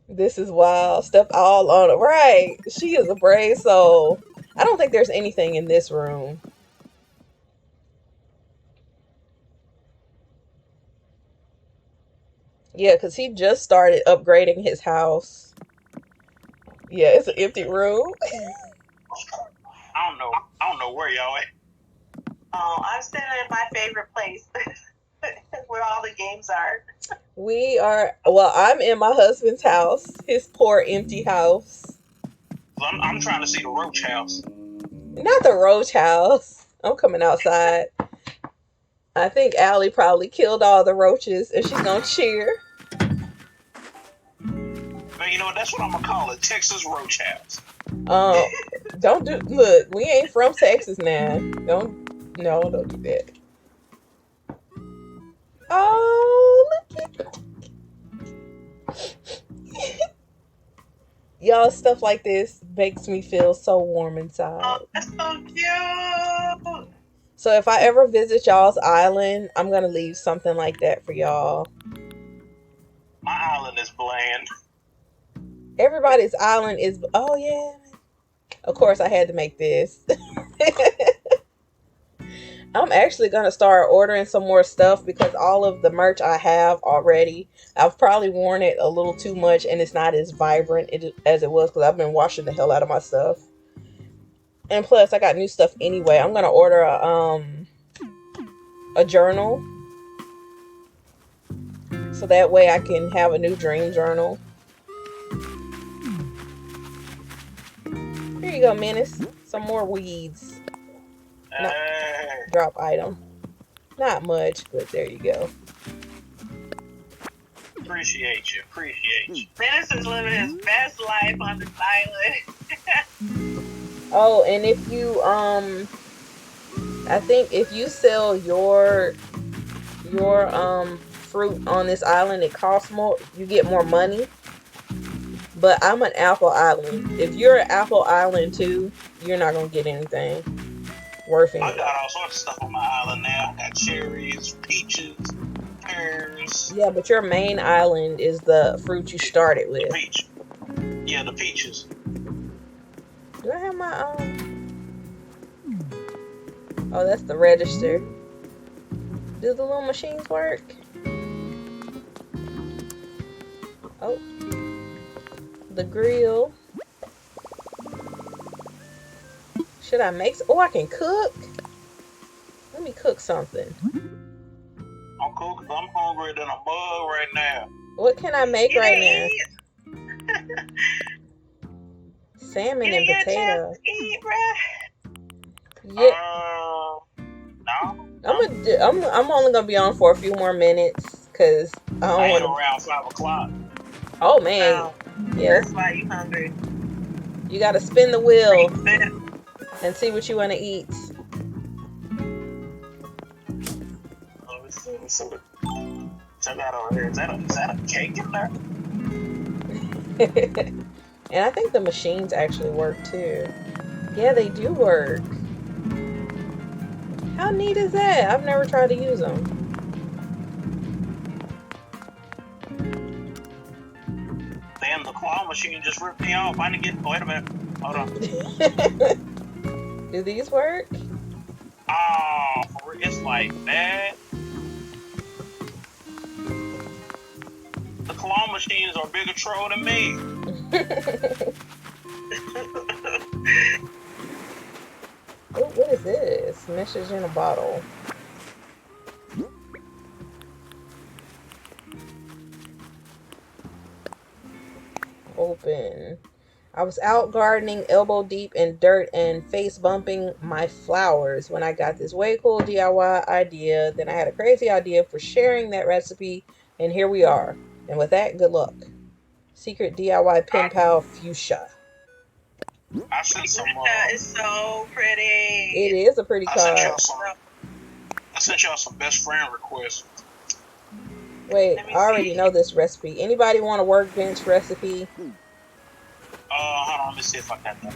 Speaker 1: This is wild. Step all on it. Right. She is a brave soul. I don't think there's anything in this room. Yeah, because he just started upgrading his house. Yeah, it's an empty room.
Speaker 2: I don't know where y'all at.
Speaker 3: Oh, I'm standing in my favorite place where all the games are.
Speaker 1: We are, well, I'm in my husband's house, his poor empty house.
Speaker 2: I'm trying to see the roach house.
Speaker 1: Not the roach house. I'm coming outside. I think Allie probably killed all the roaches and she's gonna cheer.
Speaker 2: Man, you know what? That's what I'm gonna call it. Texas roach house.
Speaker 1: Don't do, look, we ain't from Texas now. Don't do that. Oh, look at y'all, stuff like this makes me feel so warm inside.
Speaker 3: Oh, that's so cute.
Speaker 1: So if I ever visit y'all's island, I'm gonna leave something like that for y'all.
Speaker 2: My island is bland.
Speaker 1: Everybody's island is, oh yeah. Of course I had to make this. I'm actually gonna start ordering some more stuff because all of the merch I have already, I've probably worn it a little too much and it's not as vibrant as it was because I've been washing the hell out of my stuff. And plus I got new stuff anyway. I'm gonna order a journal so that way I can have a new dream journal. Here you go, Menace. Some more weeds. No, drop item. Not much, but there you go.
Speaker 2: Appreciate you.
Speaker 3: Dennis is living his best life on this island.
Speaker 1: Oh, and if you I think if you sell your fruit on this island, it costs more. You get more money. But I'm an apple island. If you're an apple island too, you're not gonna get anything worth
Speaker 2: I
Speaker 1: anything.
Speaker 2: got all sorts of stuff on my island now. I got cherries, peaches, pears.
Speaker 1: Yeah, but your main island is the fruit you started with.
Speaker 2: The peach. Yeah, the peaches.
Speaker 1: Do I have my Oh, that's the register. Do the little machines work? Oh. The grill. Should I make oh, I can cook? Let me cook something.
Speaker 2: I'm cool because I'm hungry than a bug right now.
Speaker 1: What can I make right now? Salmon and potato.
Speaker 3: Eat, bruh.
Speaker 1: Yeah.
Speaker 2: No.
Speaker 1: I'm only gonna be on for a few more minutes because I don't want to.
Speaker 2: Around 5 o'clock.
Speaker 1: Oh man, yeah.
Speaker 3: That's why you hungry.
Speaker 1: You gotta spin the wheel and see what you want to eat.
Speaker 2: Let's see. Check that over here. Is that a cake in there?
Speaker 1: And I think the machines actually work too. Yeah, they do work. How neat is that? I've never tried to use them.
Speaker 2: Damn, the claw machine just ripped me off. I need to get. Wait a minute. Hold on.
Speaker 1: Do these work?
Speaker 2: Oh, it's like that. The claw machines are bigger troll than me.
Speaker 1: Oh, what is this? Message in a bottle. Open. I was out gardening elbow deep in dirt and face bumping my flowers when I got this way cool DIY idea. Then I had a crazy idea for sharing that recipe, and here we are. And with that, good luck. Secret DIY pen pal fuchsia.
Speaker 2: I sent some.
Speaker 3: That is so pretty.
Speaker 1: It is a pretty card.
Speaker 2: I sent y'all some best friend requests.
Speaker 1: Wait, I already know this recipe. Anybody want a workbench recipe?
Speaker 2: Hold on, let me see if I got that.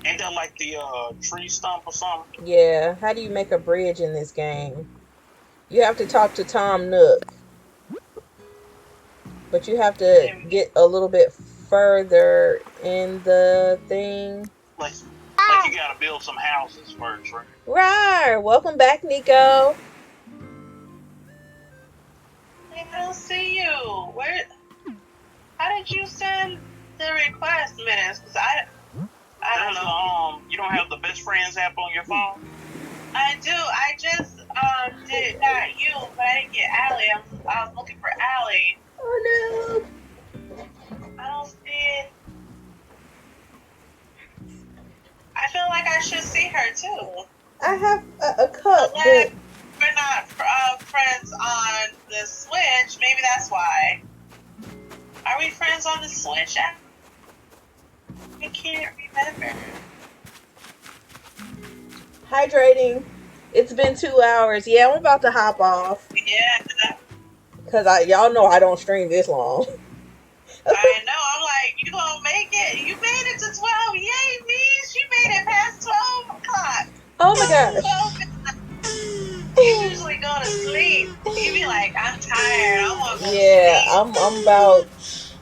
Speaker 2: Ain't that like the tree stump or something?
Speaker 1: Yeah. How do you make a bridge in this game? You have to talk to Tom Nook. But you have to get a little bit further in the thing.
Speaker 2: Like you gotta build some houses first, right?
Speaker 1: Rawr! Welcome back, Nico.
Speaker 3: I don't see you. Where? How did you send the request, Minutes? Because I don't know.
Speaker 2: You don't have the best friends app on your phone?
Speaker 3: I do. I just got you, but I didn't get Allie. I was looking for Allie.
Speaker 1: Oh no!
Speaker 3: I don't see it. I feel like I should see her too.
Speaker 1: I have a cup.
Speaker 3: Unless we're not friends on the Switch. Maybe that's why. Are we friends on the Switch app? I can't remember.
Speaker 1: Hydrating. It's been 2 hours. Yeah, I'm about to hop off.
Speaker 3: Yeah.
Speaker 1: Cause y'all know I don't stream this long.
Speaker 3: I know. I'm like, you gonna make it? You made it to 12. Yay, Mish! You made it past 12 o'clock.
Speaker 1: Oh my gosh.
Speaker 3: You usually go to sleep. You be like, I'm tired. I want to go to
Speaker 1: Yeah,
Speaker 3: sleep.
Speaker 1: I'm about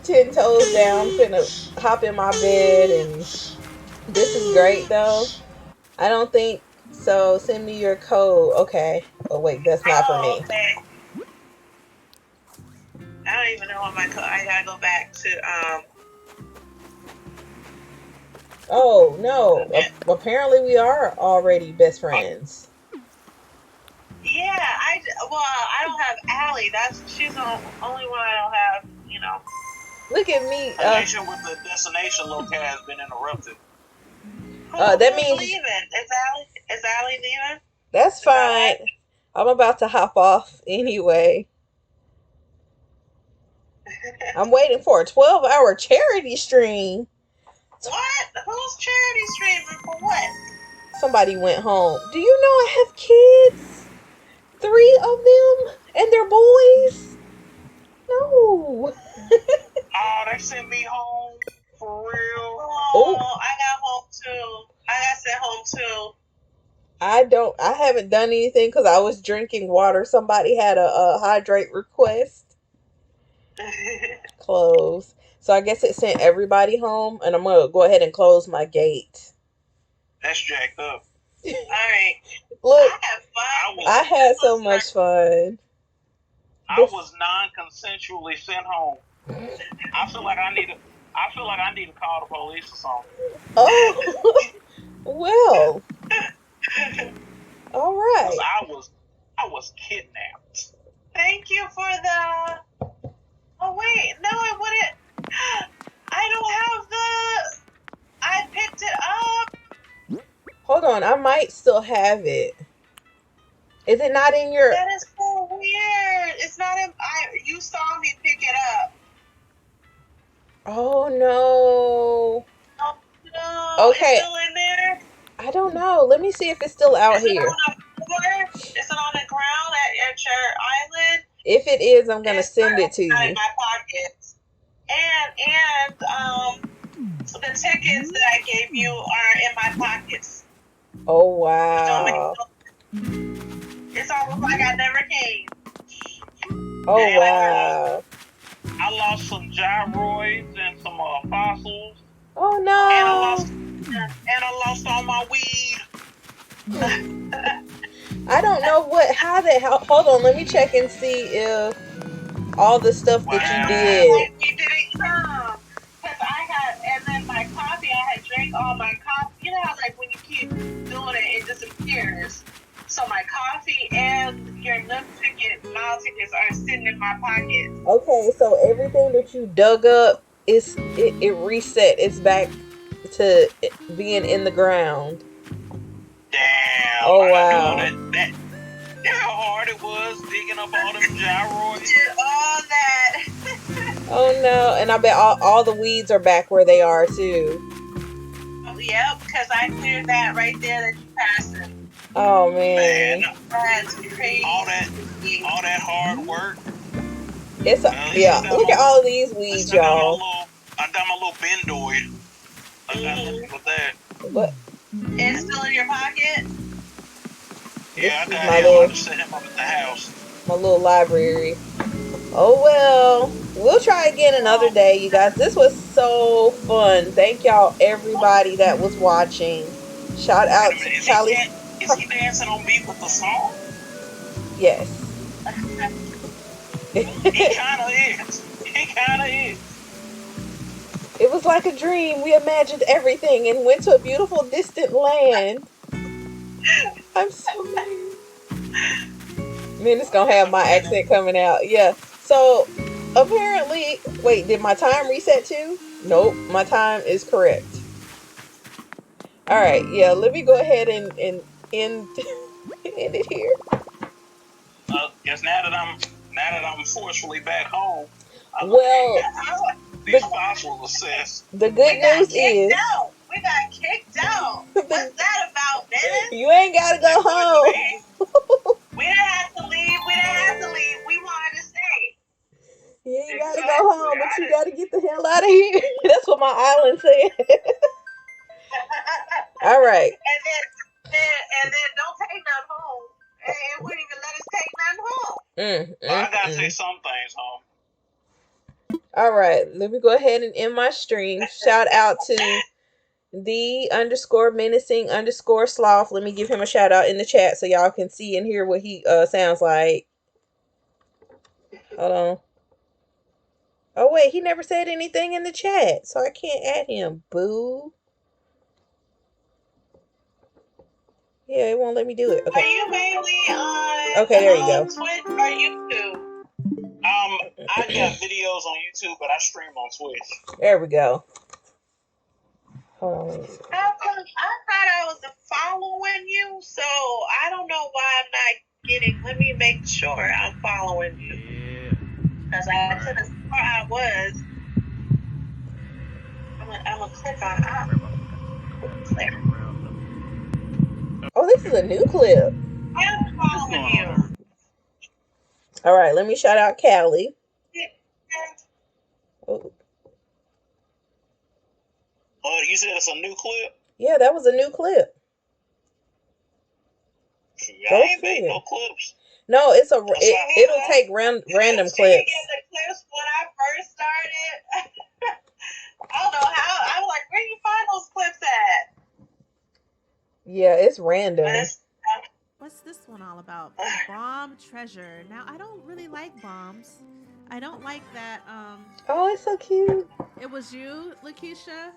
Speaker 1: 10 toes down. Finna hop in my bed, and this is great though. I don't think so. Send me your code. Okay. Oh wait, that's not for me.
Speaker 3: Okay. I don't even know what my code. I gotta go back to
Speaker 1: Oh no. Apparently we are already best friends.
Speaker 3: Yeah, I don't have Allie. She's the only one I don't have. You know.
Speaker 1: Look at me.
Speaker 2: Connection with the destination locale has been interrupted.
Speaker 1: That means
Speaker 3: leaving. Is Allie leaving?
Speaker 1: That's fine. I'm about to hop off anyway. I'm waiting for a 12-hour charity stream.
Speaker 3: What? Who's charity streaming for what?
Speaker 1: Somebody went home. Do you know I have kids? 3 of them? And they're boys? No.
Speaker 2: Oh, they sent me home? For real?
Speaker 3: Oh, I got home too. I got sent home too.
Speaker 1: I haven't done anything because I was drinking water. Somebody had a hydrate request. Close. So I guess it sent everybody home, and I'm gonna go ahead and close my gate.
Speaker 2: That's jacked up.
Speaker 3: Alright.
Speaker 1: Look,
Speaker 3: I had fun.
Speaker 1: I had so much fun.
Speaker 2: I was non-consensually sent home. I feel like I need to call the police or something.
Speaker 1: Oh, well. All right.
Speaker 2: I was kidnapped.
Speaker 3: Thank you for the. Oh wait, no, it wouldn't. I don't have the. I picked it up.
Speaker 1: Hold on, I might still have it. Is it not in your?
Speaker 3: That is so weird. It's not in. You saw me pick it up.
Speaker 1: Oh no.
Speaker 3: Oh no.
Speaker 1: Okay.
Speaker 3: It's still in there.
Speaker 1: I don't know. Let me see if it's still out here.
Speaker 3: Is it on the floor? Is it on the ground at your island?
Speaker 1: If it is, I'm gonna send it to you.
Speaker 3: In my pockets. And the tickets that I gave you are in my pockets.
Speaker 1: Oh wow.
Speaker 3: It's almost like I never came.
Speaker 1: Oh wow.
Speaker 2: I lost some gyroids and some fossils.
Speaker 1: Oh no.
Speaker 2: And I lost all my weed.
Speaker 1: I don't know hold on, let me check and see if all the stuff that you did.
Speaker 3: Like we didn't come. Because and then my coffee, I had drank all my coffee. You know how like when you keep doing it disappears. So my coffee and your mile tickets are sitting in my pocket.
Speaker 1: Okay, so everything that you dug up it reset. It's back to being in the ground.
Speaker 2: Damn.
Speaker 1: Oh wow.
Speaker 2: That how hard it was digging up all them gyroids.
Speaker 3: Did all that.
Speaker 1: Oh no, and I bet all the weeds are back where they are too.
Speaker 3: Oh, yep, because I cleared that right there that you passed it.
Speaker 1: Oh man.
Speaker 3: That's crazy.
Speaker 2: All that hard work.
Speaker 1: It's yeah. Look at all these weeds, y'all.
Speaker 2: I got my little bendoid. I got with that.
Speaker 1: What?
Speaker 3: It's still in your pocket?
Speaker 2: Yeah, I got him. I just set him up at the house.
Speaker 1: My little library. Oh well. We'll try again another day, you guys. This was so fun. Thank y'all, everybody that was watching. Shout
Speaker 2: Wait
Speaker 1: out
Speaker 2: a
Speaker 1: to
Speaker 2: minute,
Speaker 1: Callie.
Speaker 2: is he dancing on beat with the song?
Speaker 1: Yes.
Speaker 2: He kind of is. He kind of is.
Speaker 1: It was like a dream. We imagined everything and went to a beautiful distant land. I'm so mad. Man, it's gonna have my accent coming out. Yeah. So apparently, wait, did my time reset too? Nope, my time is correct. All right, yeah. Let me go ahead and end end it here.
Speaker 2: Because now that I'm forcefully back home,
Speaker 1: Well,
Speaker 2: these files will assess.
Speaker 1: the good news is
Speaker 3: We got kicked out. What's that about, Dennis?
Speaker 1: you ain't gotta go home.
Speaker 3: We didn't have to leave. We wanted to stay.
Speaker 1: You ain't gotta go home, but you gotta get the hell out of here. That's what my island said. All right.
Speaker 3: And then don't take none home. It wouldn't even let us take none home.
Speaker 2: I gotta take some things home.
Speaker 1: All right, let me go ahead and end my stream. Shout out to the_menacing_sloth. Let me give him a shout out in the chat so y'all can see and hear what he sounds like. Hold on. Oh wait, he never said anything in the chat, so I can't add him. Boo. Yeah, it won't let me do it. Okay.
Speaker 3: Are you mainly on
Speaker 1: Okay, there you go.
Speaker 3: Twitch or YouTube?
Speaker 2: I got videos on YouTube, but I stream on Twitch.
Speaker 1: There we go. Hold on.
Speaker 3: I thought I was following you, so I don't know why I'm not getting. Let me make sure I'm following you. Because I could have swore I was. I'm gonna click on clear.
Speaker 1: Oh, this is a new clip.
Speaker 3: I'm following you.
Speaker 1: All right, let me shout out Callie.
Speaker 2: Oh, you said it's a new clip?
Speaker 1: Yeah, that was a new clip.
Speaker 2: I ain't made no clips.
Speaker 1: No, it'll take random clips.
Speaker 3: She get the clips when I first started. I don't know how. I was like, where do you find those clips at?
Speaker 1: Yeah, it's random.
Speaker 6: What's this one all about? Bomb treasure. Now, I don't really like bombs. I don't like that.
Speaker 1: Oh, it's so cute.
Speaker 6: It was you, Lakeisha?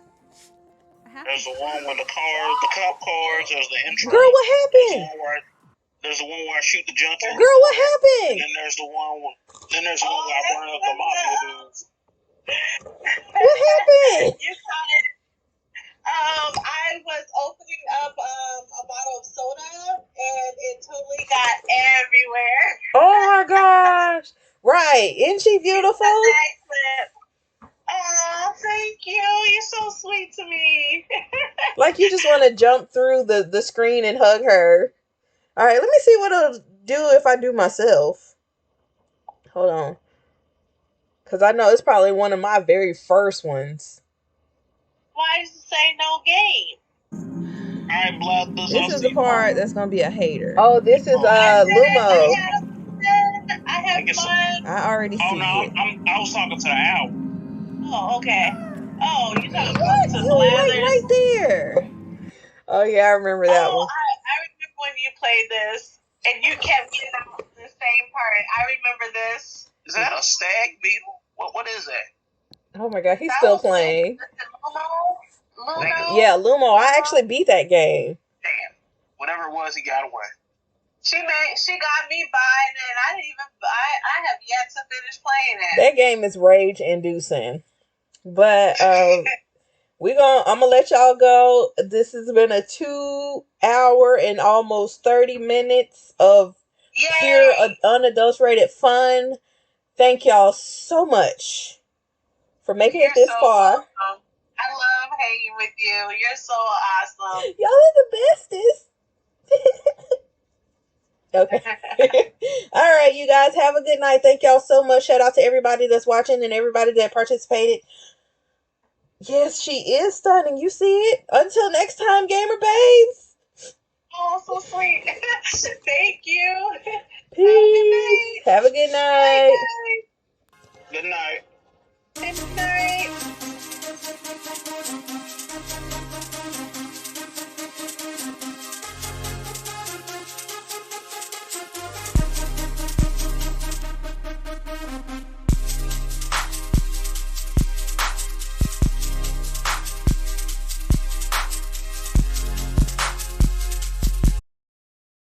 Speaker 2: There's the one with the cop cars. There's the intro.
Speaker 1: Girl, what happened?
Speaker 2: There's the one where I shoot the junkie.
Speaker 1: Girl, what happened?
Speaker 2: And then there's the one where I burn up the mafia dudes.
Speaker 1: What happened?
Speaker 3: You caught it. I was opening up a bottle of soda and it totally got everywhere.
Speaker 1: Oh my gosh. Right. Isn't she beautiful?
Speaker 3: Oh, thank you. You're so sweet to me.
Speaker 1: Like you just want to jump through the screen and hug her. All right, let me see what it'll do if I do myself. Hold on. Because I know it's probably one of my very first ones.
Speaker 3: Why does it say no game?
Speaker 1: This is the part that's going to be a hater. Oh, this is Lumo.
Speaker 3: I have fun.
Speaker 1: I already see it.
Speaker 2: I was talking to the owl.
Speaker 3: Oh, okay. Oh, you talking
Speaker 1: what?
Speaker 3: to
Speaker 1: You were like right there. Oh, yeah, I remember that one.
Speaker 3: I remember when you played this, and you kept getting out the same part. I remember this.
Speaker 2: Is that a stag beetle? What is that?
Speaker 1: Oh, my God, he's still playing.
Speaker 3: Lumo?
Speaker 1: Yeah, Lumo. I actually beat that game.
Speaker 2: Damn. Whatever it was, he got away.
Speaker 3: She got me by, and I have yet to finish playing it.
Speaker 1: That game is rage inducing. But I'm gonna let y'all go. This has been a 2 hour and almost 30 minutes of pure unadulterated fun. Thank y'all so much for making it this far.
Speaker 3: Welcome. I love hanging with you. You're so awesome.
Speaker 1: Y'all are the bestest. Okay. All right, you guys have a good night. Thank y'all so much. Shout out to everybody that's watching and everybody that participated. Yes, she is stunning. You see it. Until next time, gamer babes.
Speaker 3: Oh, so sweet. Thank you.
Speaker 1: Peace. Have a good night.
Speaker 3: Bye,
Speaker 2: Good night.
Speaker 3: Good night.